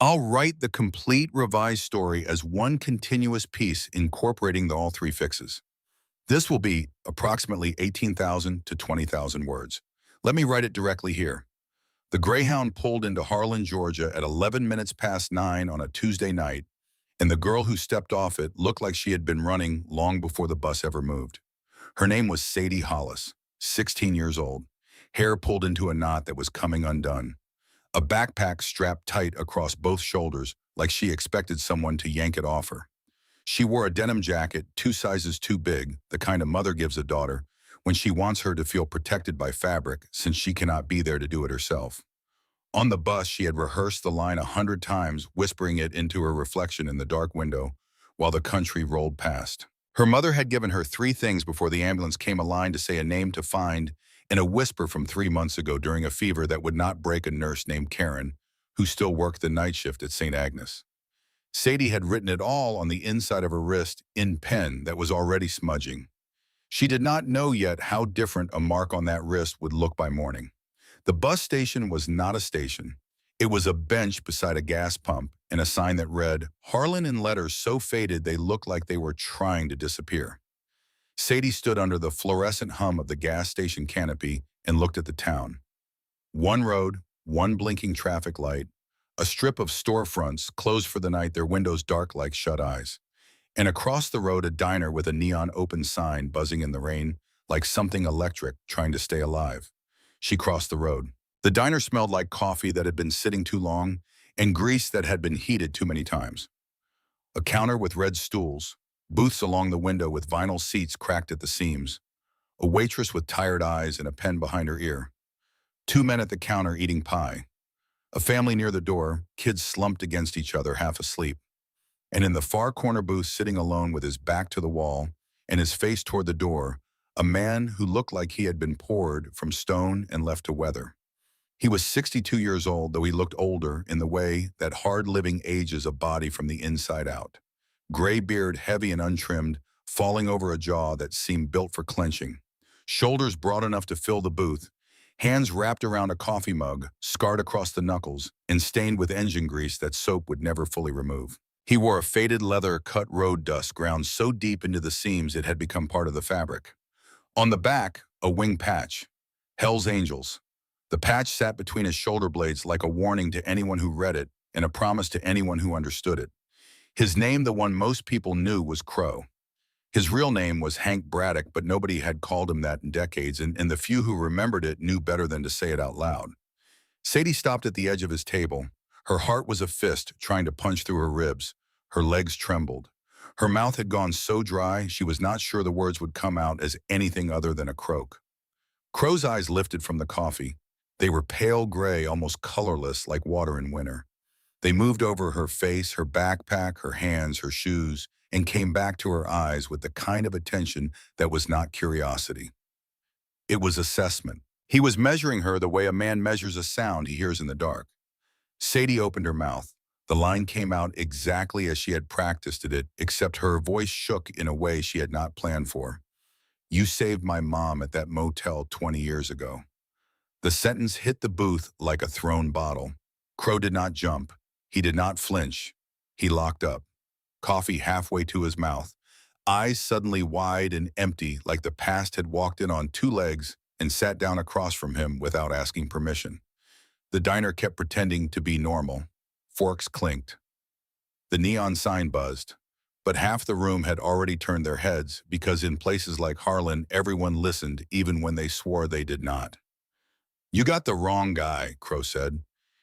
I'll write the complete revised story as one continuous piece incorporating all three fixes. This will be approximately 18,000 to 20,000 words. Let me write it directly here. The Greyhound pulled into Harlan, Georgia at 11 minutes past 9 on a Tuesday night, and the girl who stepped off it looked like she had been running long before the bus ever moved. Her name was Sadie Hollis, 16 years old, hair pulled into a knot that was coming undone, a backpack strapped tight across both shoulders like she expected someone to yank it off her. She wore a denim jacket 2 sizes too big, the kind a mother gives a daughter, when she wants her to feel protected by fabric since she cannot be there to do it herself. On the bus, she had rehearsed the line 100 times, whispering it into her reflection in the dark window while the country rolled past. Her mother had given her three things before the ambulance came, a line to say, a name to find, and a whisper from 3 months ago during a fever that would not break a nurse named Karen, who still worked the night shift at St. Agnes. Sadie had written it all on the inside of her wrist in pen that was already smudging. She did not know yet how different a mark on that wrist would look by morning. The bus station was not a station. It was a bench beside a gas pump and a sign that read, Harlan, in letters so faded they looked like they were trying to disappear. Sadie stood under the fluorescent hum of the gas station canopy and looked at the town. One road, one blinking traffic light, a strip of storefronts closed for the night, their windows dark like shut eyes. And across the road, a diner with a neon open sign buzzing in the rain like something electric trying to stay alive. She crossed the road. The diner smelled like coffee that had been sitting too long and grease that had been heated too many times. A counter with red stools, booths along the window with vinyl seats cracked at the seams, a waitress with tired eyes and a pen behind her ear, two men at the counter eating pie, a family near the door, kids slumped against each other half asleep, and in the far corner booth, sitting alone with his back to the wall and his face toward the door, a man who looked like he had been poured from stone and left to weather. He was 62 years old, though he looked older in the way that hard living ages a body from the inside out. Gray beard, heavy and untrimmed, falling over a jaw that seemed built for clenching. Shoulders broad enough to fill the booth, hands wrapped around a coffee mug, scarred across the knuckles, and stained with engine grease that soap would never fully remove. He wore a faded leather cut road dust ground so deep into the seams it had become part of the fabric. On the back, a wing patch. Hell's Angels. The patch sat between his shoulder blades like a warning to anyone who read it and a promise to anyone who understood it. His name, the one most people knew, was Crow. His real name was Hank Braddock, but nobody had called him that in decades, and the few who remembered it knew better than to say it out loud. Sadie stopped at the edge of his table. Her heart was a fist trying to punch through her ribs. Her legs trembled. Her mouth had gone so dry she was not sure the words would come out as anything other than a croak. Crow's eyes lifted from the coffee. They were pale gray, almost colorless, like water in winter. They moved over her face, her backpack, her hands, her shoes, and came back to her eyes with the kind of attention that was not curiosity. It was assessment. He was measuring her the way a man measures a sound he hears in the dark. Sadie opened her mouth. The line came out exactly as she had practiced it, except her voice shook in a way she had not planned for. You saved my mom at that motel 20 years ago. The sentence hit the booth like a thrown bottle. Crow did not jump. He did not flinch. He locked up, coffee halfway to his mouth, eyes suddenly wide and empty like the past had walked in on two legs and sat down across from him without asking permission. The diner kept pretending to be normal. Forks clinked. The neon sign buzzed. But half the room had already turned their heads because in places like Harlan, everyone listened even when they swore they did not. You got the wrong guy, Crow said.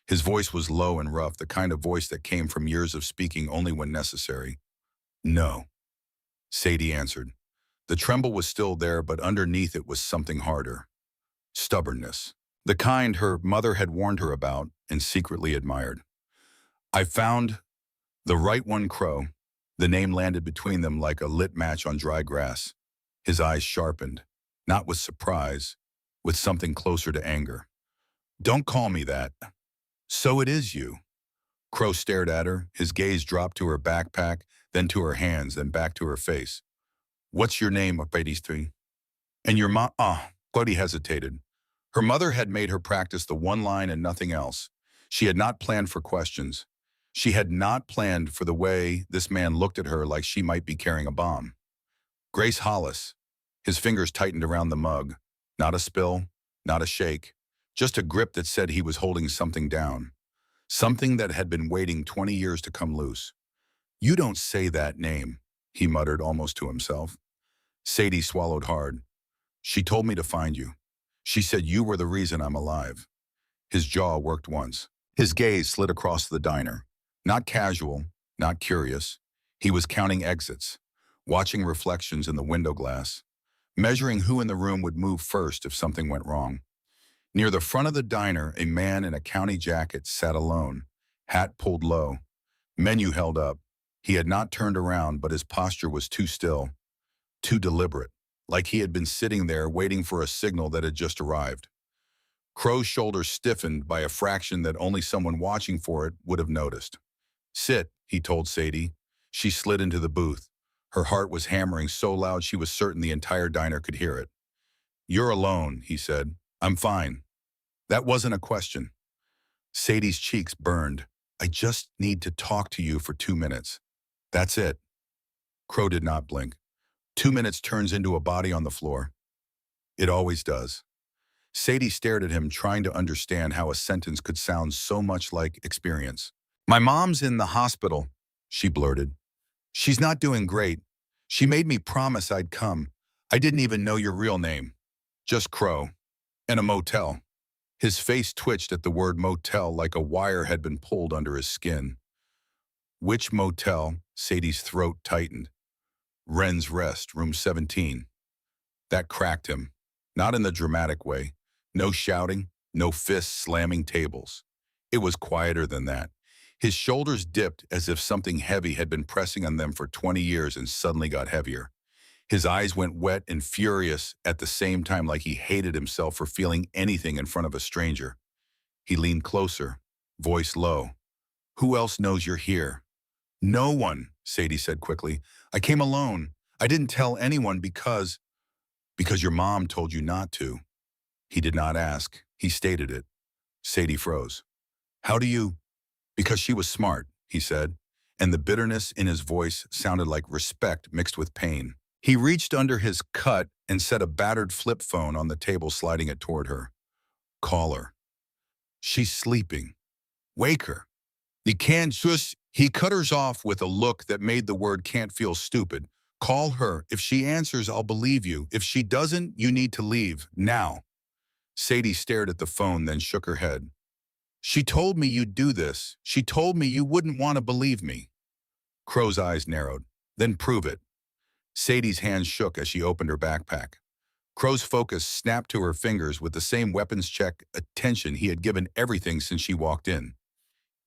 His voice was low and rough, the kind of voice that came from years of speaking only when necessary. No, Sadie answered. The tremble was still there, but underneath it was something harder. Stubbornness. The kind her mother had warned her about and secretly admired. I found the right one, Crow. The name landed between them like a lit match on dry grass. His eyes sharpened, not with surprise, with something closer to anger. Don't call me that. So it is you. Crow stared at her, his gaze dropped to her backpack, then to her hands, then back to her face. What's your name, Apedistri? And your Claudie hesitated. Her mother had made her practice the one line and nothing else. She had not planned for questions. She had not planned for the way this man looked at her like she might be carrying a bomb. Grace Hollis. His fingers tightened around the mug. Not a spill, not a shake, just a grip that said he was holding something down. Something that had been waiting 20 years to come loose. "You don't say that name," he muttered almost to himself. Sadie swallowed hard. "She told me to find you. She said you were the reason I'm alive." His jaw worked once. His gaze slid across the diner. Not casual, not curious. He was counting exits, watching reflections in the window glass, measuring who in the room would move first if something went wrong. Near the front of the diner, a man in a county jacket sat alone, hat pulled low, menu held up. He had not turned around, but his posture was too still, too deliberate, like he had been sitting there waiting for a signal that had just arrived. Crow's shoulders stiffened by a fraction that only someone watching for it would have noticed. "Sit," he told Sadie. She slid into the booth. Her heart was hammering so loud she was certain the entire diner could hear it. "You're alone," he said. "I'm fine." That wasn't a question. Sadie's cheeks burned. "I just need to talk to you for 2 minutes. That's it." Crow did not blink. 2 minutes turns into a body on the floor. It always does. Sadie stared at him, trying to understand how a sentence could sound so much like experience. "My mom's in the hospital," she blurted. "She's not doing great. She made me promise I'd come. I didn't even know your real name. Just Crow. And a motel." His face twitched at the word motel like a wire had been pulled under his skin. "Which motel?" Sadie's throat tightened. "Wren's Rest, room 17. That cracked him. Not in the dramatic way. No shouting, no fists slamming tables. It was quieter than that. His shoulders dipped as if something heavy had been pressing on them for 20 years and suddenly got heavier. His eyes went wet and furious at the same time, like he hated himself for feeling anything in front of a stranger. He leaned closer, voice low. "Who else knows you're here?" "No one," Sadie said quickly. "I came alone. I didn't tell anyone because your mom told you not to." He did not ask. He stated it. Sadie froze. "How do you—" "Because she was smart," he said, and the bitterness in his voice sounded like respect mixed with pain. He reached under his cut and set a battered flip phone on the table, sliding it toward her. "Call her. She's sleeping. Wake her. You can't just—" He cut hers off with a look that made the word "can't" feel stupid. "Call her. If she answers, I'll believe you. If she doesn't, you need to leave. Now." Sadie stared at the phone, then shook her head. "She told me you'd do this. She told me you wouldn't want to believe me." Crow's eyes narrowed. "Then prove it." Sadie's hands shook as she opened her backpack. Crow's focus snapped to her fingers with the same weapons check attention he had given everything since she walked in.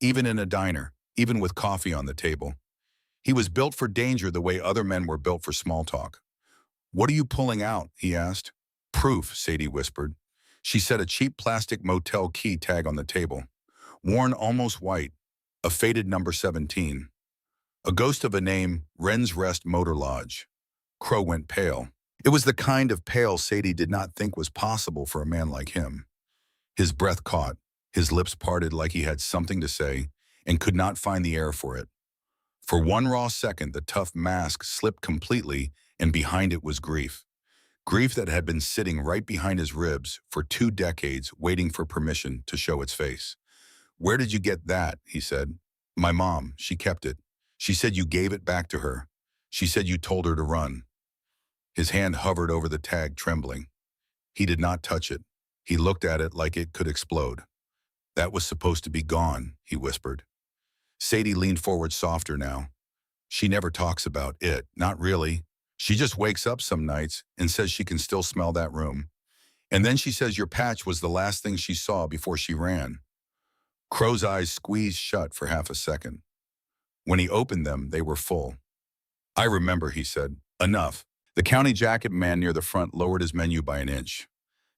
Even in a diner, even with coffee on the table. He was built for danger the way other men were built for small talk. "What are you pulling out?" he asked. "Proof," Sadie whispered. She set a cheap plastic motel key tag on the table. Worn almost white, a faded number 17. A ghost of a name, Wren's Rest Motor Lodge. Crow went pale. It was the kind of pale Sadie did not think was possible for a man like him. His breath caught, his lips parted like he had something to say and could not find the air for it. For one raw second, the tough mask slipped completely, and behind it was grief. Grief that had been sitting right behind his ribs for 2 decades, waiting for permission to show its face. "Where did you get that?" he said. "My mom. She kept it. She said you gave it back to her. She said you told her to run." His hand hovered over the tag, trembling. He did not touch it. He looked at it like it could explode. "That was supposed to be gone," he whispered. Sadie leaned forward softer now. "She never talks about it, not really. She just wakes up some nights and says she can still smell that room. And then she says your patch was the last thing she saw before she ran." Crow's eyes squeezed shut for half a second. When he opened them, they were full. "I remember," he said. "Enough." The county jacket man near the front lowered his menu by an inch.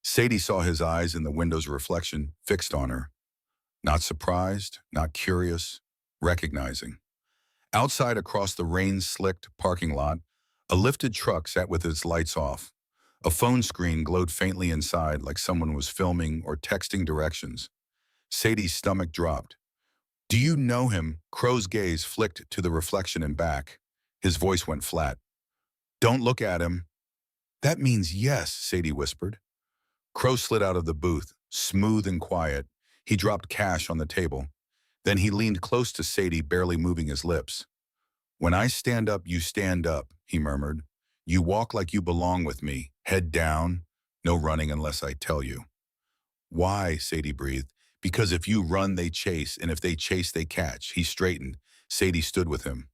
Sadie saw his eyes in the window's reflection, fixed on her. Not surprised, not curious, recognizing. Outside, across the rain-slicked parking lot, a lifted truck sat with its lights off. A phone screen glowed faintly inside, like someone was filming or texting directions. Sadie's stomach dropped. Do you know him? Crow's gaze flicked to the reflection and back. His voice went flat. Don't look at him. That means yes, Sadie whispered. Crow slid out of the booth, smooth and quiet. He dropped cash on the table. Then he leaned close to Sadie, barely moving his lips. When I stand up, you stand up, he murmured. You walk like you belong with me, head down, no running unless I tell you. Why? Sadie breathed. Because if you run, they chase, and if they chase, they catch. He straightened. Sadie stood with him.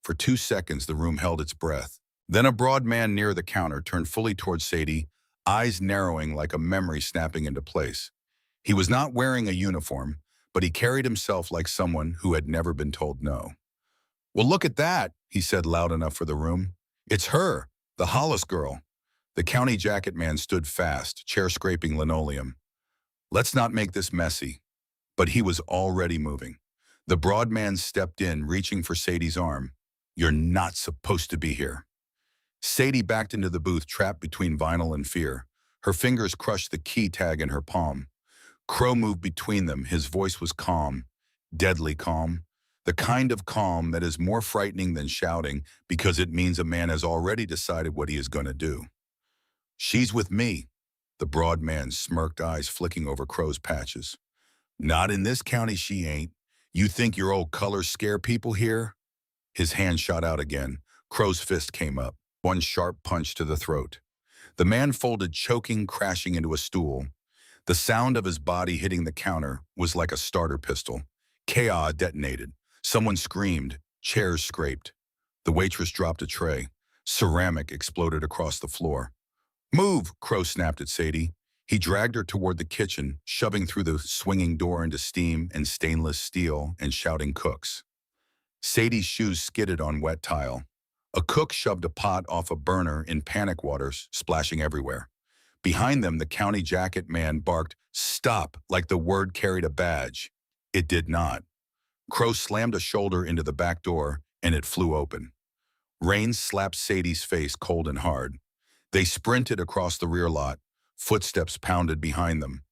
For 2 seconds, the room held its breath. Then a broad man near the counter turned fully towards Sadie, eyes narrowing like a memory snapping into place. He was not wearing a uniform, but he carried himself like someone who had never been told no. Well, look at that, he said loud enough for the room. It's her, the Hollis girl. The county jacket man stood fast, chair scraping linoleum. Let's not make this messy. But he was already moving. The broad man stepped in, reaching for Sadie's arm. You're not supposed to be here. Sadie backed into the booth, trapped between vinyl and fear. Her fingers crushed the key tag in her palm. Crow moved between them. His voice was calm, deadly calm. The kind of calm that is more frightening than shouting because it means a man has already decided what he is going to do. She's with me. The broad man smirked, eyes flicking over Crow's patches. Not in this county she ain't. You think your old colors scare people here? His hand shot out again. Crow's fist came up, one sharp punch to the throat. The man folded, choking, crashing into a stool. The sound of his body hitting the counter was like a starter pistol. Chaos detonated. Someone screamed. Chairs scraped. The waitress dropped a tray. Ceramic exploded across the floor. Move, Crow snapped at Sadie. He dragged her toward the kitchen, shoving through the swinging door into steam and stainless steel and shouting cooks. Sadie's shoes skidded on wet tile. A cook shoved a pot off a burner in panic waters, splashing everywhere. Behind them, the county jacket man barked, "Stop," like the word carried a badge. It did not. Crow slammed a shoulder into the back door, and it flew open. Rain slapped Sadie's face cold and hard. They sprinted across the rear lot. Footsteps pounded behind them.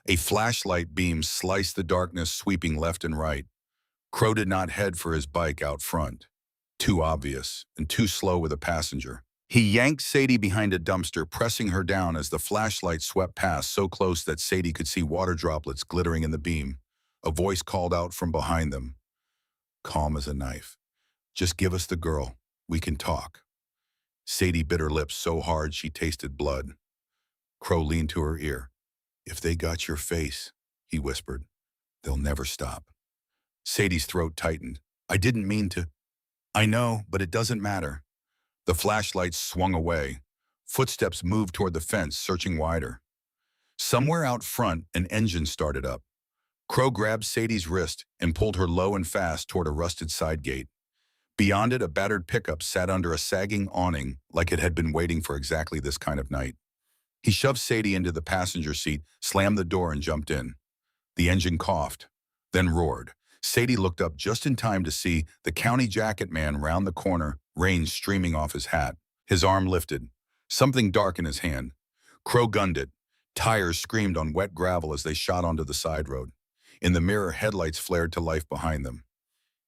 A flashlight beam sliced the darkness, sweeping left and right. Crow did not head for his bike out front. Too obvious, and too slow with a passenger. He yanked Sadie behind a dumpster, pressing her down as the flashlight swept past, so close that Sadie could see water droplets glittering in the beam. A voice called out from behind them. Calm as a knife. Just give us the girl. We can talk. Sadie bit her lips so hard she tasted blood. Crow leaned to her ear. If they got your face, he whispered, they'll never stop. Sadie's throat tightened. I didn't mean to. I know, but it doesn't matter. The flashlight swung away. Footsteps moved toward the fence, searching wider. Somewhere out front, an engine started up. Crow grabbed Sadie's wrist and pulled her low and fast toward a rusted side gate. Beyond it, a battered pickup sat under a sagging awning like it had been waiting for exactly this kind of night. He shoved Sadie into the passenger seat, slammed the door, and jumped in. The engine coughed, then roared. Sadie looked up just in time to see the county jacket man round the corner, rain streaming off his hat. His arm lifted, something dark in his hand. Crow gunned it. Tires screamed on wet gravel as they shot onto the side road. In the mirror, headlights flared to life behind them.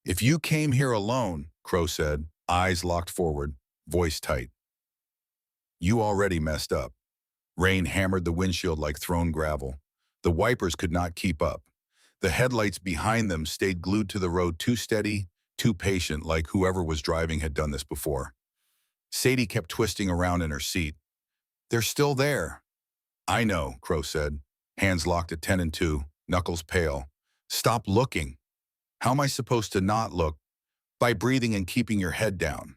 If you came here alone, Crow said, eyes locked forward, voice tight. You already messed up. Rain hammered the windshield like thrown gravel. The wipers could not keep up. The headlights behind them stayed glued to the road, too steady, too patient, like whoever was driving had done this before. Sadie kept twisting around in her seat. They're still there. I know, Crow said, hands locked at 10 and 2, knuckles pale. Stop looking. How am I supposed to not look? By breathing and keeping your head down.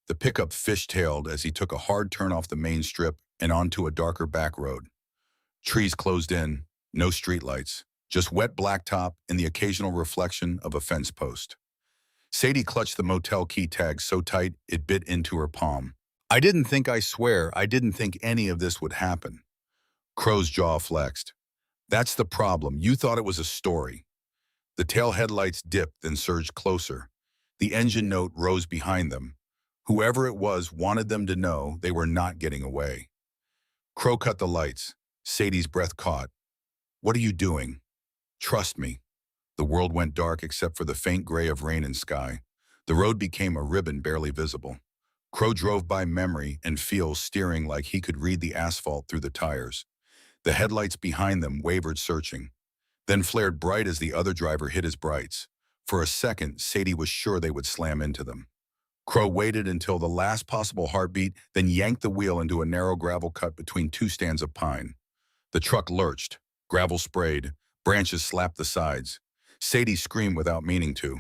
The pickup fishtailed as he took a hard turn off the main strip and onto a darker back road. Trees closed in, no streetlights, just wet blacktop and the occasional reflection of a fence post. Sadie clutched the motel key tag so tight it bit into her palm. I swear, I didn't think any of this would happen. Crow's jaw flexed. That's the problem. You thought it was a story. The tail headlights dipped, then surged closer. The engine note rose behind them. Whoever it was wanted them to know they were not getting away. Crow cut the lights. Sadie's breath caught. What are you doing? Trust me. The world went dark except for the faint gray of rain and sky. The road became a ribbon barely visible. Crow drove by memory and feel, steering like he could read the asphalt through the tires. The headlights behind them wavered, searching, then flared bright as the other driver hit his brights. For a second, Sadie was sure they would slam into them. Crow waited until the last possible heartbeat, then yanked the wheel into a narrow gravel cut between two stands of pine. The truck lurched, gravel sprayed, branches slapped the sides. Sadie screamed without meaning to.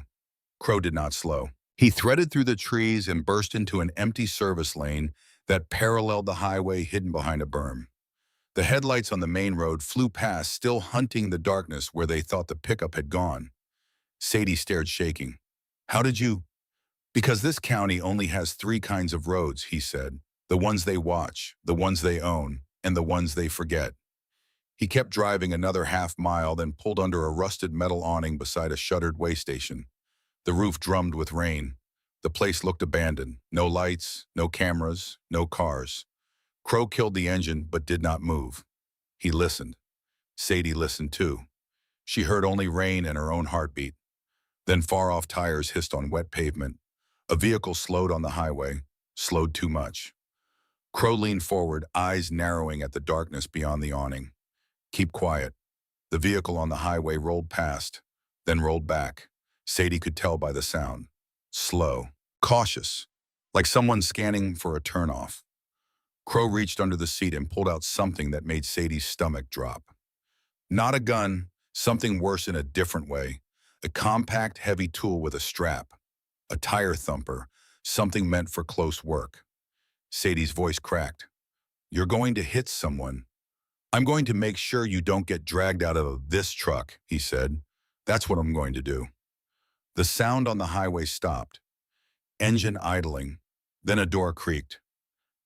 Crow did not slow. He threaded through the trees and burst into an empty service lane that paralleled the highway hidden behind a berm. The headlights on the main road flew past, still hunting the darkness where they thought the pickup had gone. Sadie stared, shaking. "How did you—" "Because this county only has three kinds of roads," he said. "The ones they watch, the ones they own, and the ones they forget." He kept driving another half-mile, then pulled under a rusted metal awning beside a shuttered way station. The roof drummed with rain. The place looked abandoned. No lights, no cameras, no cars. Crow killed the engine but did not move. He listened. Sadie listened too. She heard only rain and her own heartbeat. Then far-off tires hissed on wet pavement. A vehicle slowed on the highway, slowed too much. Crow leaned forward, eyes narrowing at the darkness beyond the awning. "Keep quiet." The vehicle on the highway rolled past, then rolled back. Sadie could tell by the sound. Slow, cautious, like someone scanning for a turnoff. Crow reached under the seat and pulled out something that made Sadie's stomach drop. Not a gun, something worse in a different way. A compact, heavy tool with a strap. A tire thumper, something meant for close work. Sadie's voice cracked. "You're going to hit someone. I'm going to make sure you don't get dragged out of this truck," he said. "That's what I'm going to do." The sound on the highway stopped. Engine idling. Then a door creaked.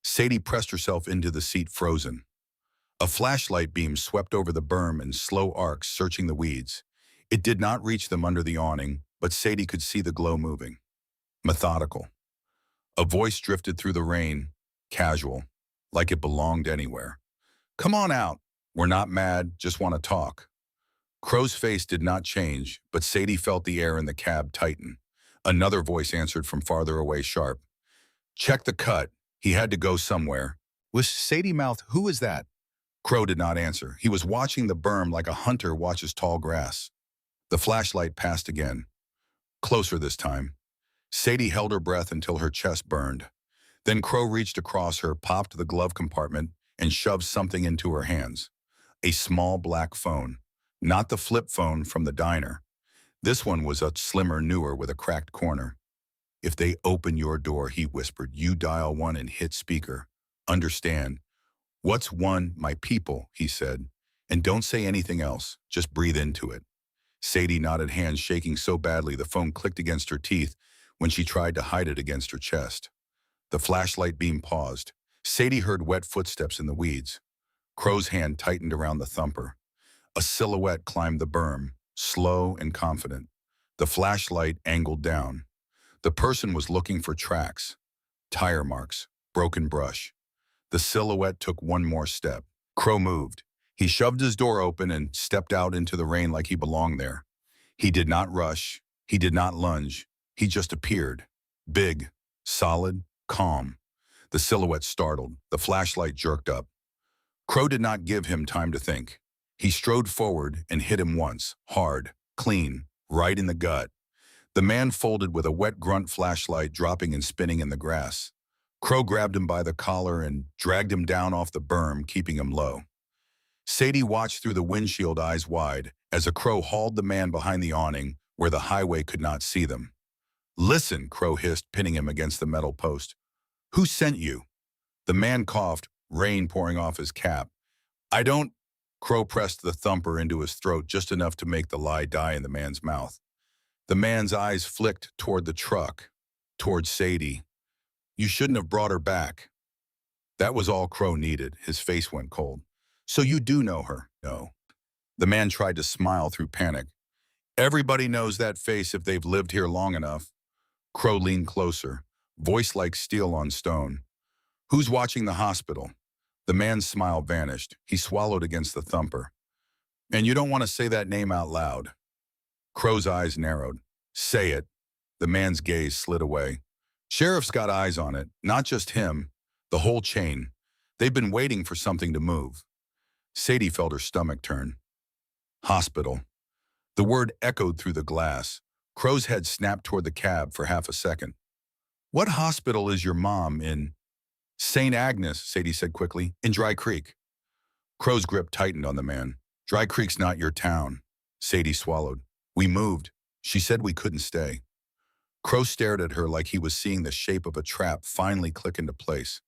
Sadie pressed herself into the seat, frozen. A flashlight beam swept over the berm in slow arcs, searching the weeds. It did not reach them under the awning, but Sadie could see the glow moving. Methodical. A voice drifted through the rain, casual, like it belonged anywhere. "Come on out. We're not mad, just want to talk." Crow's face did not change, but Sadie felt the air in the cab tighten. Another voice answered from farther away, sharp. "Check the cut. He had to go somewhere." With Sadie mouthed, "Who is that?" Crow did not answer. He was watching the berm like a hunter watches tall grass. The flashlight passed again. Closer this time. Sadie held her breath until her chest burned. Then Crow reached across her, popped the glove compartment, and shoved something into her hands. A small black phone. Not the flip phone from the diner. This one was a slimmer, newer, with a cracked corner. "If they open your door," he whispered, "you dial 1 and hit speaker. Understand?" "What's 1, my people?" he said. "And don't say anything else. Just breathe into it." Sadie nodded, hands shaking so badly the phone clicked against her teeth when she tried to hide it against her chest. The flashlight beam paused. Sadie heard wet footsteps in the weeds. Crow's hand tightened around the thumper. A silhouette climbed the berm, slow and confident. The flashlight angled down. The person was looking for tracks, tire marks, broken brush. The silhouette took one more step. Crow moved. He shoved his door open and stepped out into the rain like he belonged there. He did not rush. He did not lunge. He just appeared. Big, solid, calm. The silhouette startled. The flashlight jerked up. Crow did not give him time to think. He strode forward and hit him once, hard, clean, right in the gut. The man folded with a wet grunt, flashlight dropping and spinning in the grass. Crow grabbed him by the collar and dragged him down off the berm, keeping him low. Sadie watched through the windshield, eyes wide, as a Crow hauled the man behind the awning where the highway could not see them. "Listen," Crow hissed, pinning him against the metal post. "Who sent you?" The man coughed, rain pouring off his cap. "I don't—" Crow pressed the thumper into his throat just enough to make the lie die in the man's mouth. The man's eyes flicked toward the truck, toward Sadie. "You shouldn't have brought her back." That was all Crow needed. His face went cold. "So you do know her?" "No." The man tried to smile through panic. "Everybody knows that face if they've lived here long enough." Crow leaned closer, voice like steel on stone. "Who's watching the hospital?" The man's smile vanished. He swallowed against the thumper. "And you don't want to say that name out loud." Crow's eyes narrowed. Say it. The man's gaze slid away. Sheriff's got eyes on it, not just him, the whole chain. They've been waiting for something to move. Sadie felt her stomach turn. Hospital. The word echoed through the glass. Crow's head snapped toward the cab for half a second. What hospital is your mom in? St. Agnes, Sadie said quickly, in Dry Creek. Crow's grip tightened on the man. Dry Creek's not your town. Sadie swallowed. We moved. She said we couldn't stay. Crow stared at her like he was seeing the shape of a trap finally click into place.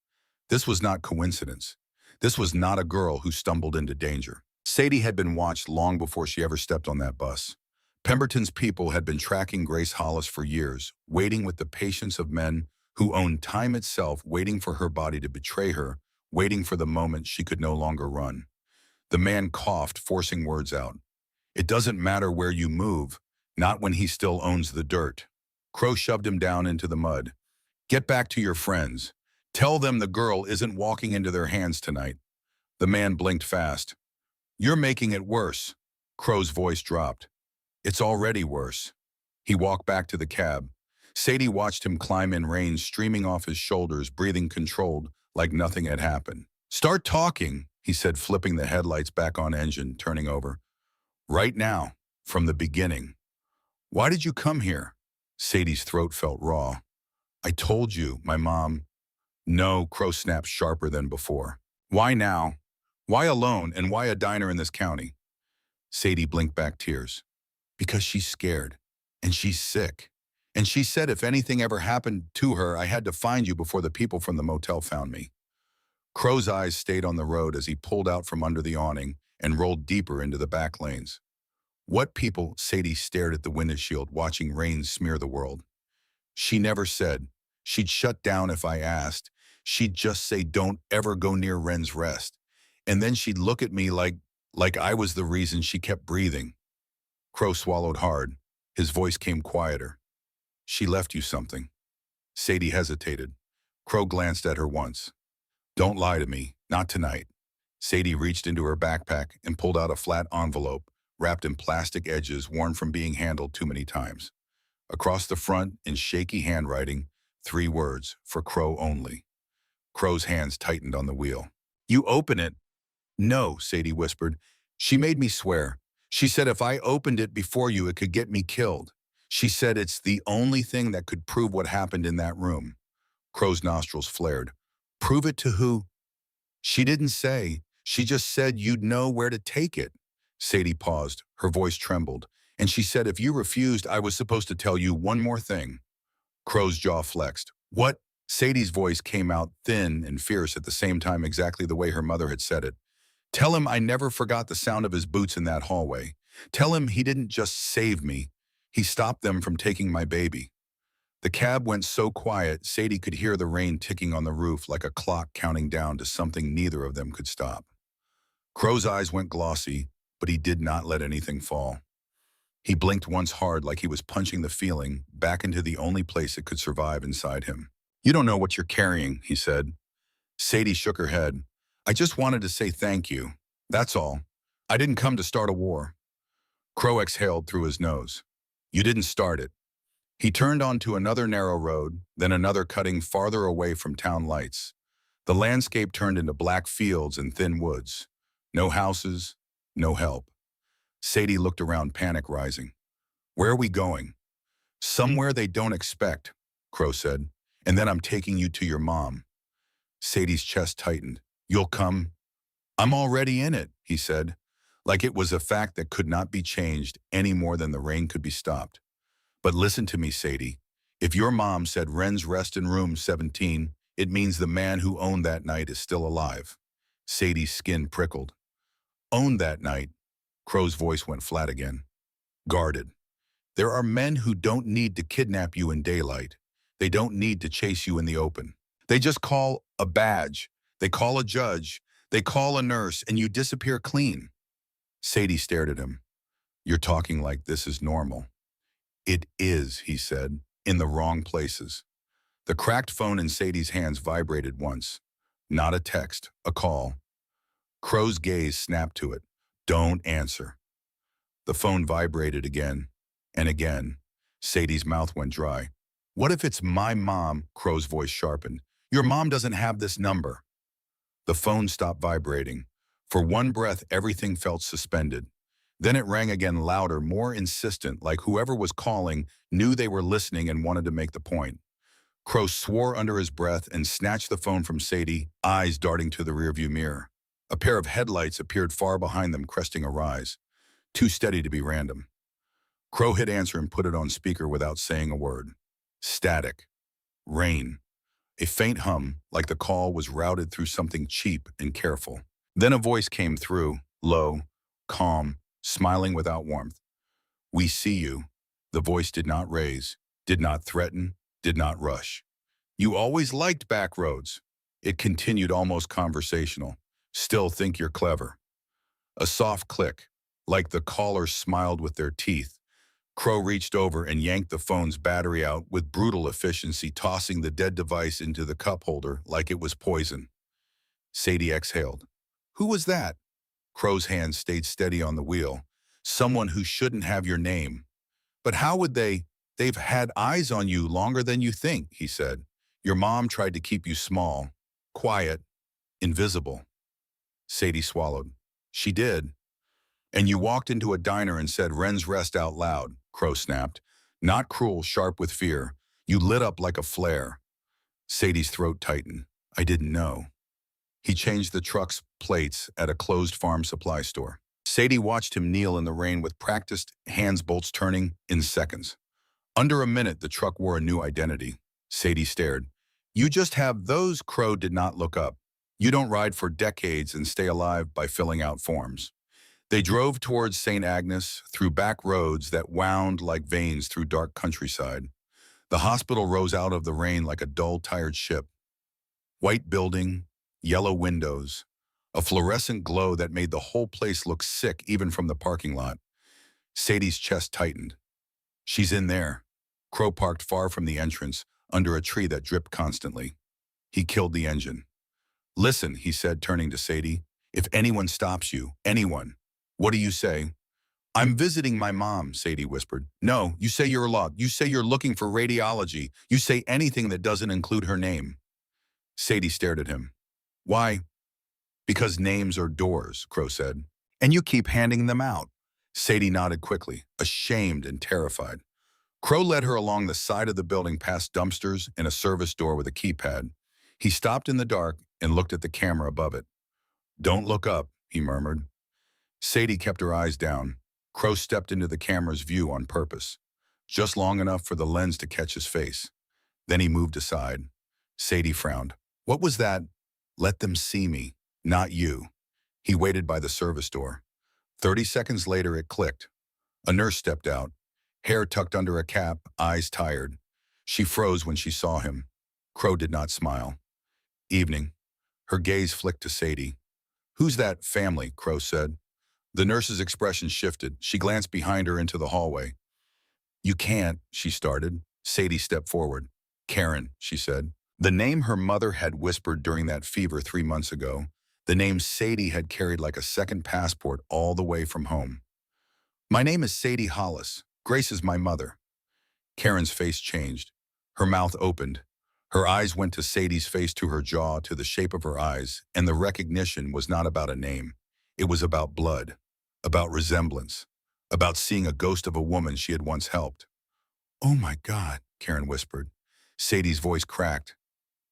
This was not coincidence. This was not a girl who stumbled into danger. Sadie had been watched long before she ever stepped on that bus. Pemberton's people had been tracking Grace Hollis for years, waiting with the patience of men who owned time itself, waiting for her body to betray her, waiting for the moment she could no longer run. The man coughed, forcing words out. It doesn't matter where you move, not when he still owns the dirt. Crow shoved him down into the mud. Get back to your friends. Tell them the girl isn't walking into their hands tonight. The man blinked fast. You're making it worse. Crow's voice dropped. It's already worse. He walked back to the cab. Sadie watched him climb in, rain streaming off his shoulders, breathing controlled, like nothing had happened. Start talking, he said, flipping the headlights back on engine, turning over. Right now, from the beginning. Why did you come here? Sadie's throat felt raw. I told you, my mom. No, Crow snapped sharper than before. Why now? Why alone, and why a diner in this county? Sadie blinked back tears. Because she's scared, and she's sick. And she said if anything ever happened to her, I had to find you before the people from the motel found me. Crow's eyes stayed on the road as he pulled out from under the awning and rolled deeper into the back lanes. What people? Sadie stared at the windshield, watching rain smear the world. She never said. She'd shut down if I asked. She'd just say, don't ever go near Wren's Rest. And then she'd look at me like I was the reason she kept breathing. Crow swallowed hard. His voice came quieter. She left you something. Sadie hesitated. Crow glanced at her once. Don't lie to me. Not tonight. Sadie reached into her backpack and pulled out a flat envelope wrapped in plastic edges worn from being handled too many times. Across the front, in shaky handwriting, 3 words, for Crow only. Crow's hands tightened on the wheel. You open it. No, Sadie whispered. She made me swear. She said if I opened it before you, it could get me killed. She said it's the only thing that could prove what happened in that room. Crow's nostrils flared. Prove it to who? She didn't say. She just said you'd know where to take it. Sadie paused. Her voice trembled. And she said if you refused, I was supposed to tell you one more thing. Crow's jaw flexed. What? Sadie's voice came out thin and fierce at the same time, exactly the way her mother had said it. Tell him I never forgot the sound of his boots in that hallway. Tell him he didn't just save me. He stopped them from taking my baby. The cab went so quiet, Sadie could hear the rain ticking on the roof like a clock counting down to something neither of them could stop. Crow's eyes went glossy, but he did not let anything fall. He blinked once hard like he was punching the feeling back into the only place it could survive inside him. You don't know what you're carrying, he said. Sadie shook her head. I just wanted to say thank you. That's all. I didn't come to start a war. Crow exhaled through his nose. You didn't start it. He turned onto another narrow road, then another cutting farther away from town lights. The landscape turned into black fields and thin woods. No houses, no help. Sadie looked around, panic rising. Where are we going? Somewhere they don't expect, Crow said. And then I'm taking you to your mom. Sadie's chest tightened. You'll come? I'm already in it, he said, like it was a fact that could not be changed any more than the rain could be stopped. But listen to me, Sadie. If your mom said Wren's Rest in room 17, it means the man who owned that night is still alive. Sadie's skin prickled. Owned that night. Crow's voice went flat again. Guarded. There are men who don't need to kidnap you in daylight. They don't need to chase you in the open. They just call a badge. They call a judge. They call a nurse, and you disappear clean. Sadie stared at him. You're talking like this is normal. It is, he said, in the wrong places. The cracked phone in Sadie's hands vibrated once. Not a text, a call. Crow's gaze snapped to it. Don't answer. The phone vibrated again. And again. Sadie's mouth went dry. What if it's my mom? Crow's voice sharpened. Your mom doesn't have this number. The phone stopped vibrating. For one breath, everything felt suspended. Then it rang again louder, more insistent, like whoever was calling knew they were listening and wanted to make the point. Crow swore under his breath and snatched the phone from Sadie, eyes darting to the rearview mirror. A pair of headlights appeared far behind them, cresting a rise. Too steady to be random. Crow hit answer and put it on speaker without saying a word. Static. Rain. A faint hum, like the call was routed through something cheap and careful. Then a voice came through, low, calm, smiling without warmth. We see you. The voice did not raise, did not threaten, did not rush. You always liked back roads. It continued, almost conversational. Still think you're clever. A soft click, like the caller smiled with their teeth. Crow reached over and yanked the phone's battery out with brutal efficiency, tossing the dead device into the cup holder like it was poison. Sadie exhaled. Who was that? Crow's hand stayed steady on the wheel. Someone who shouldn't have your name. But how would they? They've had eyes on you longer than you think, he said. Your mom tried to keep you small, quiet, invisible. Sadie swallowed. She did. And you walked into a diner and said Ren's Rest out loud, Crow snapped. Not cruel, sharp with fear. You lit up like a flare. Sadie's throat tightened. I didn't know. He changed the truck's plates at a closed farm supply store. Sadie watched him kneel in the rain with practiced hands, bolts turning in seconds. Under a minute, the truck wore a new identity. Sadie stared. You just have those. Crow did not look up. You don't ride for decades and stay alive by filling out forms. They drove towards St. Agnes, through back roads that wound like veins through dark countryside. The hospital rose out of the rain like a dull, tired ship. White building, yellow windows, a fluorescent glow that made the whole place look sick even from the parking lot. Sadie's chest tightened. She's in there. Crow parked far from the entrance, under a tree that dripped constantly. He killed the engine. Listen, he said, turning to Sadie. If anyone stops you, anyone, what do you say? I'm visiting my mom, Sadie whispered. No, you say you're lost. You say you're looking for radiology. You say anything that doesn't include her name. Sadie stared at him. Why? Because names are doors, Crow said. And you keep handing them out. Sadie nodded quickly, ashamed and terrified. Crow led her along the side of the building past dumpsters and a service door with a keypad. He stopped in the dark and looked at the camera above it. Don't look up, he murmured. Sadie kept her eyes down. Crow stepped into the camera's view on purpose, just long enough for the lens to catch his face. Then he moved aside. Sadie frowned. What was that? Let them see me, not you. He waited by the service door. 30 seconds later, it clicked. A nurse stepped out, hair tucked under a cap, eyes tired. She froze when she saw him. Crow did not smile. Evening. Her gaze flicked to Sadie. Who's that family? Crow said. The nurse's expression shifted. She glanced behind her into the hallway. You can't, she started. Sadie stepped forward. Karen, she said. The name her mother had whispered during that fever 3 months ago. The name Sadie had carried like a second passport all the way from home. My name is Sadie Hollis. Grace is my mother. Karen's face changed. Her mouth opened. Her eyes went to Sadie's face, to her jaw, to the shape of her eyes, and the recognition was not about a name. It was about blood, about resemblance, about seeing a ghost of a woman she had once helped. Oh my God, Karen whispered. Sadie's voice cracked.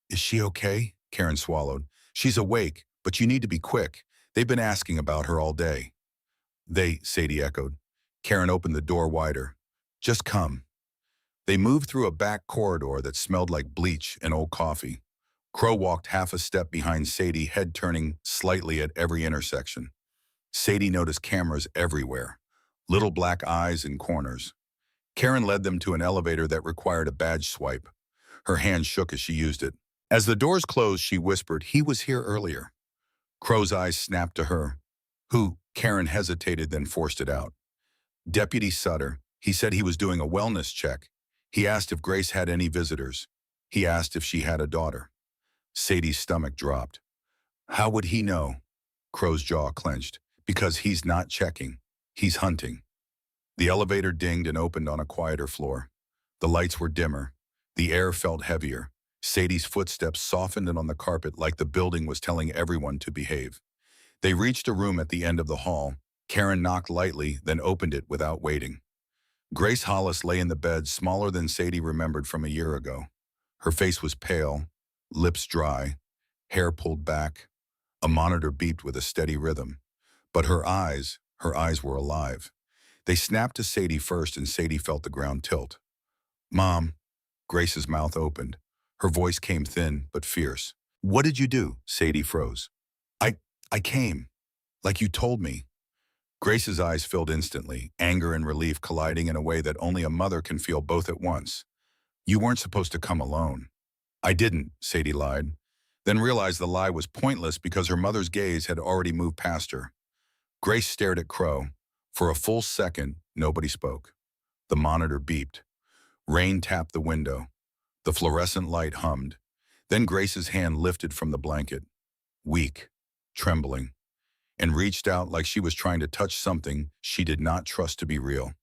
Is she okay? Karen swallowed. She's awake, but you need to be quick. They've been asking about her all day. They, Sadie echoed. Karen opened the door wider. Just come. They moved through a back corridor that smelled like bleach and old coffee. Crow walked half a step behind Sadie, head turning slightly at every intersection. Sadie noticed cameras everywhere, little black eyes in corners. Karen led them to an elevator that required a badge swipe. Her hand shook as she used it. As the doors closed, she whispered, he was here earlier. Crow's eyes snapped to her. Who? Karen hesitated, then forced it out. Deputy Sutter. He said he was doing a wellness check. He asked if Grace had any visitors. He asked if she had a daughter. Sadie's stomach dropped. How would he know? Crow's jaw clenched. Because he's not checking. He's hunting. The elevator dinged and opened on a quieter floor. The lights were dimmer. The air felt heavier. Sadie's footsteps softened on the carpet like the building was telling everyone to behave. They reached a room at the end of the hall. Karen knocked lightly, then opened it without waiting. Grace Hollis lay in the bed, smaller than Sadie remembered from a year ago. Her face was pale, lips dry, hair pulled back. A monitor beeped with a steady rhythm. But her eyes were alive. They snapped to Sadie first, and Sadie felt the ground tilt. "Mom." Grace's mouth opened. Her voice came thin but fierce. "What did you do?" Sadie froze. I, I came. Like you told me." Grace's eyes filled instantly, anger and relief colliding in a way that only a mother can feel both at once. "You weren't supposed to come alone." "I didn't," Sadie lied, then realized the lie was pointless because her mother's gaze had already moved past her. Grace stared at Crow. For a full second, nobody spoke. The monitor beeped. Rain tapped the window. The fluorescent light hummed. Then Grace's hand lifted from the blanket, weak, trembling, and reached out like she was trying to touch something she did not trust to be real.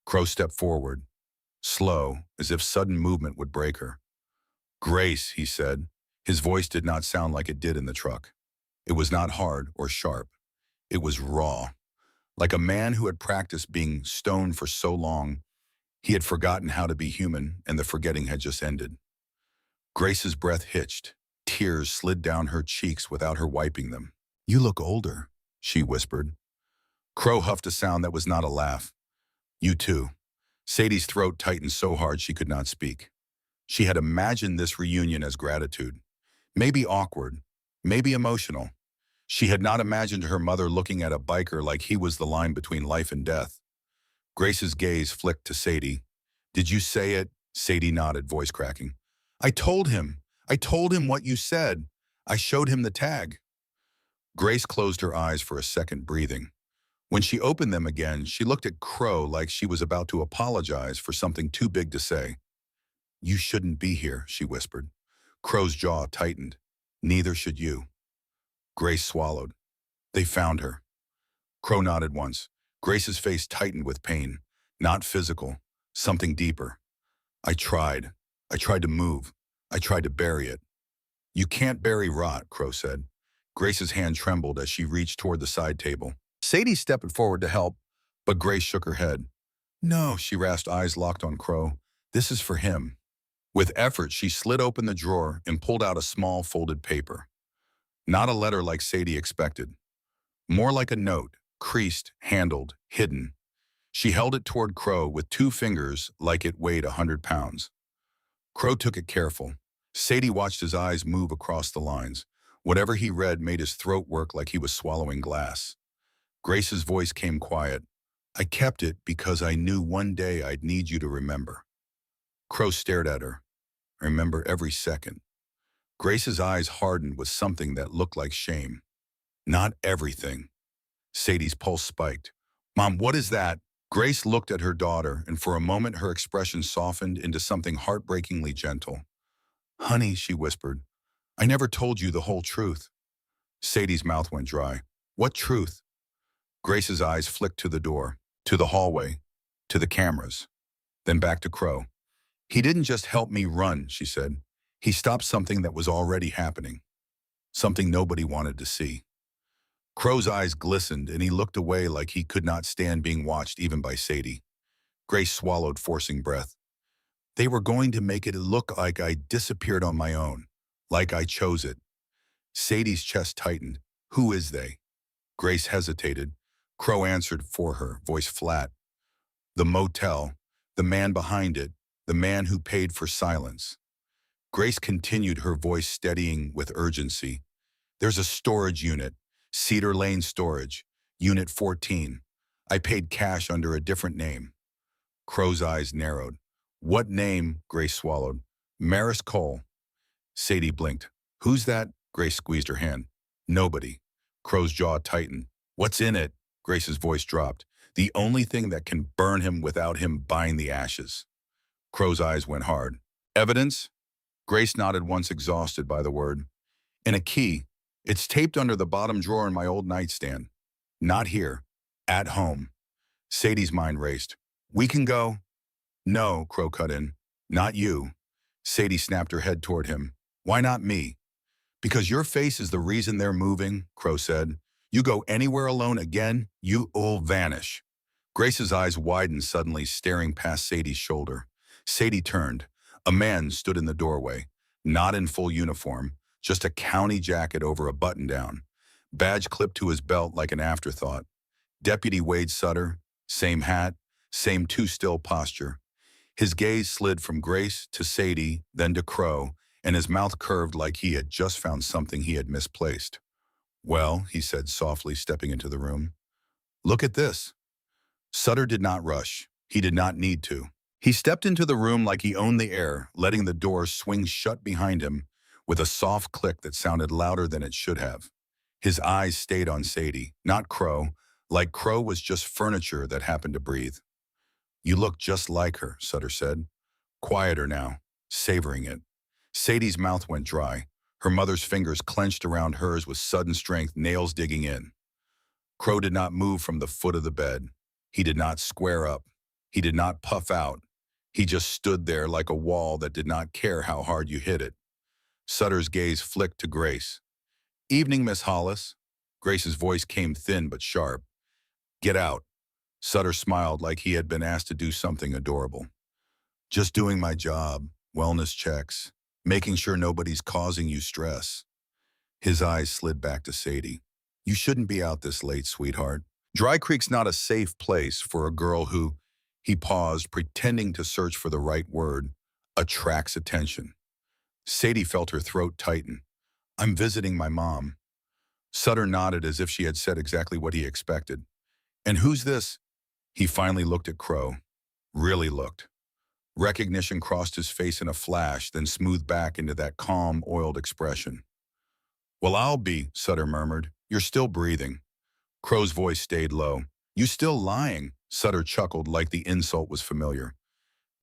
Crow stepped forward, slow, as if sudden movement would break her. "Grace," he said. His voice did not sound like it did in the truck. It was not hard or sharp. It was raw. Like a man who had practiced being stoned for so long, he had forgotten how to be human, and the forgetting had just ended. Grace's breath hitched. Tears slid down her cheeks without her wiping them. "You look older," she whispered. Crow huffed a sound that was not a laugh. "You too." Sadie's throat tightened so hard she could not speak. She had imagined this reunion as gratitude. Maybe awkward, maybe emotional. She had not imagined her mother looking at a biker like he was the line between life and death. Grace's gaze flicked to Sadie. "Did you say it?" Sadie nodded, voice cracking. I told him. I told him what you said. I showed him the tag." Grace closed her eyes for a second, breathing. When she opened them again, she looked at Crow like she was about to apologize for something too big to say. "You shouldn't be here," she whispered. Crow's jaw tightened. "Neither should you." Grace swallowed. "They found her." Crow nodded once. Grace's face tightened with pain. Not physical, something deeper. I tried. I tried to move. I tried to bury it." "You can't bury rot," Crow said. Grace's hand trembled as she reached toward the side table. Sadie stepped forward to help, but Grace shook her head. "No," she rasped, eyes locked on Crow. "This is for him." With effort, she slid open the drawer and pulled out a small folded paper. Not a letter like Sadie expected. More like a note, creased, handled, hidden. She held it toward Crow with 2 fingers like it weighed 100 pounds. Crow took it careful. Sadie watched his eyes move across the lines. Whatever he read made his throat work like he was swallowing glass. Grace's voice came quiet. "I kept it because I knew one day I'd need you to remember." Crow stared at her. "I remember every second." Grace's eyes hardened with something that looked like shame. "Not everything." Sadie's pulse spiked. "Mom, what is that?" Grace looked at her daughter, and for a moment her expression softened into something heartbreakingly gentle. "Honey," she whispered, "I never told you the whole truth." Sadie's mouth went dry. "What truth?" Grace's eyes flicked to the door, to the hallway, to the cameras, then back to Crow. "He didn't just help me run," she said. "He stopped something that was already happening. Something nobody wanted to see." Crow's eyes glistened, and he looked away like he could not stand being watched even by Sadie. Grace swallowed, forcing breath. "They were going to make it look like I disappeared on my own, like I chose it." Sadie's chest tightened. "Who is they?" Grace hesitated. Crow answered for her, voice flat. "The motel, the man behind it, the man who paid for silence." Grace continued, her voice steadying with urgency. "There's a storage unit, Cedar Lane Storage, Unit 14. I paid cash under a different name." Crow's eyes narrowed. "What name?" Grace swallowed. "Maris Cole." Sadie blinked. "Who's that?" Grace squeezed her hand. "Nobody." Crow's jaw tightened. "What's in it?" Grace's voice dropped. "The only thing that can burn him without him buying the ashes." Crow's eyes went hard. "Evidence?" Grace nodded once, exhausted by the word. "And a key. It's taped under the bottom drawer in my old nightstand. Not here. At home." Sadie's mind raced. We can go. No, Crow cut in. Not you. Sadie snapped her head toward him. Why not me? Because your face is the reason they're moving, Crow said. You go anywhere alone again, you'll vanish. Grace's eyes widened suddenly, staring past Sadie's shoulder. Sadie turned. A man stood in the doorway, not in full uniform, just a county jacket over a button-down. Badge clipped to his belt like an afterthought. Deputy Wade Sutter, same hat, same too-still posture. His gaze slid from Grace to Sadie, then to Crow, and his mouth curved like he had just found something he had misplaced. Well, he said softly, stepping into the room. Look at this. Sutter did not rush. He did not need to. He stepped into the room like he owned the air, letting the door swing shut behind him with a soft click that sounded louder than it should have. His eyes stayed on Sadie, not Crow, like Crow was just furniture that happened to breathe. You look just like her, Sutter said. Quieter now, savoring it. Sadie's mouth went dry. Her mother's fingers clenched around hers with sudden strength, nails digging in. Crow did not move from the foot of the bed. He did not square up. He did not puff out. He just stood there like a wall that did not care how hard you hit it. Sutter's gaze flicked to Grace. Evening, Miss Hollis. Grace's voice came thin but sharp. Get out. Sutter smiled like he had been asked to do something adorable. Just doing my job, wellness checks, making sure nobody's causing you stress. His eyes slid back to Sadie. You shouldn't be out this late, sweetheart. Dry Creek's not a safe place for a girl who, he paused, pretending to search for the right word, attracts attention. Sadie felt her throat tighten. I'm visiting my mom. Sutter nodded as if she had said exactly what he expected. And who's this? He finally looked at Crow. Really looked. Recognition crossed his face in a flash, then smoothed back into that calm, oiled expression. Well, I'll be, Sutter murmured. You're still breathing. Crow's voice stayed low. You still lying? Sutter chuckled like the insult was familiar.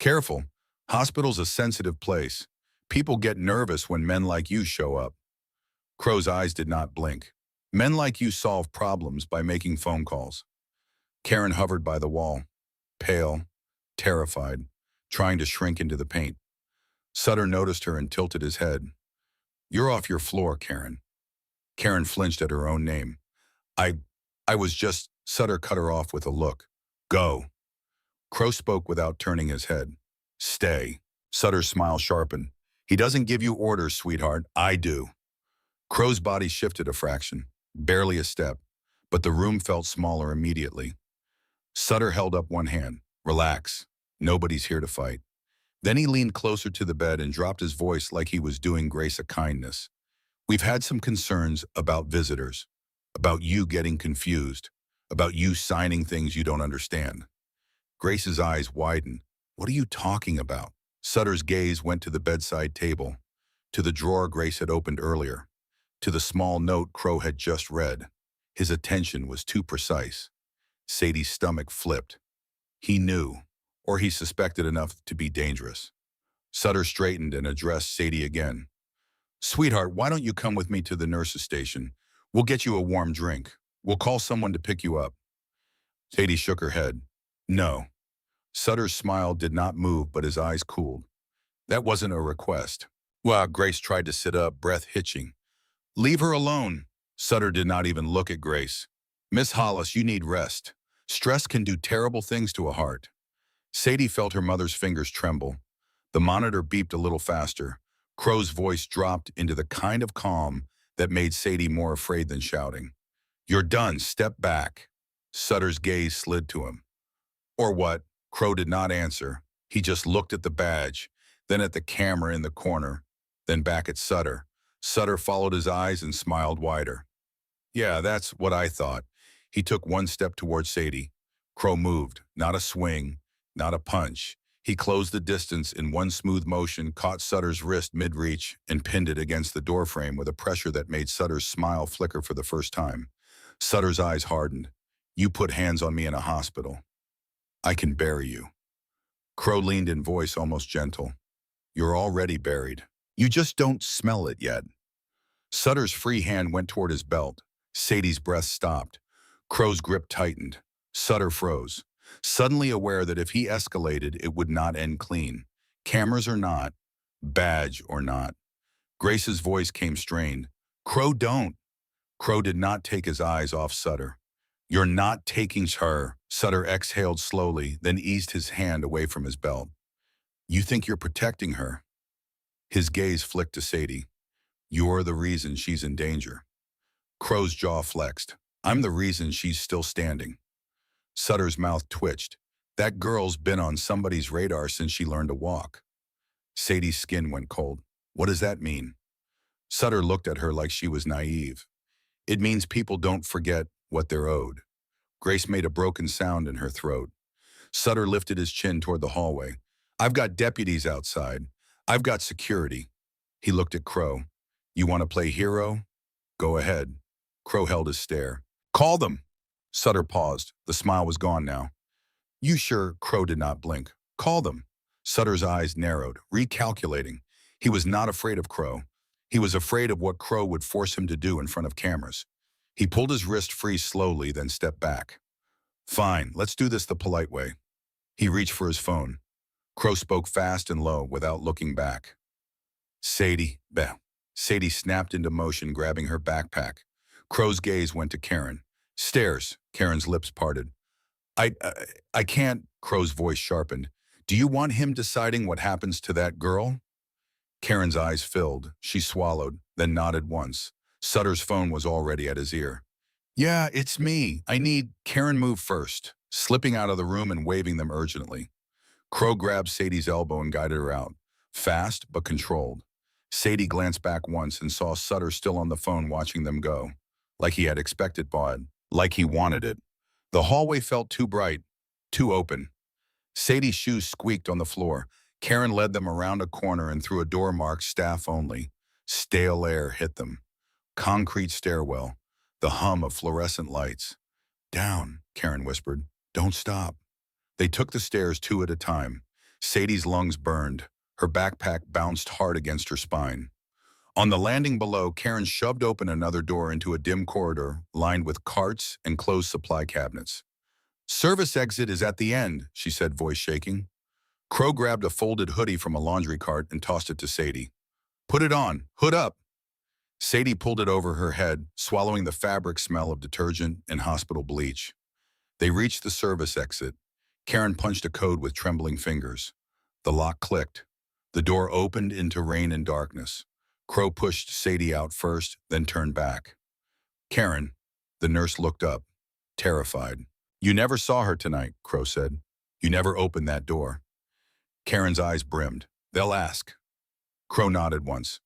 Careful. Hospital's a sensitive place. People get nervous when men like you show up. Crow's eyes did not blink. Men like you solve problems by making phone calls. Karen hovered by the wall, pale, terrified, trying to shrink into the paint. Sutter noticed her and tilted his head. You're off your floor, Karen. Karen flinched at her own name. I was just, Sutter cut her off with a look. Go. Crow spoke without turning his head. Stay. Sutter's smile sharpened. He doesn't give you orders, sweetheart. I do. Crow's body shifted a fraction, barely a step, but the room felt smaller immediately. Sutter held up one hand. Relax. Nobody's here to fight. Then he leaned closer to the bed and dropped his voice like he was doing Grace a kindness. We've had some concerns about visitors, about you getting confused, about you signing things you don't understand. Grace's eyes widened. What are you talking about? Sutter's gaze went to the bedside table, to the drawer Grace had opened earlier, to the small note Crow had just read. His attention was too precise. Sadie's stomach flipped. He knew, or he suspected enough to be dangerous. Sutter straightened and addressed Sadie again. Sweetheart, why don't you come with me to the nurse's station? We'll get you a warm drink. We'll call someone to pick you up. Sadie shook her head. No. Sutter's smile did not move, but his eyes cooled. That wasn't a request. Well, Grace tried to sit up, breath hitching. Leave her alone. Sutter did not even look at Grace. Miss Hollis, you need rest. Stress can do terrible things to a heart. Sadie felt her mother's fingers tremble. The monitor beeped a little faster. Crow's voice dropped into the kind of calm that made Sadie more afraid than shouting. You're done. Step back. Sutter's gaze slid to him. Or what? Crow did not answer. He just looked at the badge, then at the camera in the corner, then back at Sutter. Sutter followed his eyes and smiled wider. Yeah, that's what I thought. He took one step towards Sadie. Crow moved, not a swing, not a punch. He closed the distance in one smooth motion, caught Sutter's wrist mid-reach, and pinned it against the doorframe with a pressure that made Sutter's smile flicker for the first time. Sutter's eyes hardened. You put hands on me in a hospital. I can bury you. Crow leaned in, voice almost gentle. You're already buried. You just don't smell it yet. Sutter's free hand went toward his belt. Sadie's breath stopped. Crow's grip tightened. Sutter froze. suddenly aware that if he escalated, it would not end clean. Cameras or not, badge or not. Grace's voice came strained. Crow, don't. Crow did not take his eyes off Sutter. You're not taking her. Sutter exhaled slowly, then eased his hand away from his belt. You think you're protecting her? His gaze flicked to Sadie. You're the reason she's in danger. Crow's jaw flexed. I'm the reason she's still standing. Sutter's mouth twitched. That girl's been on somebody's radar since she learned to walk. Sadie's skin went cold. What does that mean? Sutter looked at her like she was naive. It means people don't forget what they're owed. Grace made a broken sound in her throat. Sutter lifted his chin toward the hallway. I've got deputies outside. I've got security. He looked at Crow. You want to play hero? Go ahead. Crow held his stare. Call them. Sutter paused. The smile was gone now. You sure? Crow did not blink. Call them. Sutter's eyes narrowed, recalculating. He was not afraid of Crow. He was afraid of what Crow would force him to do in front of cameras. He pulled his wrist free slowly, then stepped back. Fine, let's do this the polite way. He reached for his phone. Crow spoke fast and low without looking back. Sadie, bah. Sadie snapped into motion, grabbing her backpack. Crow's gaze went to Karen. Stairs. Karen's lips parted. I can't, Crow's voice sharpened. Do you want him deciding what happens to that girl? Karen's eyes filled. She swallowed, then nodded once. Sutter's phone was already at his ear. Yeah, it's me. Karen moved first, slipping out of the room and waving them urgently. Crow grabbed Sadie's elbow and guided her out. Fast, but controlled. Sadie glanced back once and saw Sutter still on the phone watching them go. Like he had expected, but like he wanted it. The hallway felt too bright, too open. Sadie's shoes squeaked on the floor. Karen led them around a corner and through a door marked staff only. Stale air hit them. Concrete stairwell. The hum of fluorescent lights. Down, Karen whispered. Don't stop. They took the stairs two at a time. Sadie's lungs burned. Her backpack bounced hard against her spine. On the landing below, Karen shoved open another door into a dim corridor lined with carts and closed supply cabinets. Service exit is at the end, she said, voice shaking. Crow grabbed a folded hoodie from a laundry cart and tossed it to Sadie. Put it on. Hood up. Sadie pulled it over her head, swallowing the fabric smell of detergent and hospital bleach. They reached the service exit. Karen punched a code with trembling fingers. The lock clicked. The door opened into rain and darkness. Crow pushed Sadie out first, then turned back. Karen, the nurse looked up, terrified. You never saw her tonight, Crow said. You never opened that door. Karen's eyes brimmed. They'll ask. Crow nodded once.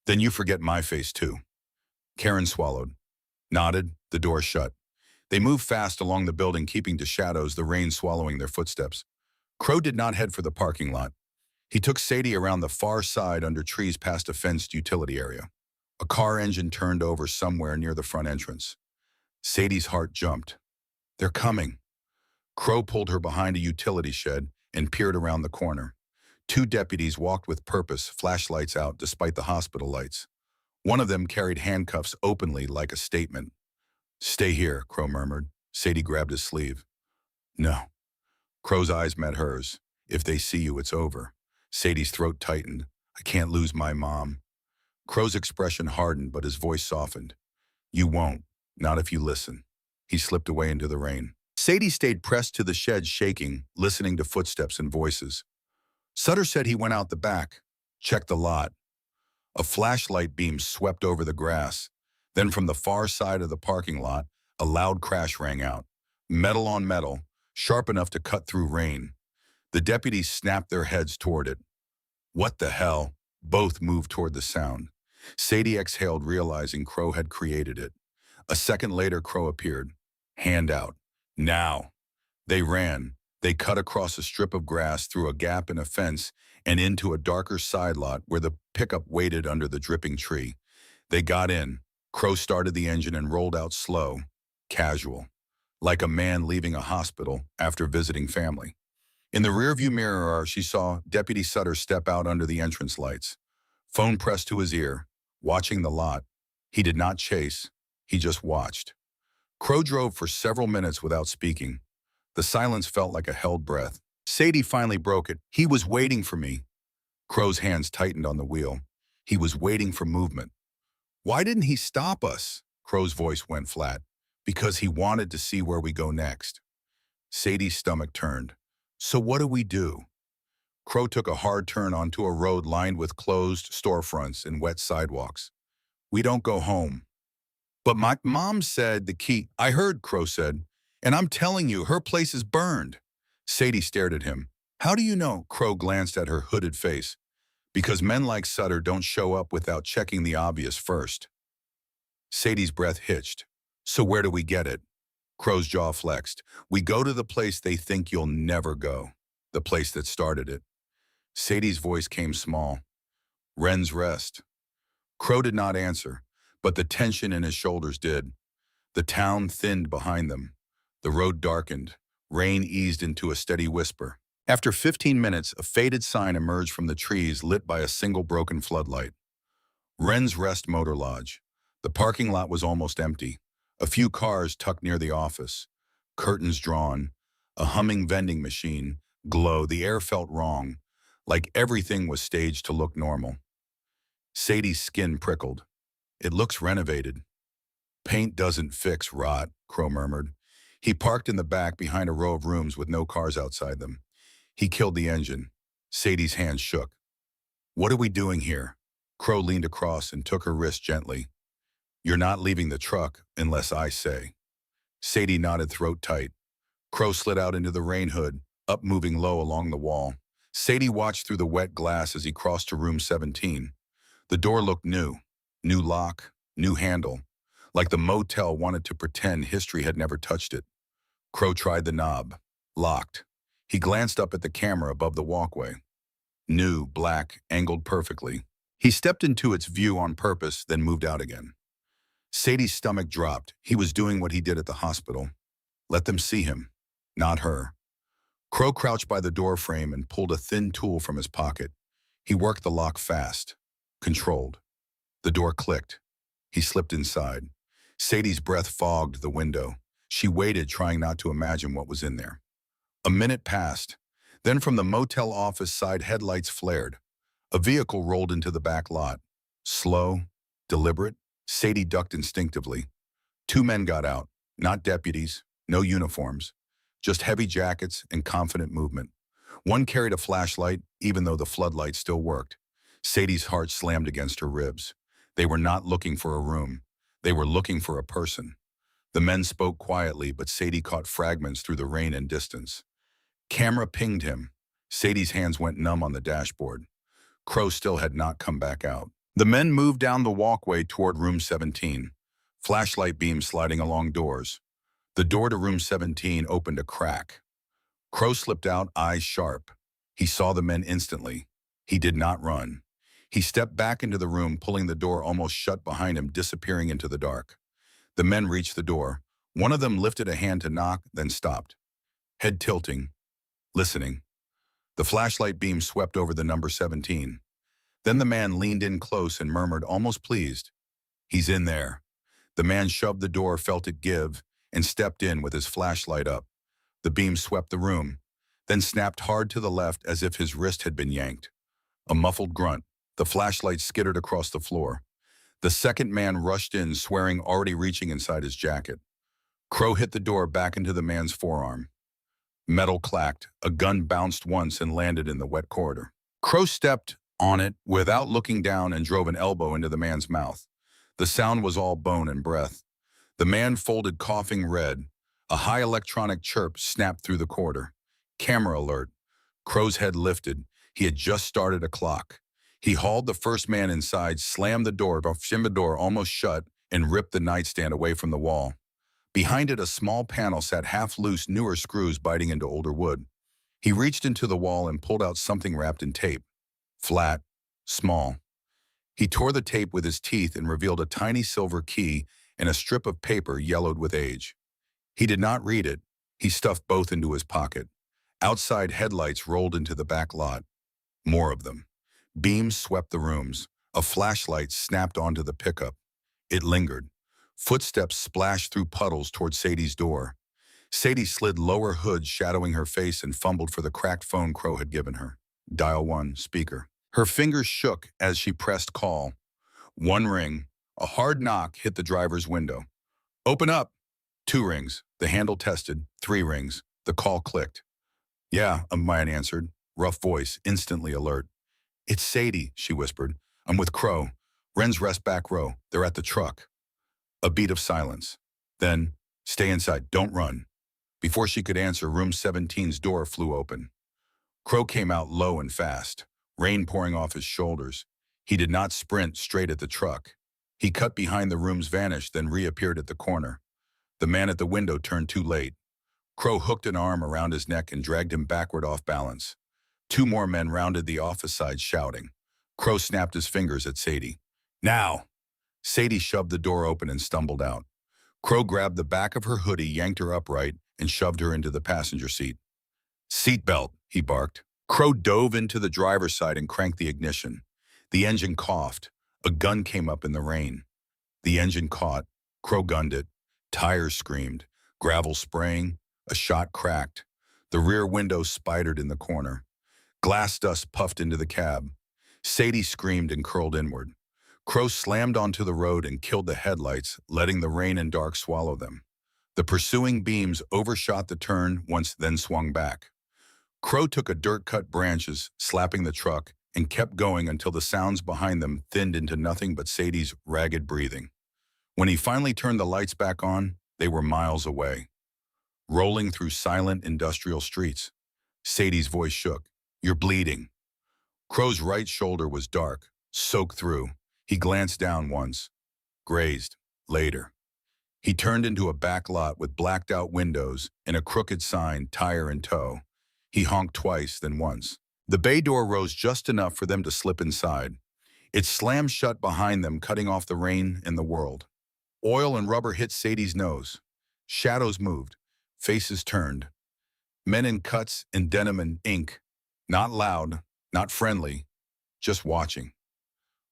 Then you forget my face too. Karen swallowed, nodded, the door shut. They moved fast along the building, keeping to shadows, the rain swallowing their footsteps. Crow did not head for the parking lot. He took Sadie around the far side under trees past a fenced utility area. A car engine turned over somewhere near the front entrance. Sadie's heart jumped. They're coming. Crow pulled her behind a utility shed and peered around the corner. Two deputies walked with purpose, flashlights out despite the hospital lights. One of them carried handcuffs openly like a statement. Stay here, Crow murmured. Sadie grabbed his sleeve. No. Crow's eyes met hers. If they see you, it's over. Sadie's throat tightened. I can't lose my mom. Crow's expression hardened, but his voice softened. You won't, not if you listen. He slipped away into the rain. Sadie stayed pressed to the shed, shaking, listening to footsteps and voices. Sutter said he went out the back, checked the lot. A flashlight beam swept over the grass. Then from the far side of the parking lot, a loud crash rang out. Metal on metal, sharp enough to cut through rain. The deputies snapped their heads toward it. What the hell? Both moved toward the sound. Sadie exhaled, realizing Crow had created it. A second later, Crow appeared. Hand out. Now. They ran. They cut across a strip of grass, through a gap in a fence, and into a darker side lot where the pickup waited under the dripping tree. They got in. Crow started the engine and rolled out slow, casual, like a man leaving a hospital after visiting family. In the rearview mirror, she saw Deputy Sutter step out under the entrance lights. Phone pressed to his ear, watching the lot. He did not chase. He just watched. Crow drove for several minutes without speaking. The silence felt like a held breath. Sadie finally broke it. He was waiting for me. Crow's hands tightened on the wheel. He was waiting for movement. Why didn't he stop us? Crow's voice went flat. Because he wanted to see where we go next. Sadie's stomach turned. So what do we do? Crow took a hard turn onto a road lined with closed storefronts and wet sidewalks. We don't go home. But my mom said the key. I heard, Crow said. And I'm telling you, her place is burned. Sadie stared at him. How do you know? Crow glanced at her hooded face. Because men like Sutter don't show up without checking the obvious first. Sadie's breath hitched. So where do we get it? Crow's jaw flexed. We go to the place they think you'll never go. The place that started it. Sadie's voice came small. Wren's Rest. Crow did not answer, but the tension in his shoulders did. The town thinned behind them. The road darkened. Rain eased into a steady whisper. After 15 minutes, a faded sign emerged from the trees lit by a single broken floodlight. Wren's Rest Motor Lodge. The parking lot was almost empty. A few cars tucked near the office. Curtains drawn. A humming vending machine. Glow. The air felt wrong, like everything was staged to look normal. Sadie's skin prickled. It looks renovated. Paint doesn't fix rot, Crow murmured. He parked in the back behind a row of rooms with no cars outside them. He killed the engine. Sadie's hands shook. What are we doing here? Crow leaned across and took her wrist gently. You're not leaving the truck unless I say. Sadie nodded, throat tight. Crow slid out into the rain hood, up moving low along the wall. Sadie watched through the wet glass as he crossed to room 17. The door looked new. New lock, new handle. Like the motel wanted to pretend history had never touched it. Crow tried the knob. Locked. He glanced up at the camera above the walkway. New, black, angled perfectly. He stepped into its view on purpose, then moved out again. Sadie's stomach dropped. He was doing what he did at the hospital. Let them see him, not her. Crow crouched by the door frame and pulled a thin tool from his pocket. He worked the lock fast, controlled. The door clicked. He slipped inside. Sadie's breath fogged the window. She waited, trying not to imagine what was in there. A minute passed. Then from the motel office side, headlights flared. A vehicle rolled into the back lot. Slow, deliberate. Sadie ducked instinctively. Two men got out. Not deputies, no uniforms. Just heavy jackets and confident movement. One carried a flashlight, even though the floodlight still worked. Sadie's heart slammed against her ribs. They were not looking for a room. They were looking for a person. The men spoke quietly, but Sadie caught fragments through the rain and distance. Camera pinged him. Sadie's hands went numb on the dashboard. Crow still had not come back out. The men moved down the walkway toward room 17, flashlight beams sliding along doors. The door to room 17 opened a crack. Crow slipped out, eyes sharp. He saw the men instantly. He did not run. He stepped back into the room, pulling the door almost shut behind him, disappearing into the dark. The men reached the door. One of them lifted a hand to knock, then stopped. Head tilting, listening. The flashlight beam swept over the number 17. Then the man leaned in close and murmured, almost pleased, "He's in there." The man shoved the door, felt it give, and stepped in with his flashlight up. The beam swept the room, then snapped hard to the left as if his wrist had been yanked. A muffled grunt. The flashlight skittered across the floor. The second man rushed in, swearing, already reaching inside his jacket. Crow hit the door back into the man's forearm. Metal clacked. A gun bounced once and landed in the wet corridor. Crow stepped on it without looking down and drove an elbow into the man's mouth. The sound was all bone and breath. The man folded, coughing red. A high electronic chirp snapped through the corridor. Camera alert. Crow's head lifted. He had just started a clock. He hauled the first man inside, slammed the door almost shut, and ripped the nightstand away from the wall. Behind it, a small panel sat half loose, newer screws biting into older wood. He reached into the wall and pulled out something wrapped in tape. Flat, small. He tore the tape with his teeth and revealed a tiny silver key and a strip of paper yellowed with age. He did not read it. He stuffed both into his pocket. Outside, headlights rolled into the back lot. More of them. Beams swept the rooms. A flashlight snapped onto the pickup. It lingered. Footsteps splashed through puddles toward Sadie's door. Sadie slid lower hood, shadowing her face, and fumbled for the cracked phone Crow had given her. Dial 1, speaker. Her fingers shook as she pressed call. One ring. A hard knock hit the driver's window. Open up. Two rings. The handle tested. Three rings. The call clicked. Yeah, a man answered. Rough voice, instantly alert. It's Sadie, she whispered. I'm with Crow. Ren's rest back row. They're at the truck. A beat of silence. Then, stay inside, don't run. Before she could answer, room 17's door flew open. Crow came out low and fast, rain pouring off his shoulders. He did not sprint straight at the truck. He cut behind the room's vanish, then reappeared at the corner. The man at the window turned too late. Crow hooked an arm around his neck and dragged him backward off balance. Two more men rounded the office side, shouting. Crow snapped his fingers at Sadie. Now! Sadie shoved the door open and stumbled out. Crow grabbed the back of her hoodie, yanked her upright, and shoved her into the passenger seat. Seatbelt, he barked. Crow dove into the driver's side and cranked the ignition. The engine coughed. A gun came up in the rain. The engine caught. Crow gunned it. Tires screamed. Gravel spraying. A shot cracked. The rear window spidered in the corner. Glass dust puffed into the cab. Sadie screamed and curled inward. Crow slammed onto the road and killed the headlights, letting the rain and dark swallow them. The pursuing beams overshot the turn once, then swung back. Crow took a dirt-cut branches, slapping the truck, and kept going until the sounds behind them thinned into nothing but Sadie's ragged breathing. When he finally turned the lights back on, they were miles away. Rolling through silent industrial streets. Sadie's voice shook. You're bleeding. Crow's right shoulder was dark, soaked through. He glanced down once. Grazed. Later. He turned into a back lot with blacked-out windows and a crooked sign, tire in tow. He honked twice, then once. The bay door rose just enough for them to slip inside. It slammed shut behind them, cutting off the rain and the world. Oil and rubber hit Sadie's nose. Shadows moved. Faces turned. Men in cuts and denim and ink. Not loud, not friendly, just watching.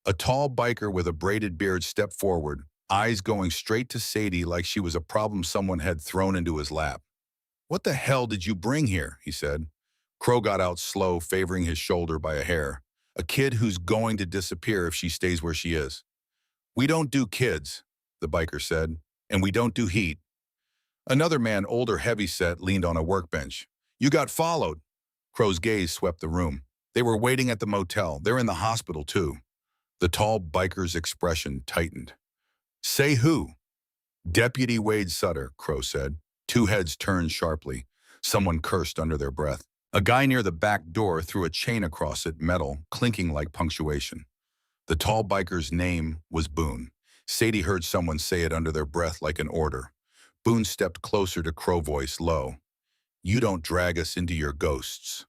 A tall biker with a braided beard stepped forward, eyes going straight to Sadie like she was a problem someone had thrown into his lap. What the hell did you bring here? He said. Crow got out slow, favoring his shoulder by a hair. A kid who's going to disappear if she stays where she is. We don't do kids, the biker said, and we don't do heat. Another man, older, heavy-set, leaned on a workbench. You got followed. Crow's gaze swept the room. They were waiting at the motel. They're in the hospital, too. The tall biker's expression tightened. Say who? Deputy Wade Sutter, Crow said. Two heads turned sharply. Someone cursed under their breath. A guy near the back door threw a chain across it, metal, clinking like punctuation. The tall biker's name was Boone. Sadie heard someone say it under their breath like an order. Boone stepped closer to Crow, voice low. You don't drag us into your ghosts.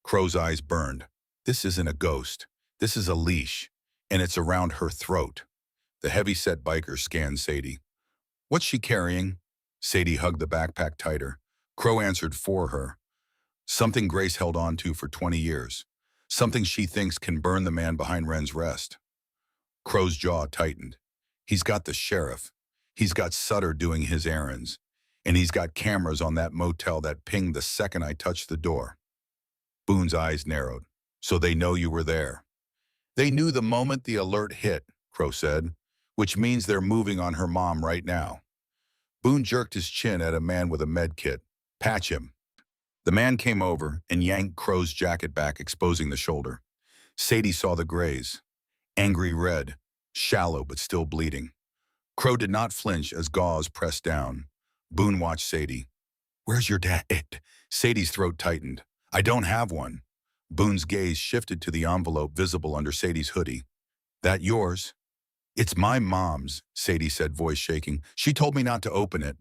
Crow's eyes burned. This isn't a ghost. This is a leash, and it's around her throat. The heavy-set biker scanned Sadie. What's she carrying? Sadie hugged the backpack tighter. Crow answered for her. Something Grace held on to for 20 years. Something she thinks can burn the man behind Ren's rest. Crow's jaw tightened. He's got the sheriff. He's got Sutter doing his errands. And he's got cameras on that motel that pinged the second I touched the door. Boone's eyes narrowed. So they know you were there. They knew the moment the alert hit, Crow said, which means they're moving on her mom right now. Boone jerked his chin at a man with a med kit. Patch him. The man came over and yanked Crow's jacket back, exposing the shoulder. Sadie saw the graze. Angry red, shallow but still bleeding. Crow did not flinch as gauze pressed down. Boone watched Sadie. Where's your dad? Sadie's throat tightened. I don't have one. Boone's gaze shifted to the envelope visible under Sadie's hoodie. That yours? It's my mom's, Sadie said, voice shaking. She told me not to open it.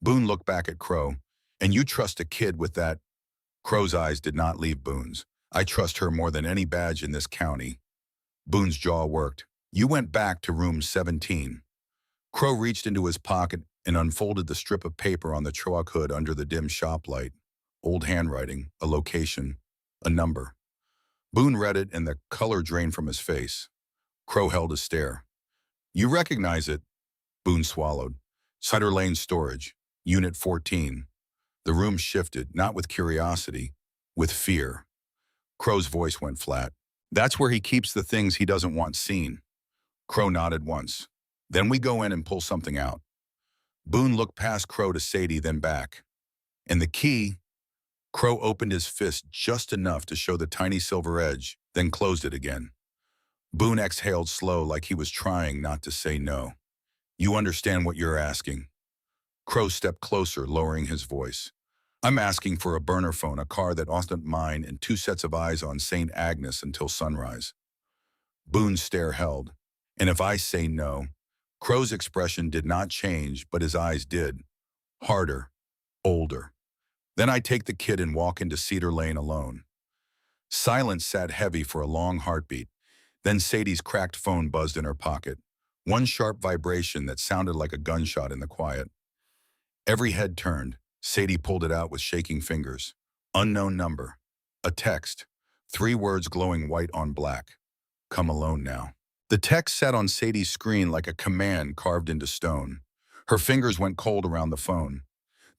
Boone looked back at Crow. And you trust a kid with that? Crow's eyes did not leave Boone's. I trust her more than any badge in this county. Boone's jaw worked. You went back to room 17. Crow reached into his pocket and unfolded the strip of paper on the truck hood under the dim shop light. Old handwriting, a location, a number. Boone read it and the color drained from his face. Crow held his stare. You recognize it? Boone swallowed. Sutter Lane Storage, Unit 14. The room shifted, not with curiosity, with fear. Crow's voice went flat. That's where he keeps the things he doesn't want seen. Crow nodded once. Then we go in and pull something out. Boone looked past Crow to Sadie, then back. And the key? Crow opened his fist just enough to show the tiny silver edge, then closed it again. Boone exhaled slow, like he was trying not to say no. You understand what you're asking? Crow stepped closer, lowering his voice. I'm asking for a burner phone, a car that wasn't mine, and 2 sets of eyes on St. Agnes until sunrise. Boone's stare held. And if I say no? Crow's expression did not change, but his eyes did. Harder. Older. Then I take the kid and walk into Cedar Lane alone. Silence sat heavy for a long heartbeat. Then Sadie's cracked phone buzzed in her pocket. One sharp vibration that sounded like a gunshot in the quiet. Every head turned. Sadie pulled it out with shaking fingers. Unknown number. A text. 3 words glowing white on black. Come alone now. The text sat on Sadie's screen like a command carved into stone. Her fingers went cold around the phone.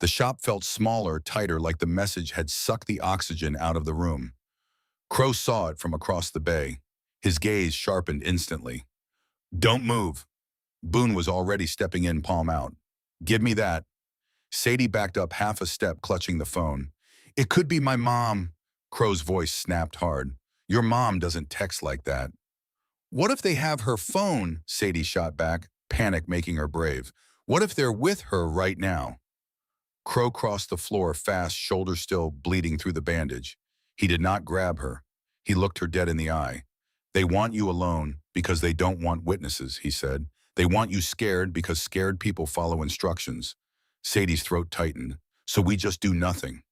The shop felt smaller, tighter, like the message had sucked the oxygen out of the room. Crow saw it from across the bay. His gaze sharpened instantly. Don't move. Boone was already stepping in, palm out. Give me that. Sadie backed up half a step, clutching the phone. It could be my mom. Crow's voice snapped hard. Your mom doesn't text like that. What if they have her phone? Sadie shot back, panic making her brave. What if they're with her right now? Crow crossed the floor fast, shoulder still, bleeding through the bandage. He did not grab her. He looked her dead in the eye. They want you alone because they don't want witnesses, he said. They want you scared because scared people follow instructions. Sadie's throat tightened. So we just do nothing.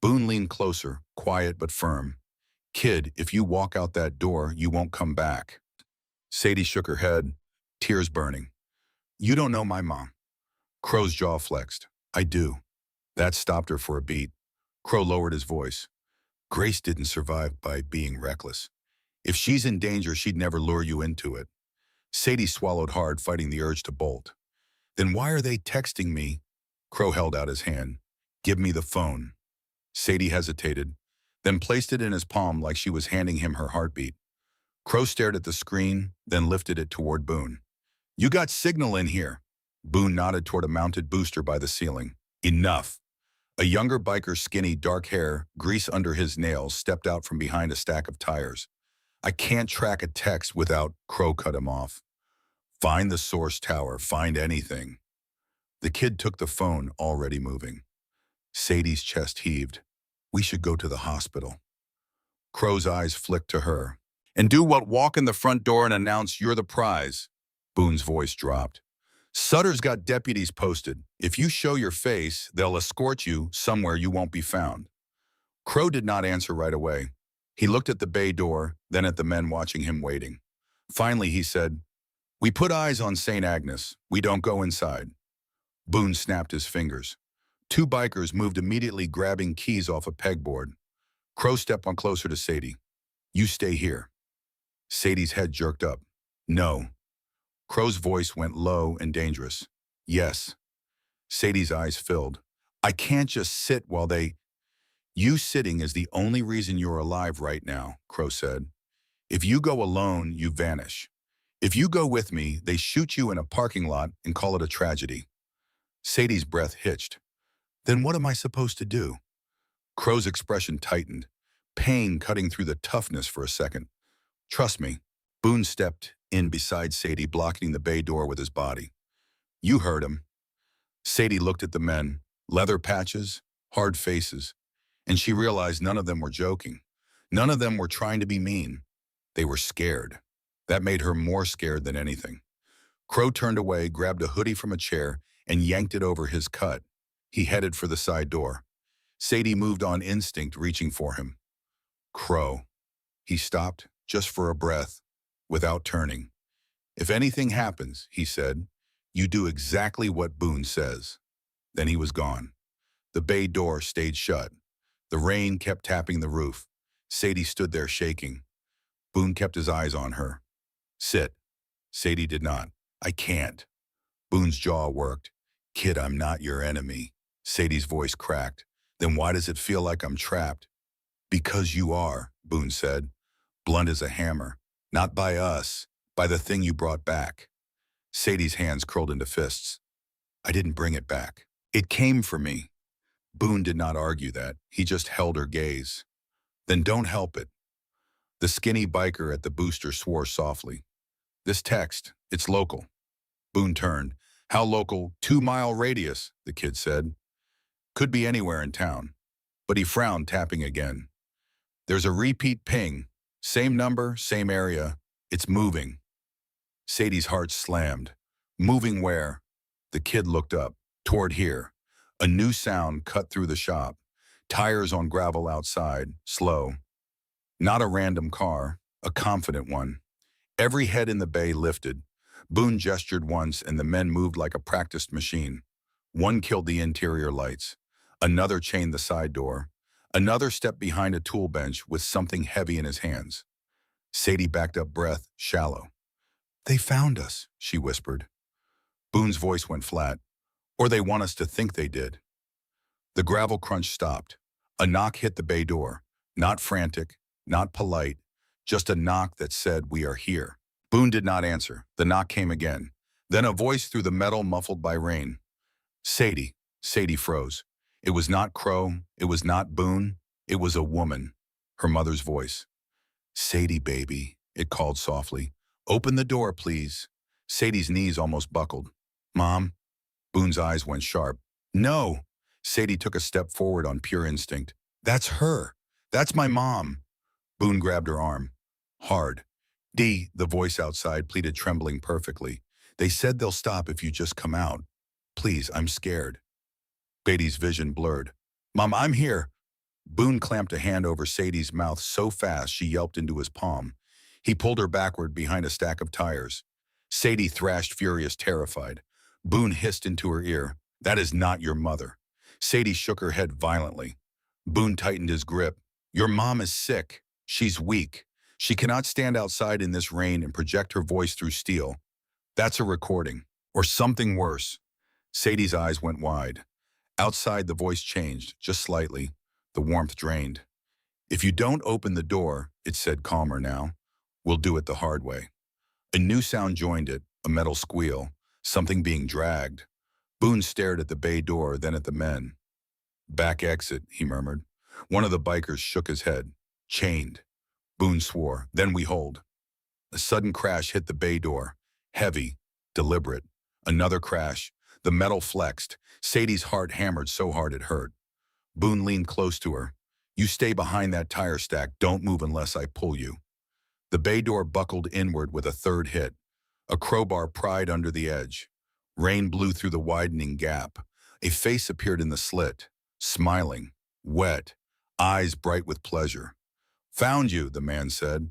Boone leaned closer, quiet but firm. Kid, if you walk out that door, you won't come back. Sadie shook her head, tears burning. You don't know my mom. Crow's jaw flexed. I do. That stopped her for a beat. Crow lowered his voice. Grace didn't survive by being reckless. If she's in danger, she'd never lure you into it. Sadie swallowed hard, fighting the urge to bolt. Then why are they texting me? Crow held out his hand. Give me the phone. Sadie hesitated, then placed it in his palm like she was handing him her heartbeat. Crow stared at the screen, then lifted it toward Boone. You got signal in here. Boone nodded toward a mounted booster by the ceiling. Enough. A younger biker, skinny, dark hair, grease under his nails, stepped out from behind a stack of tires. I can't track a text without, Crow cut him off. Find the source tower, find anything. The kid took the phone, already moving. Sadie's chest heaved. We should go to the hospital. Crow's eyes flicked to her. And do what? Walk in the front door and announce you're the prize. Boone's voice dropped. Sutter's got deputies posted. If you show your face, they'll escort you somewhere you won't be found. Crow did not answer right away. He looked at the bay door, then at the men watching him waiting. Finally, he said, We put eyes on St. Agnes. We don't go inside. Boone snapped his fingers. 2 bikers moved immediately, grabbing keys off a pegboard. Crow stepped on closer to Sadie. You stay here. Sadie's head jerked up. No. Crow's voice went low and dangerous. Yes. Sadie's eyes filled. I can't just sit while they... You sitting is the only reason you're alive right now, Crow said. If you go alone, you vanish. If you go with me, they shoot you in a parking lot and call it a tragedy. Sadie's breath hitched. Then what am I supposed to do? Crow's expression tightened, pain cutting through the toughness for a second. Trust me. Boone stepped in beside Sadie, blocking the bay door with his body. You heard him. Sadie looked at the men, leather patches, hard faces, and she realized none of them were joking. None of them were trying to be mean. They were scared. That made her more scared than anything. Crow turned away, grabbed a hoodie from a chair, and yanked it over his cut. He headed for the side door. Sadie moved on instinct, reaching for him. Crow. He stopped, just for a breath, without turning. If anything happens, he said, you do exactly what Boone says. Then he was gone. The bay door stayed shut. The rain kept tapping the roof. Sadie stood there shaking. Boone kept his eyes on her. Sit. Sadie did not. I can't. Boone's jaw worked. Kid, I'm not your enemy. Sadie's voice cracked. Then why does it feel like I'm trapped? Because you are, Boone said, blunt as a hammer. Not by us, by the thing you brought back. Sadie's hands curled into fists. I didn't bring it back. It came for me. Boone did not argue that. He just held her gaze. Then don't help it. The skinny biker at the booster swore softly. This text, it's local. Boone turned. How local? 2-mile radius, the kid said. Could be anywhere in town. But he frowned, tapping again. There's a repeat ping. Same number, same area. It's moving. Sadie's heart slammed. Moving where? The kid looked up. Toward here. A new sound cut through the shop. Tires on gravel outside, slow. Not a random car, a confident one. Every head in the bay lifted. Boone gestured once and the men moved like a practiced machine. One killed the interior lights. Another chained the side door. Another stepped behind a tool bench with something heavy in his hands. Sadie backed up, breath shallow. They found us, she whispered. Boone's voice went flat. Or they want us to think they did. The gravel crunch stopped. A knock hit the bay door. Not frantic, not polite, just a knock that said, we are here. Boone did not answer. The knock came again. Then a voice through the metal muffled by rain. Sadie. Sadie froze. It was not Crow. It was not Boone. It was a woman. Her mother's voice. Sadie, baby, it called softly. Open the door, please. Sadie's knees almost buckled. Mom? Boone's eyes went sharp. No. Sadie took a step forward on pure instinct. That's her. That's my mom. Boone grabbed her arm. Hard. Dee, the voice outside pleaded, trembling perfectly. They said they'll stop if you just come out. Please, I'm scared. Beatty's vision blurred. Mom, I'm here. Boone clamped a hand over Sadie's mouth so fast she yelped into his palm. He pulled her backward behind a stack of tires. Sadie thrashed, furious, terrified. Boone hissed into her ear, that is not your mother. Sadie shook her head violently. Boone tightened his grip. Your mom is sick. She's weak. She cannot stand outside in this rain and project her voice through steel. That's a recording. Or something worse. Sadie's eyes went wide. Outside, the voice changed, just slightly. The warmth drained. If you don't open the door, it said calmer now, we'll do it the hard way. A new sound joined it, a metal squeal, something being dragged. Boone stared at the bay door, then at the men. Back exit, he murmured. One of the bikers shook his head. Chained. Boone swore. Then we hold. A sudden crash hit the bay door. Heavy, deliberate. Another crash. The metal flexed. Sadie's heart hammered so hard it hurt. Boone leaned close to her. You stay behind that tire stack. Don't move unless I pull you. The bay door buckled inward with a third hit. A crowbar pried under the edge. Rain blew through the widening gap. A face appeared in the slit, smiling, wet, eyes bright with pleasure. Found you, the man said.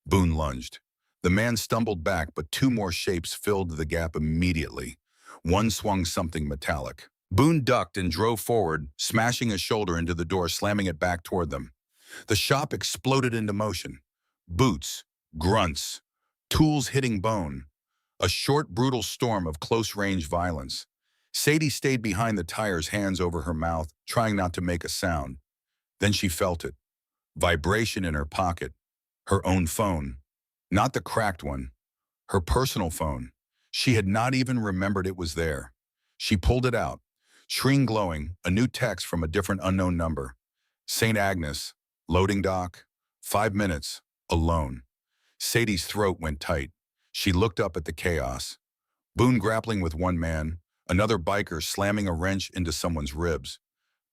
Boone lunged. The man stumbled back, but two more shapes filled the gap immediately. One swung something metallic. Boone ducked and drove forward, smashing his shoulder into the door, slamming it back toward them. The shop exploded into motion. Boots, grunts, tools hitting bone. A short, brutal storm of close-range violence. Sadie stayed behind the tires, hands over her mouth, trying not to make a sound. Then she felt it. Vibration in her pocket. Her own phone. Not the cracked one. Her personal phone. She had not even remembered it was there. She pulled it out. Screen glowing, a new text from a different unknown number. St. Agnes, loading dock, 5 minutes, alone. Sadie's throat went tight. She looked up at the chaos. Boone grappling with one man, another biker slamming a wrench into someone's ribs.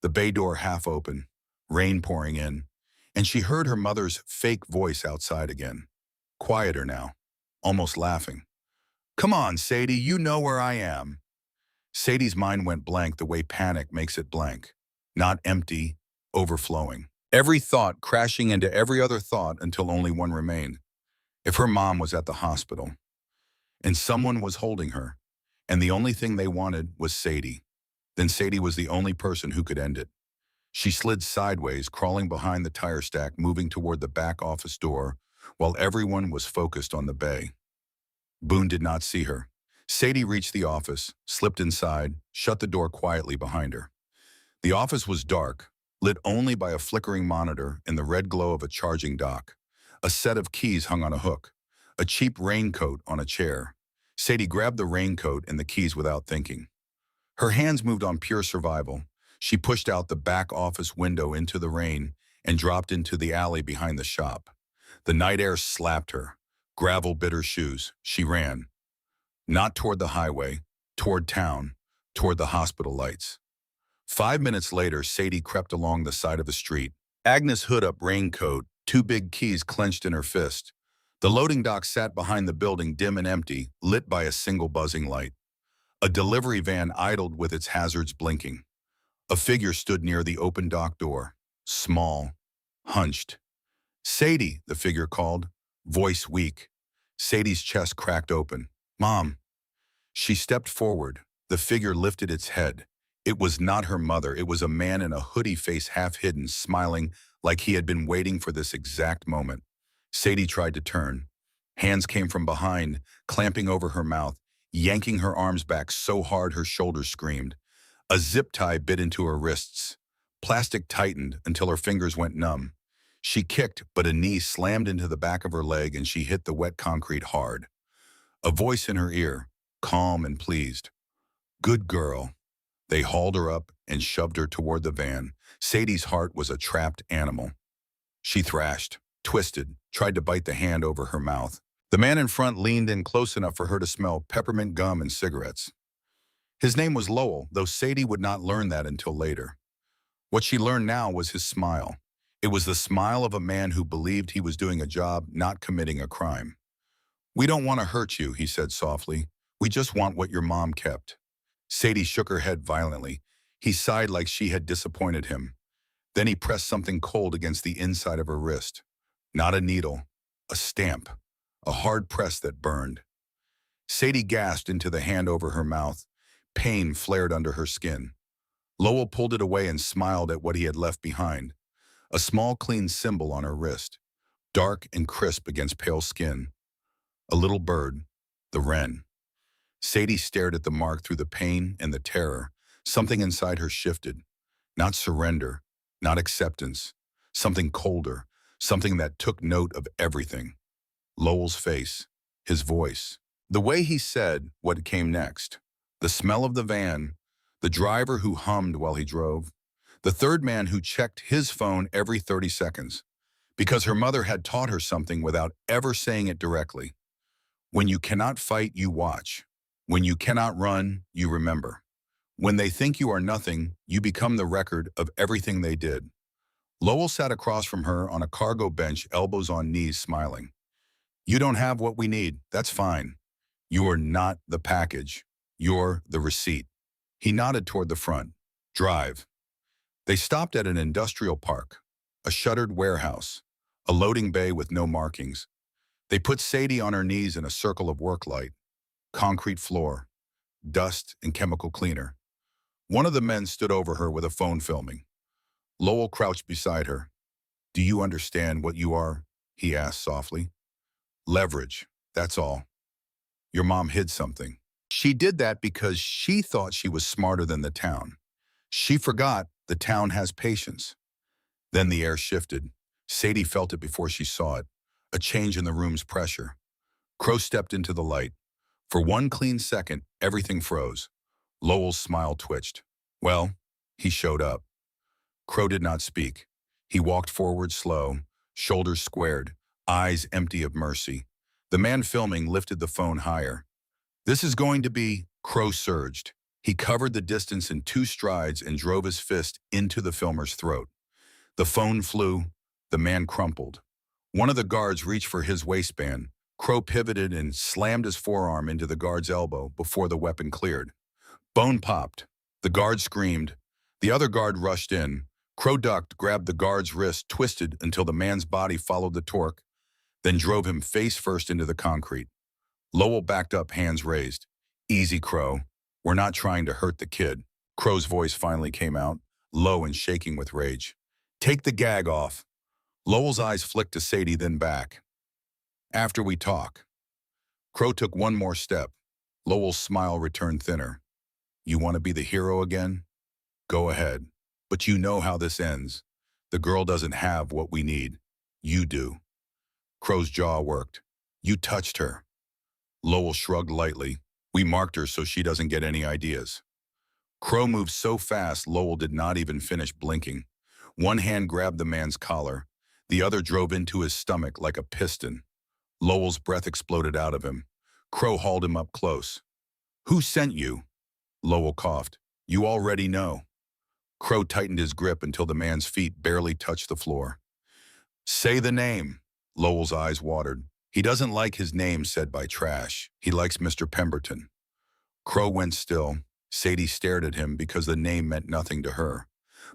The bay door half open, rain pouring in, and she heard her mother's fake voice outside again. Quieter now, almost laughing. Come on, Sadie, you know where I am. Sadie's mind went blank the way panic makes it blank. Not empty, overflowing. Every thought crashing into every other thought until only one remained. If her mom was at the hospital, and someone was holding her, and the only thing they wanted was Sadie, then Sadie was the only person who could end it. She slid sideways, crawling behind the tire stack, moving toward the back office door, while everyone was focused on the bay. Boone did not see her. Sadie reached the office, slipped inside, shut the door quietly behind her. The office was dark, lit only by a flickering monitor and the red glow of a charging dock. A set of keys hung on a hook, a cheap raincoat on a chair. Sadie grabbed the raincoat and the keys without thinking. Her hands moved on pure survival. She pushed out the back office window into the rain and dropped into the alley behind the shop. The night air slapped her. Gravel bit her shoes. She ran. Not toward the highway, toward town, toward the hospital lights. 5 minutes later, Sadie crept along the side of the street. Agnes' hood-up raincoat, two big keys clenched in her fist. The loading dock sat behind the building, dim and empty, lit by a single buzzing light. A delivery van idled with its hazards blinking. A figure stood near the open dock door, small, hunched. "Sadie," the figure called, voice weak. Sadie's chest cracked open. "Mom." She stepped forward. The figure lifted its head. It was not her mother. It was a man in a hoodie, face half hidden, smiling like he had been waiting for this exact moment. Sadie tried to turn. Hands came from behind, clamping over her mouth, yanking her arms back so hard her shoulders screamed. A zip tie bit into her wrists. Plastic tightened until her fingers went numb. She kicked, but a knee slammed into the back of her leg and she hit the wet concrete hard. A voice in her ear, calm and pleased. "Good girl." They hauled her up and shoved her toward the van. Sadie's heart was a trapped animal. She thrashed, twisted, tried to bite the hand over her mouth. The man in front leaned in close enough for her to smell peppermint gum and cigarettes. His name was Lowell, though Sadie would not learn that until later. What she learned now was his smile. It was the smile of a man who believed he was doing a job, not committing a crime. "We don't want to hurt you," he said softly. "We just want what your mom kept." Sadie shook her head violently. He sighed like she had disappointed him. Then he pressed something cold against the inside of her wrist. Not a needle, a stamp, a hard press that burned. Sadie gasped into the hand over her mouth. Pain flared under her skin. Lowell pulled it away and smiled at what he had left behind. A small clean symbol on her wrist, dark and crisp against pale skin. A little bird, the wren. Sadie stared at the mark through the pain and the terror. Something inside her shifted. Not surrender, not acceptance. Something colder, something that took note of everything. Lowell's face, his voice, the way he said what came next. The smell of the van, the driver who hummed while he drove, the third man who checked his phone every 30 seconds, because her mother had taught her something without ever saying it directly. When you cannot fight, you watch. When you cannot run, you remember. When they think you are nothing, you become the record of everything they did. Lowell sat across from her on a cargo bench, elbows on knees, smiling. "You don't have what we need, that's fine. You are not the package. You're the receipt." He nodded toward the front. "Drive." They stopped at an industrial park, a shuttered warehouse, a loading bay with no markings. They put Sadie on her knees in a circle of work light. Concrete floor, dust and chemical cleaner. One of the men stood over her with a phone filming. Lowell crouched beside her. "Do you understand what you are?" he asked softly. "Leverage, that's all. Your mom hid something. She did that because she thought she was smarter than the town. She forgot the town has patience." Then the air shifted. Sadie felt it before she saw it, a change in the room's pressure. Crow stepped into the light. For one clean second, everything froze. Lowell's smile twitched. "Well," he showed up. Crow did not speak. He walked forward slow, shoulders squared, eyes empty of mercy. The man filming lifted the phone higher. "This is going to be," Crow surged. He covered the distance in 2 strides and drove his fist into the filmer's throat. The phone flew. The man crumpled. One of the guards reached for his waistband. Crow pivoted and slammed his forearm into the guard's elbow before the weapon cleared. Bone popped. The guard screamed. The other guard rushed in. Crow ducked, grabbed the guard's wrist, twisted until the man's body followed the torque, then drove him face first into the concrete. Lowell backed up, hands raised. "Easy, Crow. We're not trying to hurt the kid." Crow's voice finally came out, low and shaking with rage. "Take the gag off." Lowell's eyes flicked to Sadie, then back. "After we talk." Crow took one more step. Lowell's smile returned thinner. "You want to be the hero again? Go ahead. But you know how this ends. The girl doesn't have what we need. You do. Crow's jaw worked. You touched her. Lowell shrugged lightly. We marked her so she doesn't get any ideas. Crow moved so fast Lowell did not even finish blinking. One hand grabbed the man's collar. The other drove into his stomach like a piston. Lowell's breath exploded out of him. Crow hauled him up close. Who sent you? Lowell coughed. You already know. Crow tightened his grip until the man's feet barely touched the floor. Say the name. Lowell's eyes watered. He doesn't like his name said by trash. He likes Mr. Pemberton. Crow went still. Sadie stared at him because the name meant nothing to her.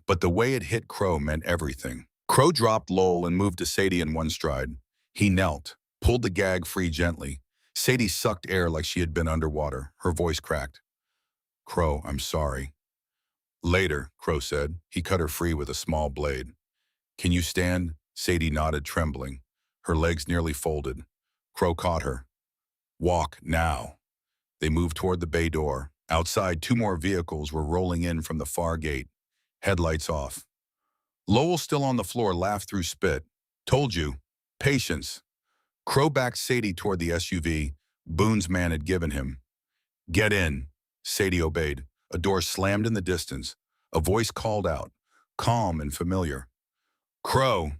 But the way it hit Crow meant everything. Crow dropped Lowell and moved to Sadie in one stride. He knelt, pulled the gag free gently. Sadie sucked air like she had been underwater. Her voice cracked. Crow, I'm sorry. Later, Crow said. He cut her free with a small blade. Can you stand? Sadie nodded, trembling. Her legs nearly folded. Crow caught her. Walk now. They moved toward the bay door. Outside, two more vehicles were rolling in from the far gate, headlights off. Lowell, still on the floor, laughed through spit. Told you. Patience. Crow backed Sadie toward the SUV Boone's man had given him. Get in. Sadie obeyed. A door slammed in the distance. A voice called out, calm and familiar. Crow.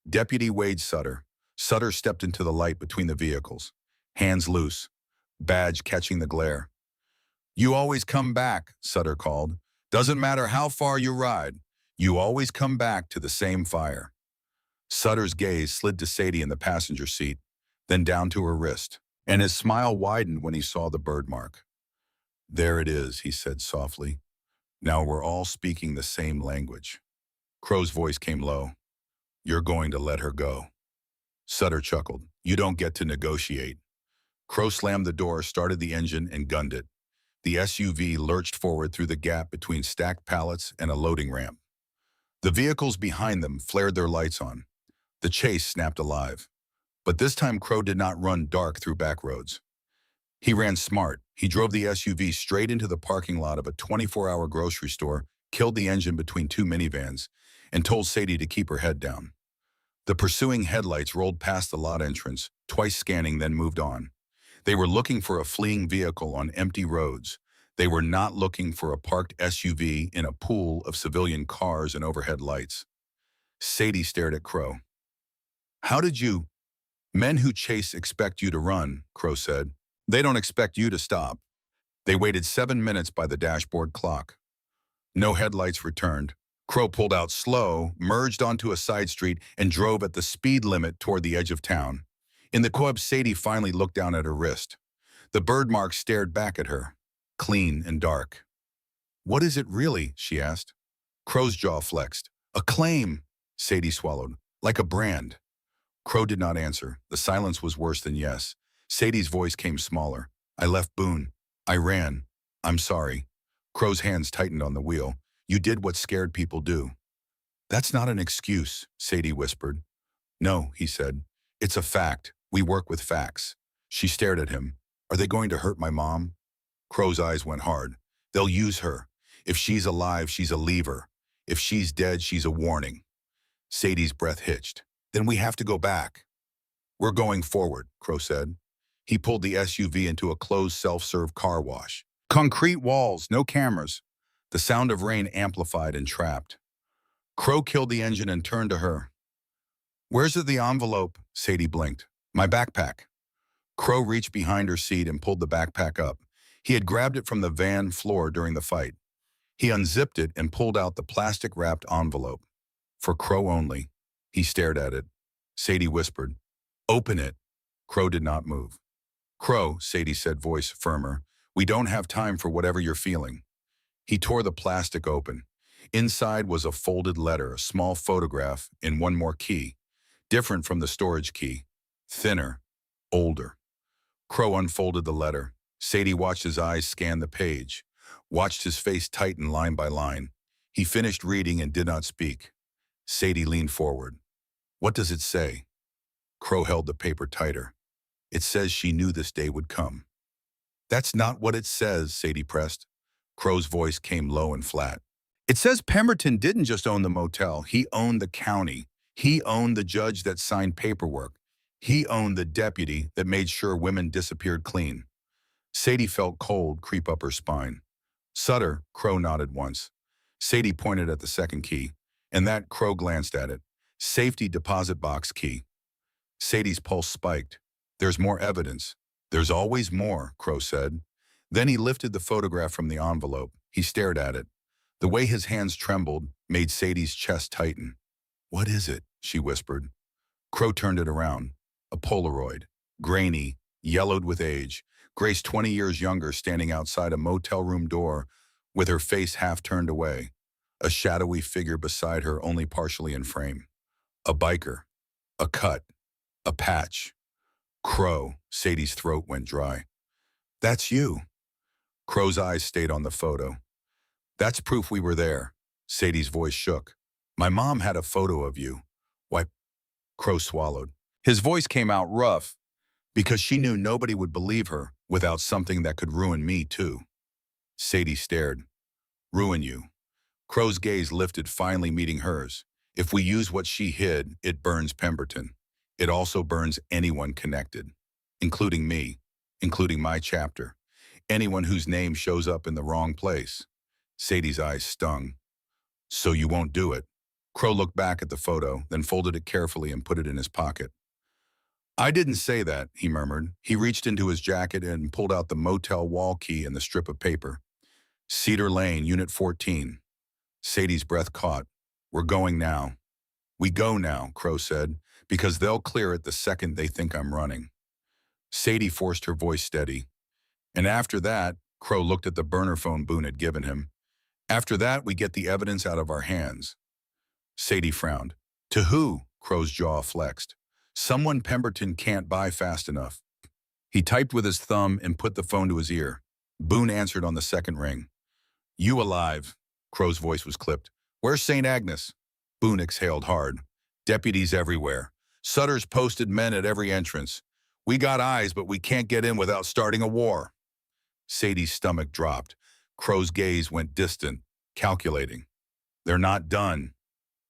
Deputy Wade Sutter. Sutter stepped into the light between the vehicles. Hands loose. Badge catching the glare. You always come back, Sutter called. Doesn't matter how far you ride. You always come back to the same fire. Sutter's gaze slid to Sadie in the passenger seat, then down to her wrist, and his smile widened when he saw the bird mark. There it is, he said softly. Now we're all speaking the same language. Crow's voice came low. You're going to let her go. Sutter chuckled. You don't get to negotiate. Crow slammed the door, started the engine, and gunned it. The SUV lurched forward through the gap between stacked pallets and a loading ramp. The vehicles behind them flared their lights on. The chase snapped alive. But this time Crow did not run dark through back roads. He ran smart. He drove the SUV straight into the parking lot of a 24-hour grocery store, killed the engine between two minivans, and told Sadie to keep her head down. The pursuing headlights rolled past the lot entrance, twice scanning, then moved on. They were looking for a fleeing vehicle on empty roads. They were not looking for a parked SUV in a pool of civilian cars and overhead lights. Sadie stared at Crow. How did you? Men who chase expect you to run, Crow said. They don't expect you to stop. They waited 7 minutes by the dashboard clock. No headlights returned. Crow pulled out slow, merged onto a side street, and drove at the speed limit toward the edge of town. In the co-op, Sadie finally looked down at her wrist. The bird mark stared back at her, clean and dark. What is it really? She asked. Crow's jaw flexed. A claim, Sadie swallowed, like a brand. Crow did not answer. The silence was worse than yes. Sadie's voice came smaller. I left Boone. I ran. I'm sorry. Crow's hands tightened on the wheel. You did what scared people do. That's not an excuse, Sadie whispered. No, he said. It's a fact. We work with facts. She stared at him. Are they going to hurt my mom? Crow's eyes went hard. They'll use her. If she's alive, she's a lever. If she's dead, she's a warning. Sadie's breath hitched. Then we have to go back. We're going forward, Crow said. He pulled the SUV into a closed self-serve car wash. Concrete walls, no cameras. The sound of rain amplified and trapped. Crow killed the engine and turned to her. Where's the envelope? Sadie blinked. My backpack. Crow reached behind her seat and pulled the backpack up. He had grabbed it from the van floor during the fight. He unzipped it and pulled out the plastic-wrapped envelope. For Crow only. He stared at it. Sadie whispered, Open it. Crow did not move. Crow, Sadie said, voice firmer, we don't have time for whatever you're feeling. He tore the plastic open. Inside was a folded letter, a small photograph, and one more key. Different from the storage key. Thinner. Older. Crow unfolded the letter. Sadie watched his eyes scan the page, watched his face tighten line by line. He finished reading and did not speak. Sadie leaned forward. What does it say? Crow held the paper tighter. It says she knew this day would come. That's not what it says, Sadie pressed. Crow's voice came low and flat. It says Pemberton didn't just own the motel, he owned the county. He owned the judge that signed paperwork. He owned the deputy that made sure women disappeared clean. Sadie felt cold creep up her spine. Sutter, Crow nodded once. Sadie pointed at the second key, and that Crow glanced at it. Safety deposit box key. Sadie's pulse spiked. There's more evidence. There's always more, Crow said. Then he lifted the photograph from the envelope. He stared at it. The way his hands trembled made Sadie's chest tighten. What is it? She whispered. Crow turned it around. A Polaroid. Grainy, yellowed with age. Grace 20 years younger standing outside a motel room door with her face half turned away. A shadowy figure beside her only partially in frame. A biker. A cut. A patch. Crow. Sadie's throat went dry. That's you. Crow's eyes stayed on the photo. That's proof we were there. Sadie's voice shook. My mom had a photo of you. Why? Crow swallowed. His voice came out rough because she knew nobody would believe her without something that could ruin me too. Sadie stared. Ruin you. Crow's gaze lifted, finally meeting hers. If we use what she hid, it burns Pemberton. It also burns anyone connected, including me, including my chapter, anyone whose name shows up in the wrong place. Sadie's eyes stung. So you won't do it. Crow looked back at the photo, then folded it carefully and put it in his pocket. I didn't say that, he murmured. He reached into his jacket and pulled out the motel wall key and the strip of paper. Cedar Lane, Unit 14. Sadie's breath caught. We're going now. We go now, Crow said, because they'll clear it the second they think I'm running. Sadie forced her voice steady. And after that, Crow looked at the burner phone Boone had given him. After that, we get the evidence out of our hands. Sadie frowned. To who? Crow's jaw flexed. Someone Pemberton can't buy fast enough. He typed with his thumb and put the phone to his ear. Boone answered on the second ring. You alive? Crow's voice was clipped. Where's St. Agnes? Boone exhaled hard. Deputies everywhere. Sutter's posted men at every entrance. We got eyes, but we can't get in without starting a war. Sadie's stomach dropped. Crow's gaze went distant, calculating. They're not done.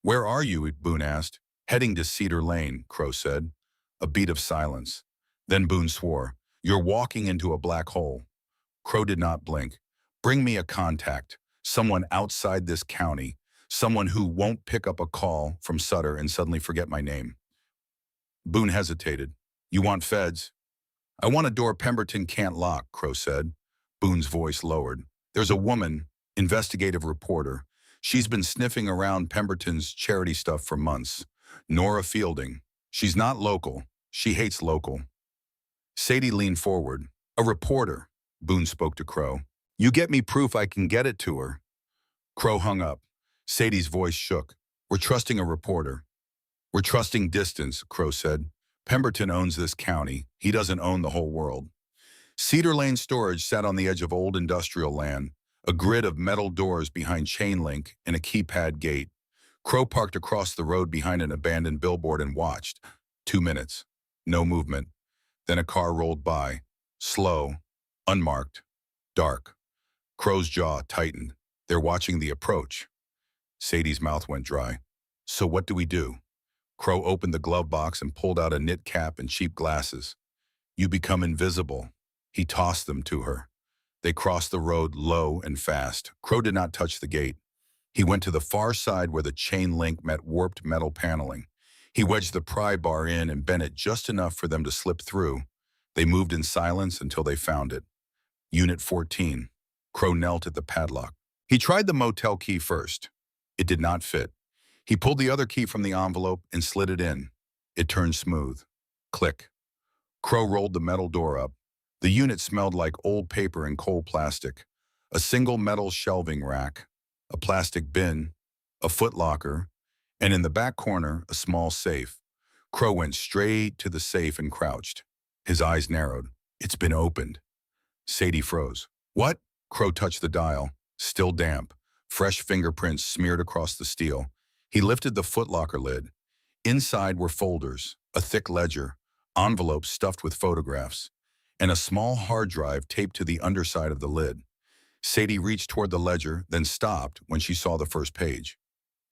Where are you? Boone asked. Heading to Cedar Lane, Crow said. A beat of silence. Then Boone swore. You're walking into a black hole. Crow did not blink. Bring me a contact. Someone outside this county. Someone who won't pick up a call from Sutter and suddenly forget my name. Boone hesitated. You want feds? I want a door Pemberton can't lock, Crow said. Boone's voice lowered. There's a woman, investigative reporter. She's been sniffing around Pemberton's charity stuff for months. Nora Fielding. She's not local. She hates local. Sadie leaned forward. A reporter. Boone spoke to Crow. You get me proof I can get it to her. Crow hung up. Sadie's voice shook. We're trusting a reporter. We're trusting distance, Crow said. Pemberton owns this county. He doesn't own the whole world. Cedar Lane Storage sat on the edge of old industrial land, a grid of metal doors behind chain link and a keypad gate. Crow parked across the road behind an abandoned billboard and watched. 2 minutes. No movement. Then a car rolled by. Slow. Unmarked. Dark. Crow's jaw tightened. They're watching the approach. Sadie's mouth went dry. So what do we do? Crow opened the glove box and pulled out a knit cap and cheap glasses. You become invisible. He tossed them to her. They crossed the road low and fast. Crow did not touch the gate. He went to the far side where the chain link met warped metal paneling. He wedged the pry bar in and bent it just enough for them to slip through. They moved in silence until they found it. Unit 14. Crow knelt at the padlock. He tried the motel key first. It did not fit. He pulled the other key from the envelope and slid it in. It turned smooth. Click. Crow rolled the metal door up. The unit smelled like old paper and cold plastic. A single metal shelving rack, a plastic bin, a footlocker, and in the back corner, a small safe. Crow went straight to the safe and crouched. His eyes narrowed. It's been opened. Sadie froze. What? Crow touched the dial. Still damp. Fresh fingerprints smeared across the steel. He lifted the footlocker lid. Inside were folders, a thick ledger, envelopes stuffed with photographs, and a small hard drive taped to the underside of the lid. Sadie reached toward the ledger, then stopped when she saw the first page.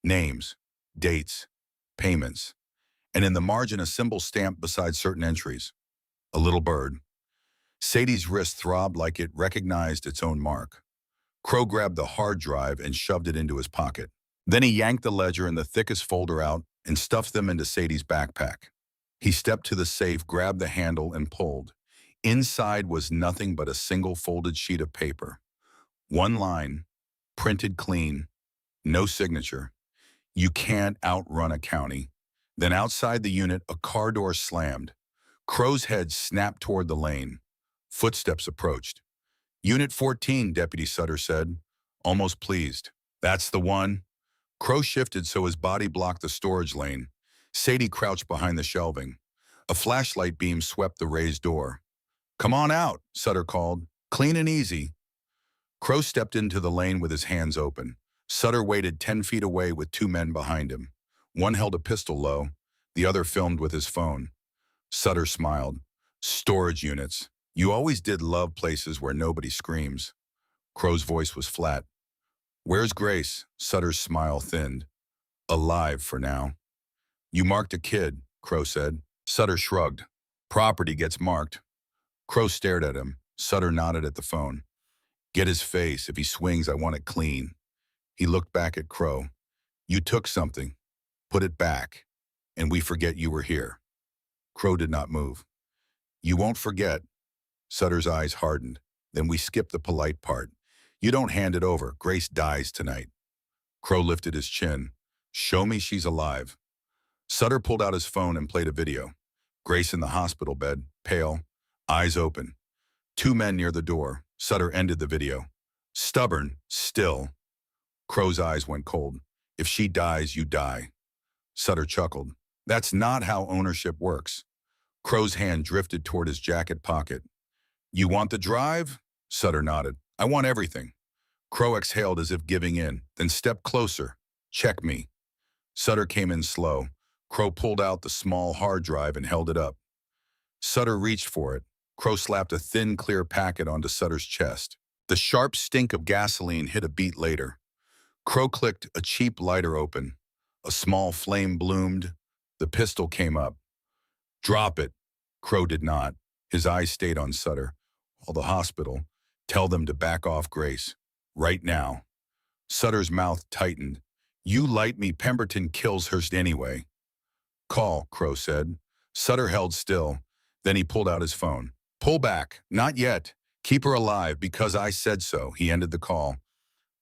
Names, dates, payments, and in the margin a symbol stamped beside certain entries. A little bird. Sadie's wrist throbbed like it recognized its own mark. Crow grabbed the hard drive and shoved it into his pocket. Then he yanked the ledger and the thickest folder out and stuffed them into Sadie's backpack. He stepped to the safe, grabbed the handle, and pulled. Inside was nothing but a single folded sheet of paper. One line, printed clean, no signature. You can't outrun a county. Then outside the unit, a car door slammed. Crow's head snapped toward the lane. Footsteps approached. Unit 14, Deputy Sutter said, almost pleased. That's the one. Crow shifted so his body blocked the storage lane. Sadie crouched behind the shelving. A flashlight beam swept the raised door. Come on out, Sutter called. Clean and easy. Crow stepped into the lane with his hands open. Sutter waited 10 feet away with two men behind him. One held a pistol low, the other filmed with his phone. Sutter smiled. Storage units. You always did love places where nobody screams. Crow's voice was flat. Where's Grace? Sutter's smile thinned. Alive for now. You marked a kid, Crow said. Sutter shrugged. Property gets marked. Crow stared at him. Sutter nodded at the phone. Get his face. If he swings, I want it clean. He looked back at Crow. You took something. Put it back. And we forget you were here. Crow did not move. You won't forget. Sutter's eyes hardened. Then we skip the polite part. You don't hand it over. Grace dies tonight. Crow lifted his chin. Show me she's alive. Sutter pulled out his phone and played a video. Grace in the hospital bed, pale, eyes open. Two men near the door. Sutter ended the video. Stubborn, still. Crow's eyes went cold. If she dies, you die. Sutter chuckled. That's not how ownership works. Crow's hand drifted toward his jacket pocket. You want the drive? Sutter nodded. I want everything. Crow exhaled as if giving in, then stepped closer. Check me. Sutter came in slow. Crow pulled out the small hard drive and held it up. Sutter reached for it. Crow slapped a thin, clear packet onto Sutter's chest. The sharp stink of gasoline hit a beat later. Crow clicked a cheap lighter open. A small flame bloomed. The pistol came up. Drop it. Crow did not. His eyes stayed on Sutter. Call the hospital. Tell them to back off Grace. Right now. Sutter's mouth tightened. You light me, Pemberton kills her anyway. Call, Crow said. Sutter held still. Then he pulled out his phone. Pull back. Not yet. Keep her alive because I said so. He ended the call.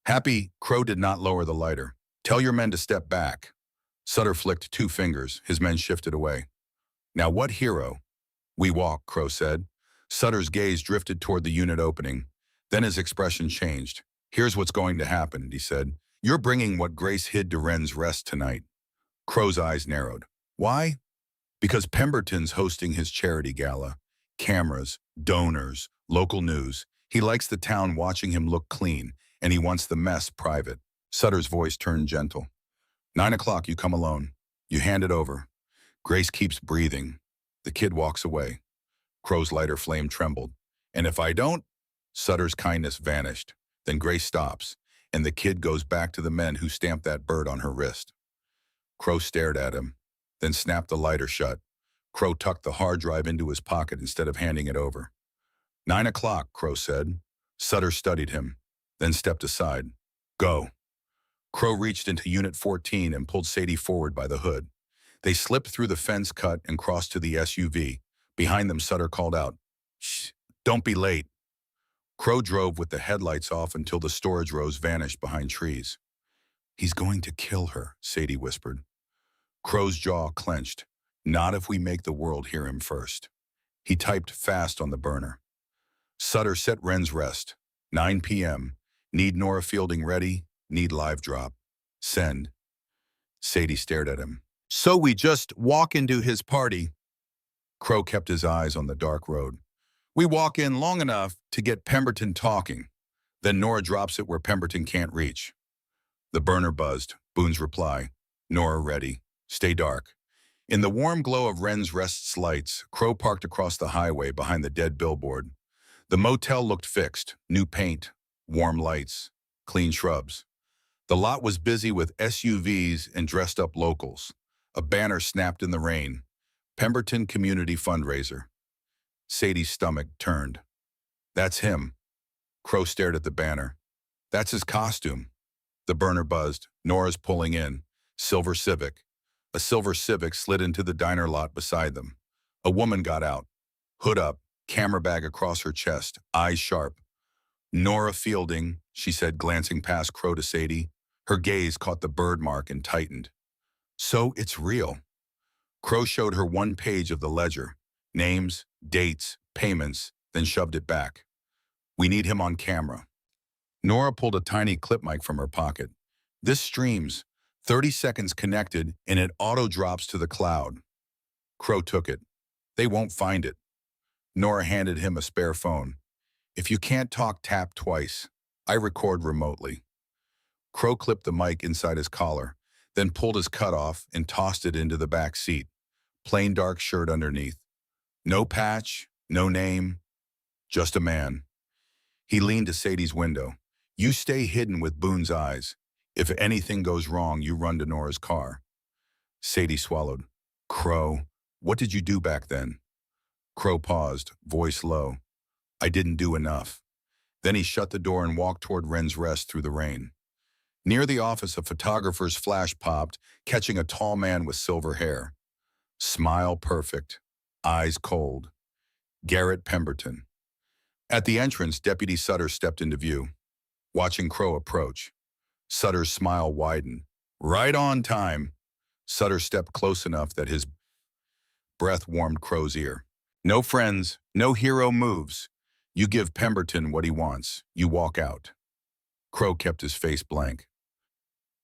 Happy, Crow did not lower the lighter. Tell your men to step back. Sutter flicked two fingers. His men shifted away. Now what hero? We walk, Crow said. Sutter's gaze drifted toward the unit opening. Then his expression changed. Here's what's going to happen, he said. You're bringing what Grace hid to Wren's Rest tonight. Crow's eyes narrowed. Why? Because Pemberton's hosting his charity gala. Cameras, donors, local news. He likes the town watching him look clean, and he wants the mess private. Sutter's voice turned gentle. 9 o'clock, you come alone. You hand it over. Grace keeps breathing. The kid walks away. Crow's lighter flame trembled. And if I don't? Sutter's kindness vanished. Then Grace stops, and the kid goes back to the men who stamped that bird on her wrist. Crow stared at him, then snapped the lighter shut. Crow tucked the hard drive into his pocket instead of handing it over. 9 o'clock, Crow said. Sutter studied him, then stepped aside. Go. Crow reached into Unit 14 and pulled Sadie forward by the hood. They slipped through the fence cut and crossed to the SUV. Behind them, Sutter called out, Shh, don't be late. Crow drove with the headlights off until the storage rows vanished behind trees. He's going to kill her, Sadie whispered. Crow's jaw clenched. Not if we make the world hear him first. He typed fast on the burner. Sutter set Wren's Rest. 9 p.m. Need Nora Fielding ready. Need live drop. Send. Sadie stared at him. So we just walk into his party. Crow kept his eyes on the dark road. We walk in long enough to get Pemberton talking. Then Nora drops it where Pemberton can't reach. The burner buzzed. Boone's reply. Nora ready. Stay dark. In the warm glow of Wren's Rest's lights, Crow parked across the highway behind the dead billboard. The motel looked fixed. New paint. warm lights, clean shrubs. The lot was busy with SUVs and dressed-up locals. A banner snapped in the rain. Pemberton Community Fundraiser. Sadie's stomach turned. That's him. Crow stared at the banner. That's his costume. The burner buzzed. Nora's pulling in. Silver Civic. A silver Civic slid into the diner lot beside them. A woman got out. Hood up, camera bag across her chest, eyes sharp. Nora Fielding, she said, glancing past Crow to Sadie. Her gaze caught the bird mark and tightened. So it's real. Crow showed her one page of the ledger. Names, dates, payments, then shoved it back. We need him on camera. Nora pulled a tiny clip mic from her pocket. This streams, 30 seconds connected, and it auto-drops to the cloud. Crow took it. They won't find it. Nora handed him a spare phone. If you can't talk, tap twice. I record remotely. Crow clipped the mic inside his collar, then pulled his cutoff and tossed it into the back seat. Plain dark shirt underneath. No patch, no name, just a man. He leaned to Sadie's window. You stay hidden with Boone's eyes. If anything goes wrong, you run to Nora's car. Sadie swallowed. Crow, what did you do back then? Crow paused, voice low. I didn't do enough. Then he shut the door and walked toward Wren's Rest through the rain. Near the office, a photographer's flash popped, catching a tall man with silver hair. Smile perfect, eyes cold. Garrett Pemberton. At the entrance, Deputy Sutter stepped into view, watching Crow approach. Sutter's smile widened. Right on time. Sutter stepped close enough that his breath warmed Crow's ear. No friends, no hero moves. You give Pemberton what he wants. You walk out. Crow kept his face blank.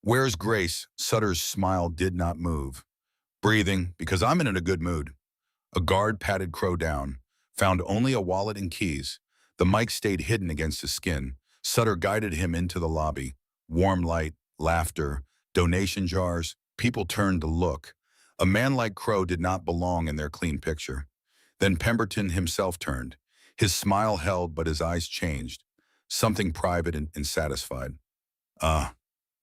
Where's Grace? Sutter's smile did not move. Breathing, because I'm in a good mood. A guard patted Crow down, found only a wallet and keys. The mic stayed hidden against his skin. Sutter guided him into the lobby. Warm light, laughter, donation jars. People turned to look. A man like Crow did not belong in their clean picture. Then Pemberton himself turned. His smile held, but his eyes changed. Something private and satisfied. Ah,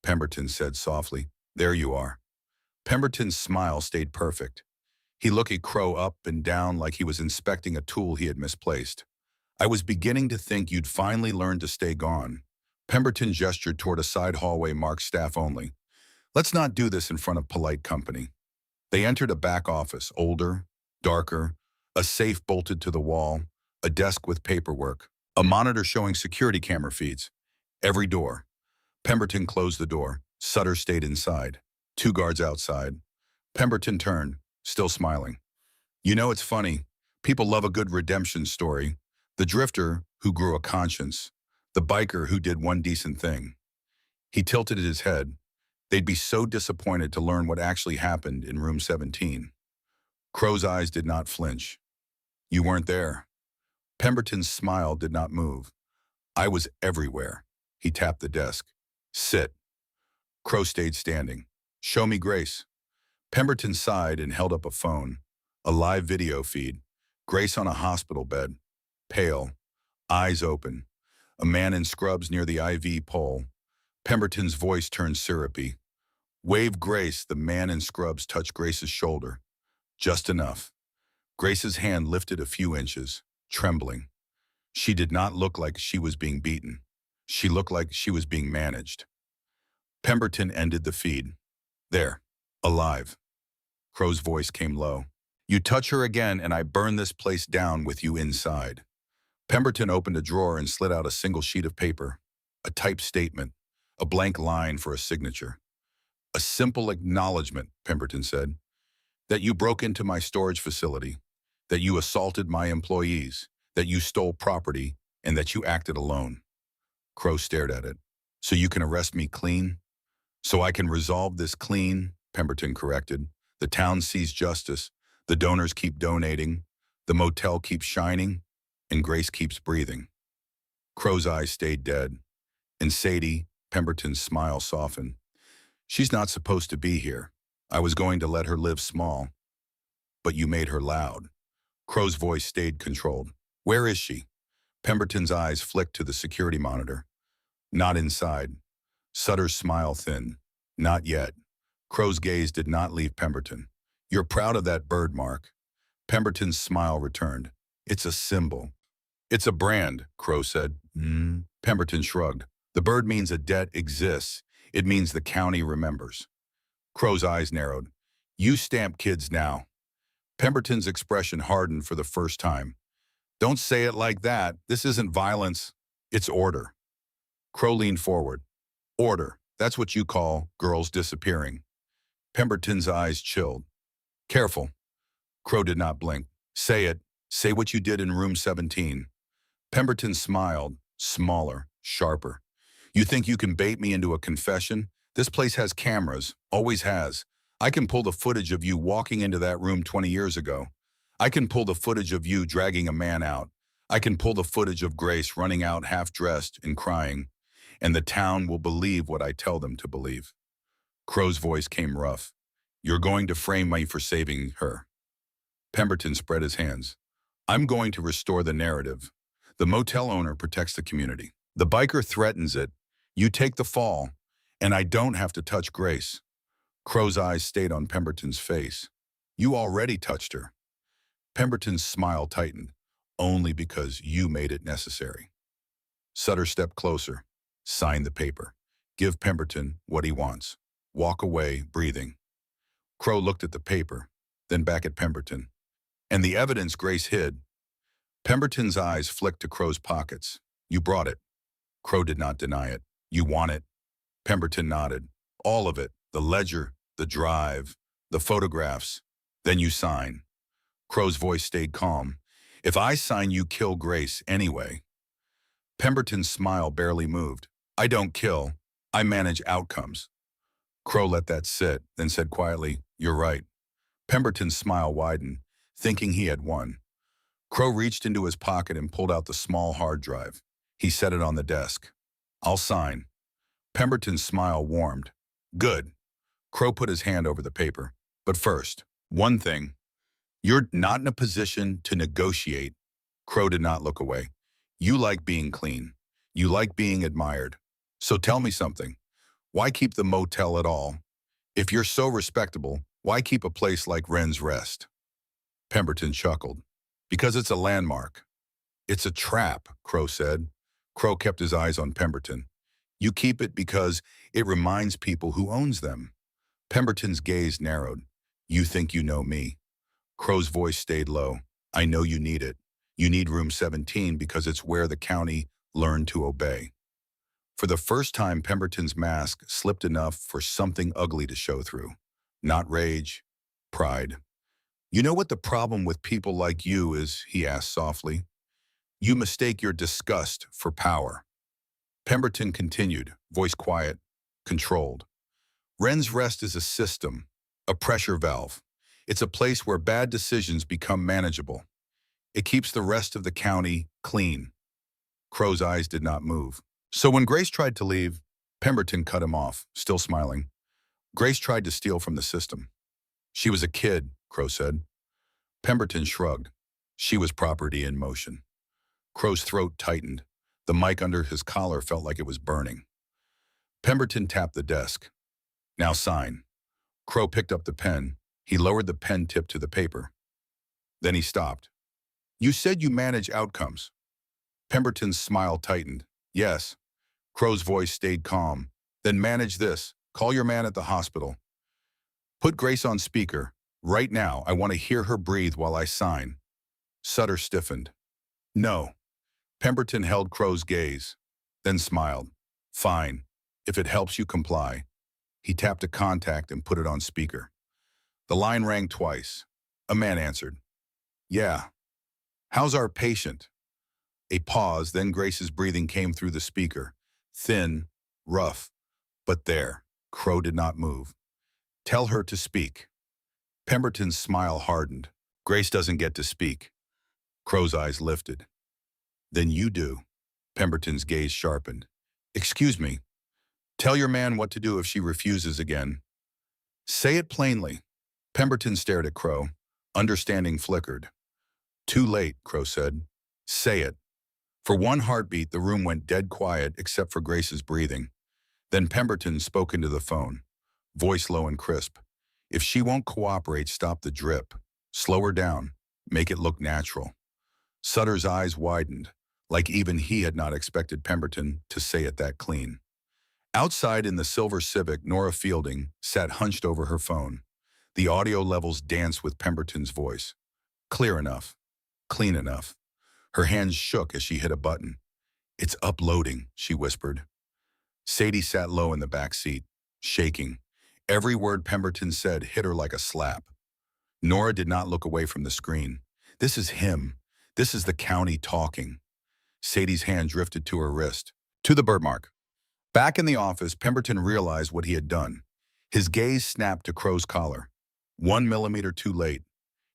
Pemberton said softly. There you are. Pemberton's smile stayed perfect. He looked at Crow up and down like he was inspecting a tool he had misplaced. I was beginning to think you'd finally learned to stay gone. Pemberton gestured toward a side hallway marked staff only. Let's not do this in front of polite company. They entered a back office, older, darker, a safe bolted to the wall, a desk with paperwork, a monitor showing security camera feeds. Every door. Pemberton closed the door. Sutter stayed inside. 2 guards outside. Pemberton turned, still smiling. You know, it's funny. People love a good redemption story. The drifter who grew a conscience. The biker who did one decent thing. He tilted his head. They'd be so disappointed to learn what actually happened in room 17. Crow's eyes did not flinch. You weren't there. Pemberton's smile did not move. I was everywhere. He tapped the desk. Sit. Crow stayed standing. Show me Grace. Pemberton sighed and held up a phone. A live video feed. Grace on a hospital bed. Pale. Eyes open. A man in scrubs near the IV pole. Pemberton's voice turned syrupy. Wave Grace. The man in scrubs touched Grace's shoulder. Just enough. Grace's hand lifted a few inches, trembling. She did not look like she was being beaten. She looked like she was being managed. Pemberton ended the feed. There, alive. Crow's voice came low. You touch her again and I burn this place down with you inside. Pemberton opened a drawer and slid out a single sheet of paper, a typed statement, a blank line for a signature. A simple acknowledgement, Pemberton said, that you broke into my storage facility, that you assaulted my employees, that you stole property, and that you acted alone. Crow stared at it. So you can arrest me clean? So I can resolve this clean, Pemberton corrected. The town sees justice, the donors keep donating, the motel keeps shining, and Grace keeps breathing. Crow's eyes stayed dead. And Sadie, Pemberton's smile softened. She's not supposed to be here. I was going to let her live small. But you made her loud. Crow's voice stayed controlled. Where is she? Pemberton's eyes flicked to the security monitor. Not inside. Sutter's smile thinned. Not yet. Crow's gaze did not leave Pemberton. You're proud of that bird mark. Pemberton's smile returned. It's a symbol. It's a brand, Crow said. Pemberton shrugged. The bird means a debt exists. It means the county remembers. Crow's eyes narrowed. You stamp kids now. Pemberton's expression hardened for the first time. Don't say it like that. This isn't violence. It's order. Crow leaned forward. Order. That's what you call girls disappearing. Pemberton's eyes chilled. Careful. Crow did not blink. Say it. Say what you did in room 17. Pemberton smiled, smaller, sharper. You think you can bait me into a confession? This place has cameras, always has. I can pull the footage of you walking into that room 20 years ago. I can pull the footage of you dragging a man out. I can pull the footage of Grace running out half-dressed and crying. And the town will believe what I tell them to believe. Crow's voice came rough. You're going to frame me for saving her. Pemberton spread his hands. I'm going to restore the narrative. The motel owner protects the community. The biker threatens it. You take the fall, and I don't have to touch Grace. Crow's eyes stayed on Pemberton's face. You already touched her. Pemberton's smile tightened. Only because you made it necessary. Sutter stepped closer. Sign the paper. Give Pemberton what he wants. Walk away, breathing. Crow looked at the paper, then back at Pemberton. And the evidence Grace hid. Pemberton's eyes flicked to Crow's pockets. You brought it. Crow did not deny it. You want it. Pemberton nodded. All of it. The ledger, the drive, the photographs. Then you sign. Crow's voice stayed calm. If I sign, you kill Grace anyway. Pemberton's smile barely moved. I don't kill. I manage outcomes. Crow let that sit, then said quietly, You're right. Pemberton's smile widened, thinking he had won. Crow reached into his pocket and pulled out the small hard drive. He set it on the desk. I'll sign. Pemberton's smile warmed. Good. Crow put his hand over the paper. But first, one thing. You're not in a position to negotiate. Crow did not look away. You like being clean. You like being admired. So tell me something. Why keep the motel at all? If you're so respectable, why keep a place like Wren's Rest? Pemberton chuckled. Because it's a landmark. It's a trap, Crow said. Crow kept his eyes on Pemberton. You keep it because it reminds people who owns them. Pemberton's gaze narrowed. You think you know me. Crow's voice stayed low. I know you need it. You need room 17 because it's where the county learned to obey. For the first time, Pemberton's mask slipped enough for something ugly to show through. Not rage, pride. You know what the problem with people like you is, he asked softly. You mistake your disgust for power. Pemberton continued, voice quiet, controlled. Wren's Rest is a system, a pressure valve. It's a place where bad decisions become manageable. It keeps the rest of the county clean. Crow's eyes did not move. So when Grace tried to leave, Pemberton cut him off, still smiling. Grace tried to steal from the system. She was a kid, Crow said. Pemberton shrugged. She was property in motion. Crow's throat tightened. The mic under his collar felt like it was burning. Pemberton tapped the desk. Now sign. Crow picked up the pen. He lowered the pen tip to the paper. Then he stopped. You said you manage outcomes. Pemberton's smile tightened. Yes. Crow's voice stayed calm. Then manage this. Call your man at the hospital. Put Grace on speaker. Right now, I want to hear her breathe while I sign. Sutter stiffened. No. Pemberton held Crow's gaze, then smiled. Fine. If it helps you comply. He tapped a contact and put it on speaker. The line rang twice. A man answered. Yeah. How's our patient? A pause, then Grace's breathing came through the speaker. Thin, rough, but there. Crow did not move. Tell her to speak. Pemberton's smile hardened. Grace doesn't get to speak. Crow's eyes lifted. Then you do. Pemberton's gaze sharpened. Excuse me. Tell your man what to do if she refuses again. Say it plainly. Pemberton stared at Crow. Understanding flickered. Too late, Crow said. Say it. For one heartbeat, the room went dead quiet except for Grace's breathing. Then Pemberton spoke into the phone, voice low and crisp. If she won't cooperate, stop the drip. Slow her down. Make it look natural. Sutter's eyes widened, like even he had not expected Pemberton to say it that clean. Outside in the silver Civic, Nora Fielding sat hunched over her phone. The audio levels danced with Pemberton's voice. Clear enough. Clean enough. Her hands shook as she hit a button. It's uploading, she whispered. Sadie sat low in the back seat, shaking. Every word Pemberton said hit her like a slap. Nora did not look away from the screen. This is him. This is the county talking. Sadie's hand drifted to her wrist, to the birthmark. Back in the office, Pemberton realized what he had done. His gaze snapped to Crow's collar, 1 millimeter too late,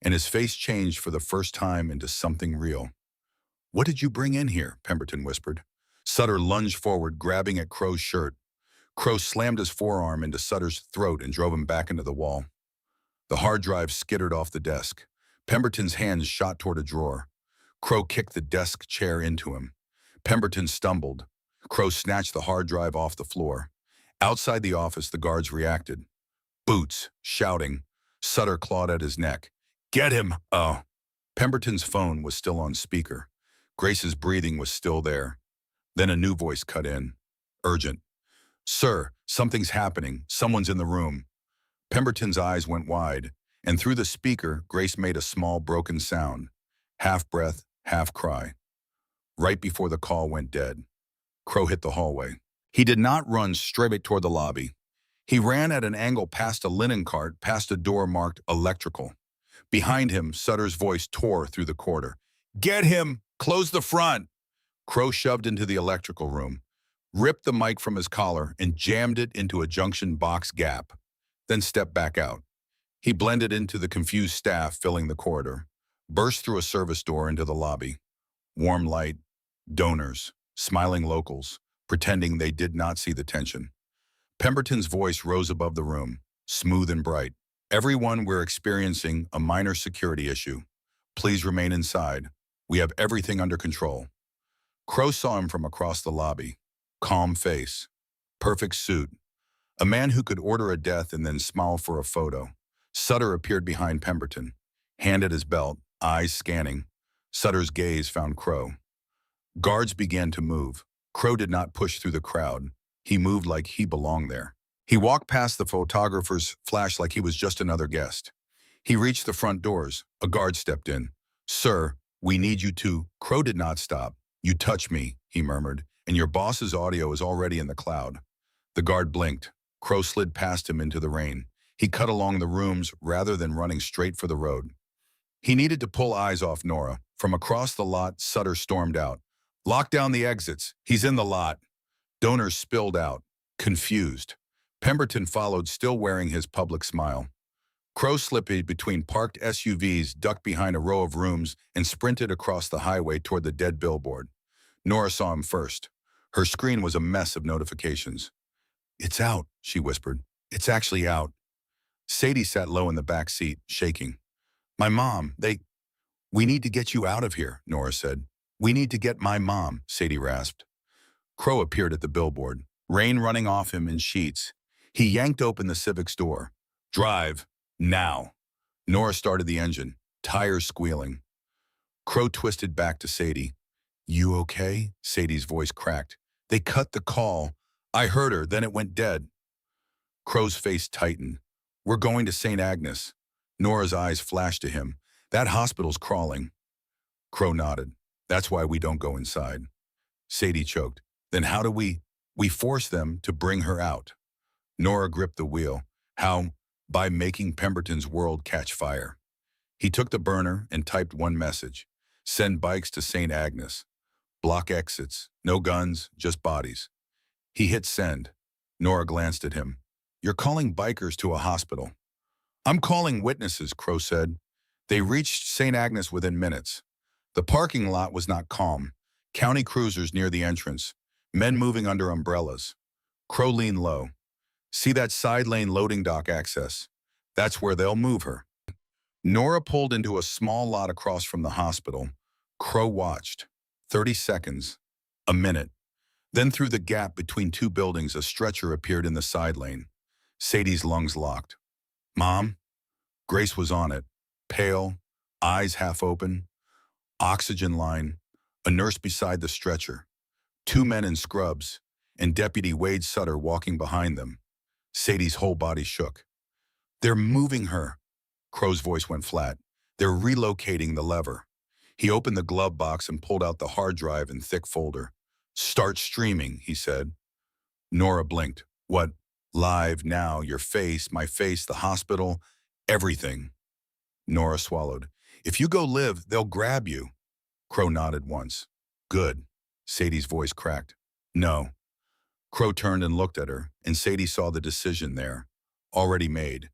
and his face changed for the first time into something real. What did you bring in here? Pemberton whispered. Sutter lunged forward, grabbing at Crow's shirt. Crow slammed his forearm into Sutter's throat and drove him back into the wall. The hard drive skittered off the desk. Pemberton's hands shot toward a drawer. Crow kicked the desk chair into him. Pemberton stumbled. Crow snatched the hard drive off the floor. Outside the office, the guards reacted. Boots, shouting. Sutter clawed at his neck. Get him! Oh. Pemberton's phone was still on speaker. Grace's breathing was still there. Then a new voice cut in. Urgent. Sir, something's happening. Someone's in the room. Pemberton's eyes went wide, and through the speaker, Grace made a small broken sound. Half breath, half cry. Right before the call went dead, Crow hit the hallway. He did not run straight toward the lobby. He ran at an angle past a linen cart, past a door marked electrical. Behind him, Sutter's voice tore through the corridor. Get him! Close the front! Crow shoved into the electrical room, ripped the mic from his collar, and jammed it into a junction box gap, then stepped back out. He blended into the confused staff filling the corridor, burst through a service door into the lobby. Warm light, donors, smiling locals, pretending they did not see the tension. Pemberton's voice rose above the room, smooth and bright. Everyone, we're experiencing a minor security issue. Please remain inside. We have everything under control. Crow saw him from across the lobby. Calm face. Perfect suit. A man who could order a death and then smile for a photo. Sutter appeared behind Pemberton, hand at his belt, eyes scanning. Sutter's gaze found Crow. Guards began to move. Crow did not push through the crowd. He moved like he belonged there. He walked past the photographer's flash like he was just another guest. He reached the front doors. A guard stepped in. Sir, we need you to. Crow did not stop. You touch me, he murmured, and your boss's audio is already in the cloud. The guard blinked. Crow slid past him into the rain. He cut along the rooms rather than running straight for the road. He needed to pull eyes off Nora. From across the lot, Sutter stormed out. Lock down the exits. He's in the lot. Donors spilled out, confused. Pemberton followed, still wearing his public smile. Crow slipped between parked SUVs, ducked behind a row of rooms, and sprinted across the highway toward the dead billboard. Nora saw him first. Her screen was a mess of notifications. It's out, she whispered. It's actually out. Sadie sat low in the back seat, shaking. My mom, we need to get you out of here, Nora said. We need to get my mom, Sadie rasped. Crow appeared at the billboard, rain running off him in sheets. He yanked open the Civic's door. Drive. Now. Nora started the engine, tires squealing. Crow twisted back to Sadie. You okay? Sadie's voice cracked. They cut the call. I heard her, then it went dead. Crow's face tightened. We're going to St. Agnes. Nora's eyes flashed to him. That hospital's crawling. Crow nodded. That's why we don't go inside. Sadie choked. Then how do we force them to bring her out? Nora gripped the wheel. How? By making Pemberton's world catch fire. He took the burner and typed one message. Send bikes to St. Agnes. Block exits. No guns, just bodies. He hit send. Nora glanced at him. You're calling bikers to a hospital. I'm calling witnesses, Crow said. They reached St. Agnes within minutes. The parking lot was not calm. County cruisers near the entrance. Men moving under umbrellas. Crow leaned low. See that side lane loading dock access? That's where they'll move her. Nora pulled into a small lot across from the hospital. Crow watched. 30 seconds. A minute. Then through the gap between two buildings, a stretcher appeared in the side lane. Sadie's lungs locked. Mom? Grace was on it. Pale, eyes half open, oxygen line, a nurse beside the stretcher, two men in scrubs, and Deputy Wade Sutter walking behind them. Sadie's whole body shook. They're moving her. Crow's voice went flat. They're relocating the lever. He opened the glove box and pulled out the hard drive and thick folder. Start streaming, he said. Nora blinked. What? Live, now, your face, my face, the hospital, everything. Nora swallowed. If you go live, they'll grab you. Crow nodded once. Good. Sadie's voice cracked. No. Crow turned and looked at her, and Sadie saw the decision there, already made.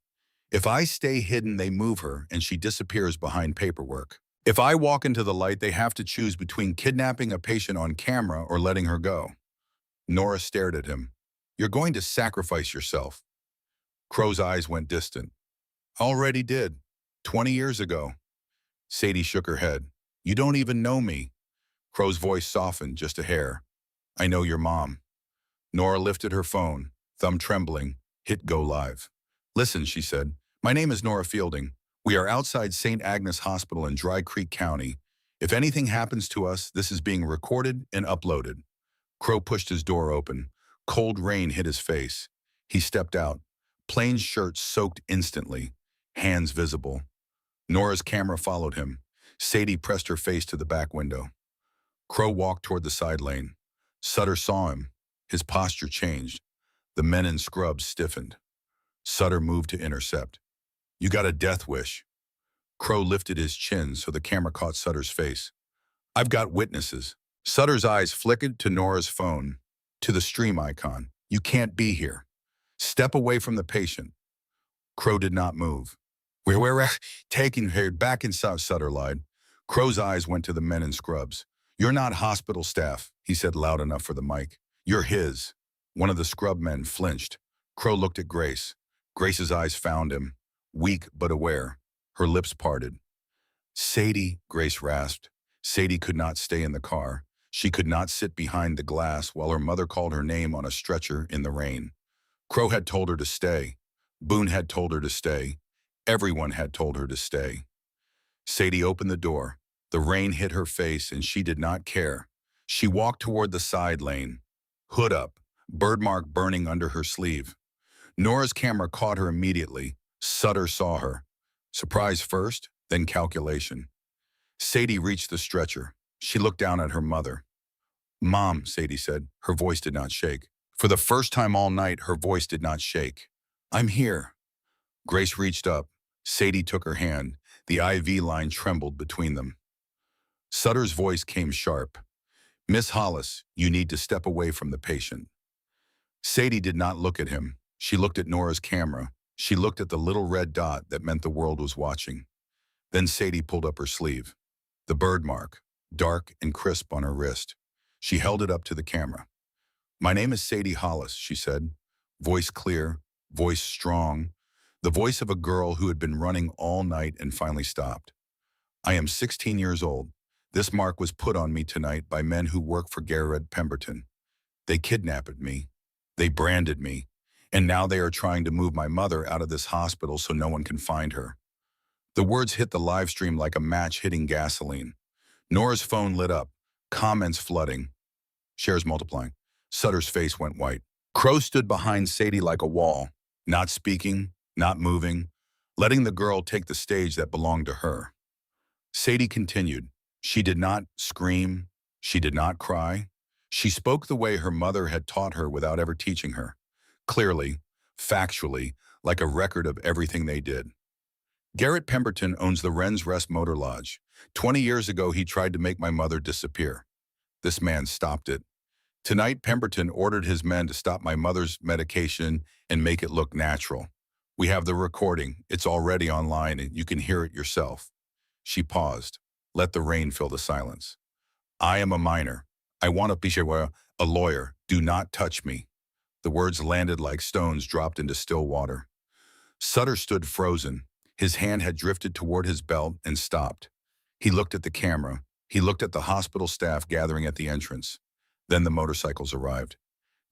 If I stay hidden, they move her, and she disappears behind paperwork. If I walk into the light, they have to choose between kidnapping a patient on camera or letting her go. Nora stared at him. You're going to sacrifice yourself. Crow's eyes went distant. Already did. 20 years ago. Sadie shook her head. You don't even know me. Crow's voice softened just a hair. I know your mom. Nora lifted her phone, thumb trembling, hit go live. Listen, she said. My name is Nora Fielding. We are outside St. Agnes Hospital in Dry Creek County. If anything happens to us, this is being recorded and uploaded. Crow pushed his door open. Cold rain hit his face. He stepped out. Plain shirt soaked instantly, hands visible. Nora's camera followed him. Sadie pressed her face to the back window. Crow walked toward the side lane. Sutter saw him. His posture changed. The men in scrubs stiffened. Sutter moved to intercept. You got a death wish. Crow lifted his chin so the camera caught Sutter's face. I've got witnesses. Sutter's eyes flickered to Nora's phone, to the stream icon. You can't be here. Step away from the patient. Crow did not move. We're taking her back inside, Sutter lied. Crow's eyes went to the men in scrubs. You're not hospital staff, he said loud enough for the mic. You're his. One of the scrub men flinched. Crow looked at Grace. Grace's eyes found him, weak but aware. Her lips parted. Sadie, Grace rasped. Sadie could not stay in the car. She could not sit behind the glass while her mother called her name on a stretcher in the rain. Crow had told her to stay. Boone had told her to stay. Everyone had told her to stay. Sadie opened the door. The rain hit her face and she did not care. She walked toward the side lane. Hood up, birdmark burning under her sleeve. Nora's camera caught her immediately. Sutter saw her. Surprise first, then calculation. Sadie reached the stretcher. She looked down at her mother. Mom, Sadie said. Her voice did not shake. For the first time all night, her voice did not shake. I'm here. Grace reached up. Sadie took her hand. The IV line trembled between them. Sutter's voice came sharp. Miss Hollis, you need to step away from the patient. Sadie did not look at him. She looked at Nora's camera. She looked at the little red dot that meant the world was watching. Then Sadie pulled up her sleeve. The bird mark, dark and crisp on her wrist. She held it up to the camera. My name is Sadie Hollis, she said. Voice clear, voice strong. The voice of a girl who had been running all night and finally stopped. I am 16 years old. This mark was put on me tonight by men who work for Garrett Pemberton. They kidnapped me. They branded me. And now they are trying to move my mother out of this hospital so no one can find her. The words hit the live stream like a match hitting gasoline. Nora's phone lit up, comments flooding. Shares multiplying. Sutter's face went white. Crow stood behind Sadie like a wall, not speaking, not moving, letting the girl take the stage that belonged to her. Sadie continued. She did not scream. She did not cry. She spoke the way her mother had taught her without ever teaching her. Clearly, factually, like a record of everything they did. Garrett Pemberton owns the Wren's Rest Motor Lodge. 20 years ago, he tried to make my mother disappear. This man stopped it. Tonight, Pemberton ordered his men to stop my mother's medication and make it look natural. We have the recording. It's already online and you can hear it yourself. She paused. Let the rain fill the silence. I am a minor. I want to be a lawyer. Do not touch me. The words landed like stones dropped into still water. Sutter stood frozen. His hand had drifted toward his belt and stopped. He looked at the camera. He looked at the hospital staff gathering at the entrance. Then the motorcycles arrived.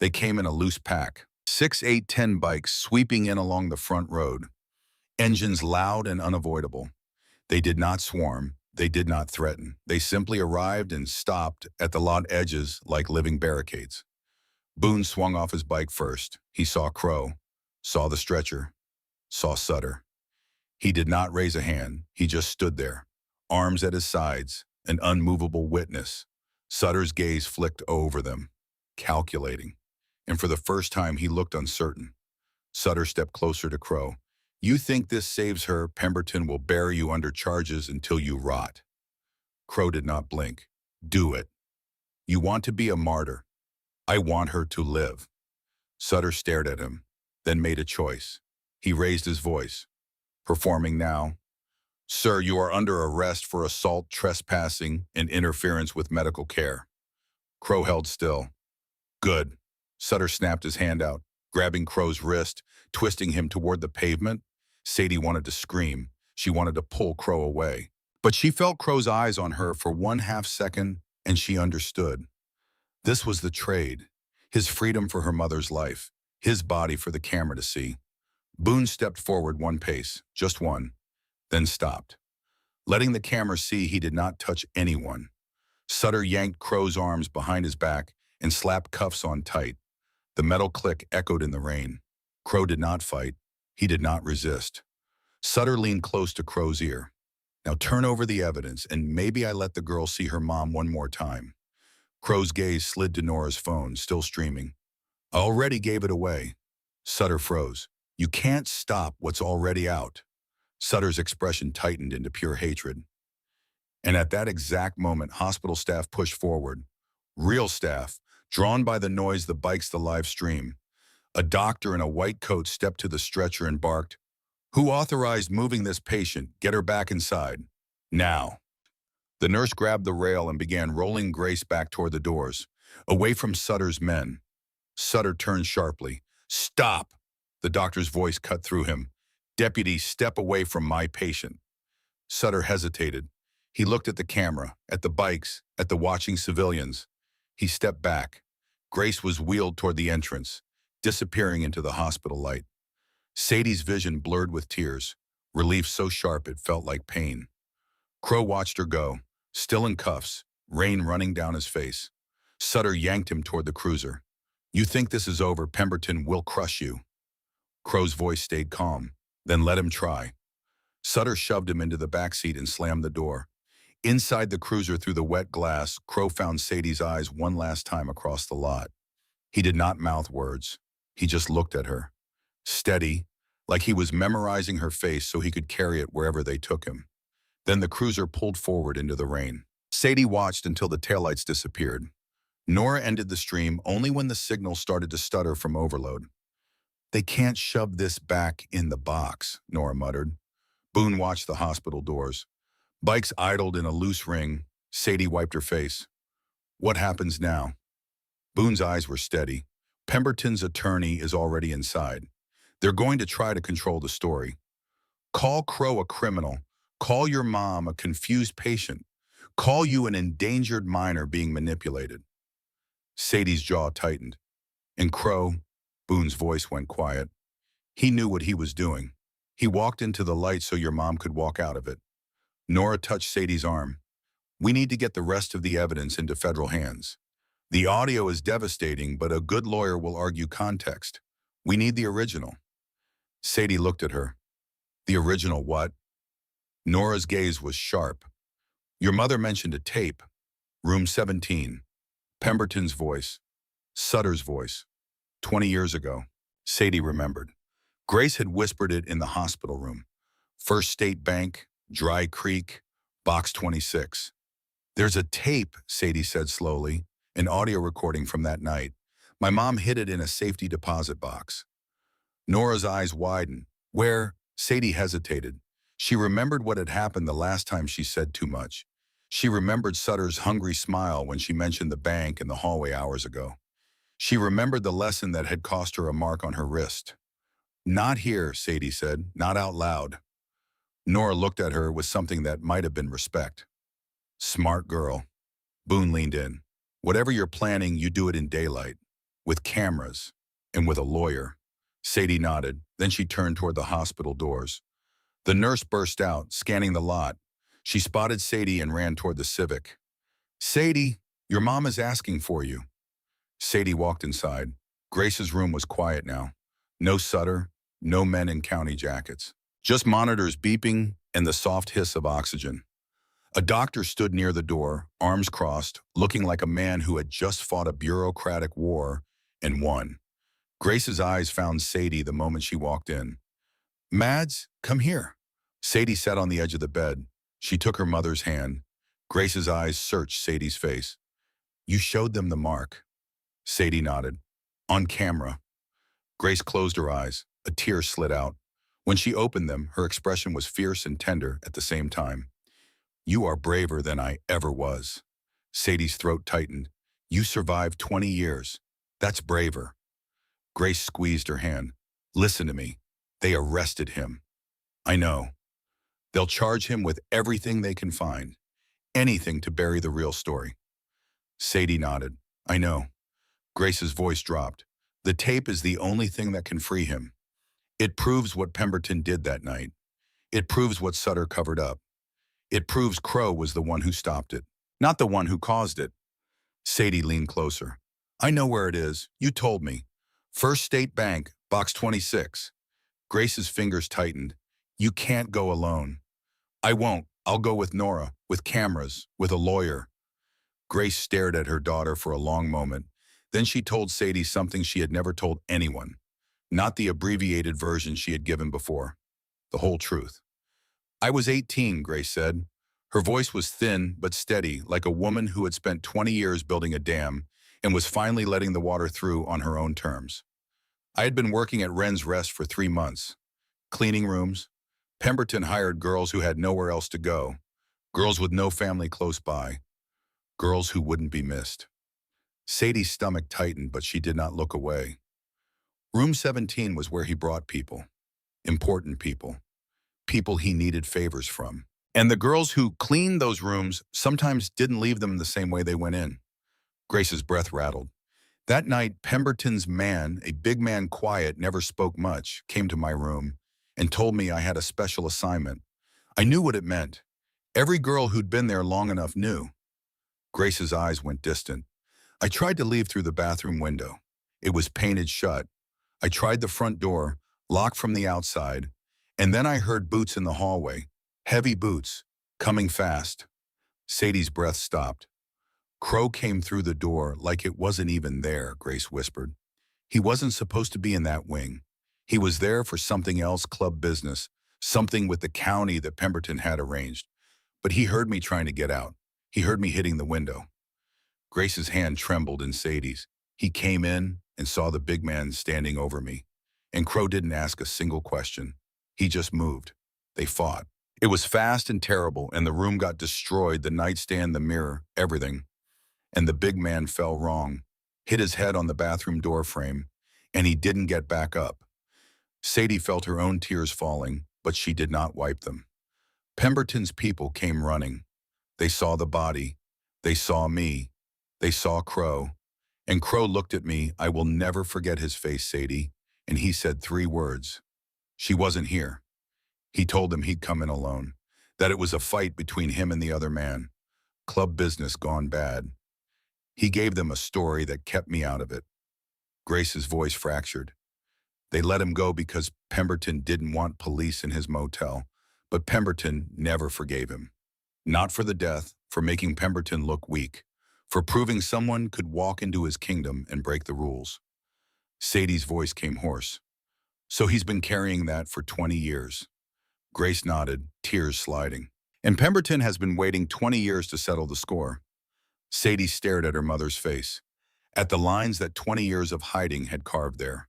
They came in a loose pack. 6, 8, 10 bikes sweeping in along the front road. Engines loud and unavoidable. They did not swarm. They did not threaten. They simply arrived and stopped at the lot edges like living barricades. Boone swung off his bike first. He saw Crow, saw the stretcher, saw Sutter. He did not raise a hand. He just stood there, arms at his sides, an unmovable witness. Sutter's gaze flicked over them, calculating. And for the first time, he looked uncertain. Sutter stepped closer to Crow. "You think this saves her? Pemberton will bury you under charges until you rot." Crow did not blink. "Do it. You want to be a martyr. I want her to live." Sutter stared at him, then made a choice. He raised his voice. "Performing now. Sir, you are under arrest for assault, trespassing, and interference with medical care." Crow held still. "Good." Sutter snapped his hand out, grabbing Crow's wrist, twisting him toward the pavement. Sadie wanted to scream. She wanted to pull Crow away. But she felt Crow's eyes on her for 1/2 second, and she understood. This was the trade. His freedom for her mother's life. His body for the camera to see. Boone stepped forward 1 pace, just one, then stopped. Letting the camera see he did not touch anyone. Sutter yanked Crow's arms behind his back and slapped cuffs on tight. The metal click echoed in the rain. Crow did not fight. He did not resist. Sutter leaned close to Crow's ear. "Now turn over the evidence, and maybe I let the girl see her mom one more time." Crow's gaze slid to Nora's phone, still streaming. "I already gave it away." Sutter froze. "You can't stop what's already out." Sutter's expression tightened into pure hatred. And at that exact moment, hospital staff pushed forward. Real staff, drawn by the noise, the bikes, the live stream. A doctor in a white coat stepped to the stretcher and barked, "Who authorized moving this patient? Get her back inside. Now." The nurse grabbed the rail and began rolling Grace back toward the doors, away from Sutter's men. Sutter turned sharply. "Stop!" The doctor's voice cut through him. "Deputy, step away from my patient." Sutter hesitated. He looked at the camera, at the bikes, at the watching civilians. He stepped back. Grace was wheeled toward the entrance, disappearing into the hospital light. Sadie's vision blurred with tears, relief so sharp it felt like pain. Crow watched her go, still in cuffs, rain running down his face. Sutter yanked him toward the cruiser. "You think this is over? Pemberton will crush you." Crow's voice stayed calm. "Then let him try." Sutter shoved him into the back seat and slammed the door. Inside the cruiser, through the wet glass, Crow found Sadie's eyes one last time across the lot. He did not mouth words. He just looked at her. Steady, like he was memorizing her face so he could carry it wherever they took him. Then the cruiser pulled forward into the rain. Sadie watched until the taillights disappeared. Nora ended the stream only when the signal started to stutter from overload. "They can't shove this back in the box," Nora muttered. Boone watched the hospital doors. Bikes idled in a loose ring. Sadie wiped her face. "What happens now?" Boone's eyes were steady. "Pemberton's attorney is already inside. They're going to try to control the story. Call Crow a criminal. Call your mom a confused patient. Call you an endangered minor being manipulated." Sadie's jaw tightened. "And Crow," Boone's voice went quiet. "He knew what he was doing. He walked into the light so your mom could walk out of it." Nora touched Sadie's arm. "We need to get the rest of the evidence into federal hands. The audio is devastating, but a good lawyer will argue context. We need the original." Sadie looked at her. "The original what?" Nora's gaze was sharp. "Your mother mentioned a tape. Room 17. Pemberton's voice. Sutter's voice. 20 years ago." Sadie remembered. Grace had whispered it in the hospital room. First State Bank, Dry Creek, Box 26. "There's a tape," Sadie said slowly, "an audio recording from that night. My mom hid it in a safety deposit box." Nora's eyes widened. "Where?" Sadie hesitated. She remembered what had happened the last time she said too much. She remembered Sutter's hungry smile when she mentioned the bank in the hallway hours ago. She remembered the lesson that had cost her a mark on her wrist. "Not here," Sadie said, "not out loud." Nora looked at her with something that might have been respect. Smart girl. Boone leaned in. Whatever you're planning, you do it in daylight, with cameras, and with a lawyer. Sadie nodded. Then she turned toward the hospital doors. The nurse burst out, scanning the lot. She spotted Sadie and ran toward the Civic. Sadie, your mom is asking for you. Sadie walked inside. Grace's room was quiet now. No Sutter, no men in county jackets. Just monitors beeping and the soft hiss of oxygen. A doctor stood near the door, arms crossed, looking like a man who had just fought a bureaucratic war and won. Grace's eyes found Sadie the moment she walked in. Mads, come here. Sadie sat on the edge of the bed. She took her mother's hand. Grace's eyes searched Sadie's face. You showed them the mark. Sadie nodded. On camera. Grace closed her eyes. A tear slid out. When she opened them, her expression was fierce and tender at the same time. You are braver than I ever was. Sadie's throat tightened. You survived 20 years. That's braver. Grace squeezed her hand. Listen to me. They arrested him. I know. They'll charge him with everything they can find. Anything to bury the real story. Sadie nodded. I know. Grace's voice dropped. The tape is the only thing that can free him. It proves what Pemberton did that night. It proves what Sutter covered up. It proves Crow was the one who stopped it, not the one who caused it. Sadie leaned closer. I know where it is. You told me. First State Bank, box 26. Grace's fingers tightened. You can't go alone. I won't. I'll go with Nora, with cameras, with a lawyer. Grace stared at her daughter for a long moment. Then she told Sadie something she had never told anyone. Not the abbreviated version she had given before. The whole truth. I was 18, Grace said. Her voice was thin but steady, like a woman who had spent 20 years building a dam and was finally letting the water through on her own terms. I had been working at Wren's Rest for 3 months. Cleaning rooms. Pemberton hired girls who had nowhere else to go. Girls with no family close by. Girls who wouldn't be missed. Sadie's stomach tightened, but she did not look away. Room 17 was where he brought people. Important people. People he needed favors from. And the girls who cleaned those rooms sometimes didn't leave them the same way they went in. Grace's breath rattled. That night, Pemberton's man, a big man quiet, never spoke much, came to my room and told me I had a special assignment. I knew what it meant. Every girl who'd been there long enough knew. Grace's eyes went distant. I tried to leave through the bathroom window. It was painted shut. I tried the front door, locked from the outside, and then I heard boots in the hallway. Heavy boots, coming fast. Sadie's breath stopped. Crow came through the door like it wasn't even there, Grace whispered. He wasn't supposed to be in that wing. He was there for something else, club business, something with the county that Pemberton had arranged. But he heard me trying to get out. He heard me hitting the window. Grace's hand trembled in Sadie's. He came in and saw the big man standing over me. And Crow didn't ask a single question. He just moved. They fought. It was fast and terrible, and the room got destroyed, the nightstand, the mirror, everything. And the big man fell wrong, hit his head on the bathroom door frame, and he didn't get back up. Sadie felt her own tears falling, but she did not wipe them. Pemberton's people came running. They saw the body. They saw me. They saw Crow. And Crow looked at me. I will never forget his face, Sadie. And he said 3 words. She wasn't here. He told them he'd come in alone, that it was a fight between him and the other man. Club business gone bad. He gave them a story that kept me out of it. Grace's voice fractured. They let him go because Pemberton didn't want police in his motel, but Pemberton never forgave him. Not for the death, for making Pemberton look weak, for proving someone could walk into his kingdom and break the rules. Sadie's voice came hoarse. So he's been carrying that for 20 years. Grace nodded, tears sliding. And Pemberton has been waiting 20 years to settle the score. Sadie stared at her mother's face, at the lines that 20 years of hiding had carved there,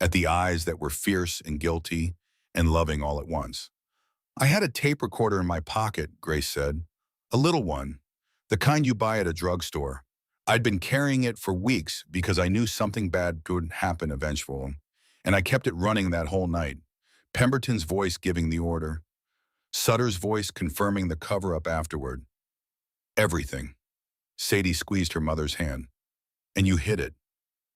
at the eyes that were fierce and guilty and loving all at once. I had a tape recorder in my pocket, Grace said. A little one, the kind you buy at a drugstore. I'd been carrying it for weeks because I knew something bad would happen eventually, and I kept it running that whole night. Pemberton's voice giving the order. Sutter's voice confirming the cover-up afterward. Everything. Sadie squeezed her mother's hand. And you hid it.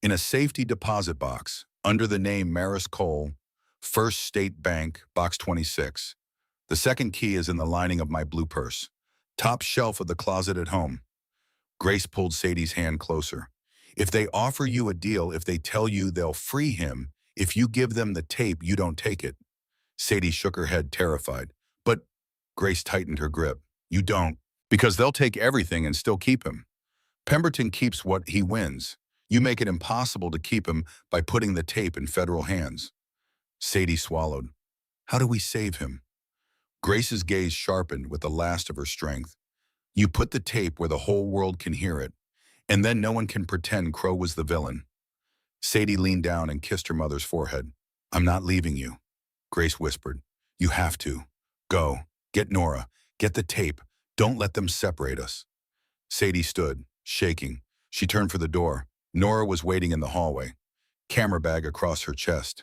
In a safety deposit box, under the name Maris Cole, First State Bank, Box 26. The second key is in the lining of my blue purse. Top shelf of the closet at home. Grace pulled Sadie's hand closer. If they offer you a deal, if they tell you they'll free him, if you give them the tape, you don't take it. Sadie shook her head, terrified. But Grace tightened her grip. You don't. Because they'll take everything and still keep him. Pemberton keeps what he wins. You make it impossible to keep him by putting the tape in federal hands. Sadie swallowed. How do we save him? Grace's gaze sharpened with the last of her strength. You put the tape where the whole world can hear it, and then no one can pretend Crow was the villain. Sadie leaned down and kissed her mother's forehead. I'm not leaving you, Grace whispered. You have to. Go. Get Nora. Get the tape. Don't let them separate us. Sadie stood, shaking. She turned for the door. Nora was waiting in the hallway, camera bag across her chest.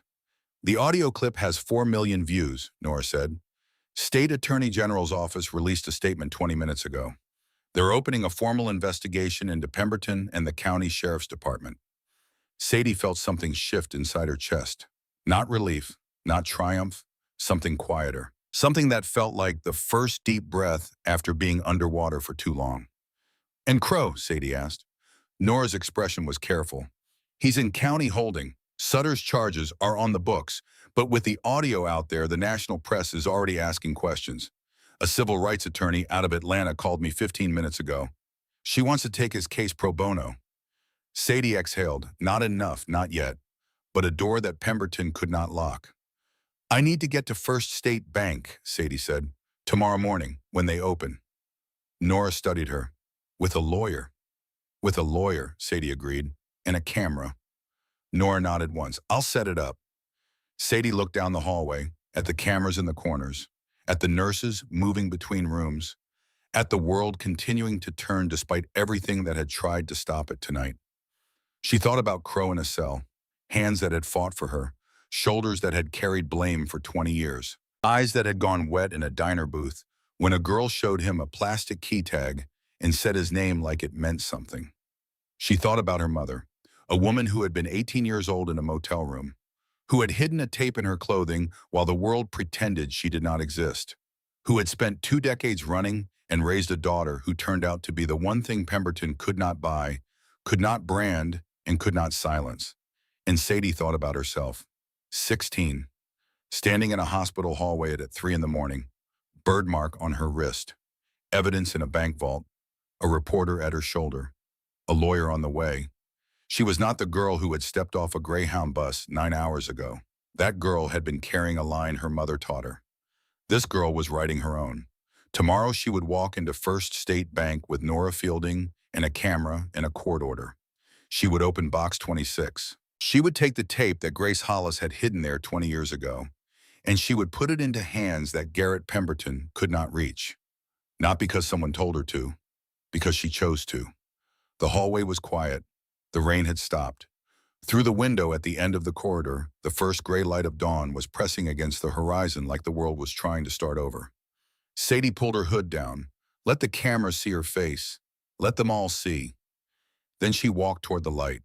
The audio clip has 4 million views, Nora said. State Attorney General's office released a statement 20 minutes ago. They're opening a formal investigation into Pemberton and the county sheriff's department. Sadie felt something shift inside her chest. Not relief, not triumph, something quieter. Something that felt like the first deep breath after being underwater for too long. And Crow, Sadie asked. Nora's expression was careful. He's in county holding. Sutter's charges are on the books, but with the audio out there, the national press is already asking questions. A civil rights attorney out of Atlanta called me 15 minutes ago. She wants to take his case pro bono. Sadie exhaled. Not enough, not yet, but a door that Pemberton could not lock. I need to get to First State Bank, Sadie said. Tomorrow morning, when they open. Nora studied her. With a lawyer. With a lawyer, Sadie agreed, and a camera. Nora nodded once. I'll set it up. Sadie looked down the hallway, at the cameras in the corners, at the nurses moving between rooms, at the world continuing to turn despite everything that had tried to stop it tonight. She thought about Crow in a cell, hands that had fought for her, shoulders that had carried blame for 20 years, eyes that had gone wet in a diner booth when a girl showed him a plastic key tag and said his name like it meant something. She thought about her mother, a woman who had been 18 years old in a motel room, who had hidden a tape in her clothing while the world pretended she did not exist, who had spent 2 decades running and raised a daughter who turned out to be the one thing Pemberton could not buy, could not brand, and could not silence. And Sadie thought about herself, 16, standing in a hospital hallway at 3 in the morning, bird mark on her wrist, evidence in a bank vault, a reporter at her shoulder, a lawyer on the way. She was not the girl who had stepped off a Greyhound bus 9 hours ago. That girl had been carrying a line her mother taught her. This girl was writing her own. Tomorrow she would walk into First State Bank with Nora Fielding and a camera and a court order. She would open Box 26. She would take the tape that Grace Hollis had hidden there 20 years ago, and she would put it into hands that Garrett Pemberton could not reach. Not because someone told her to, because she chose to. The hallway was quiet. The rain had stopped. Through the window at the end of the corridor, the first gray light of dawn was pressing against the horizon like the world was trying to start over. Sadie pulled her hood down. Let the camera see her face. Let them all see. Then she walked toward the light.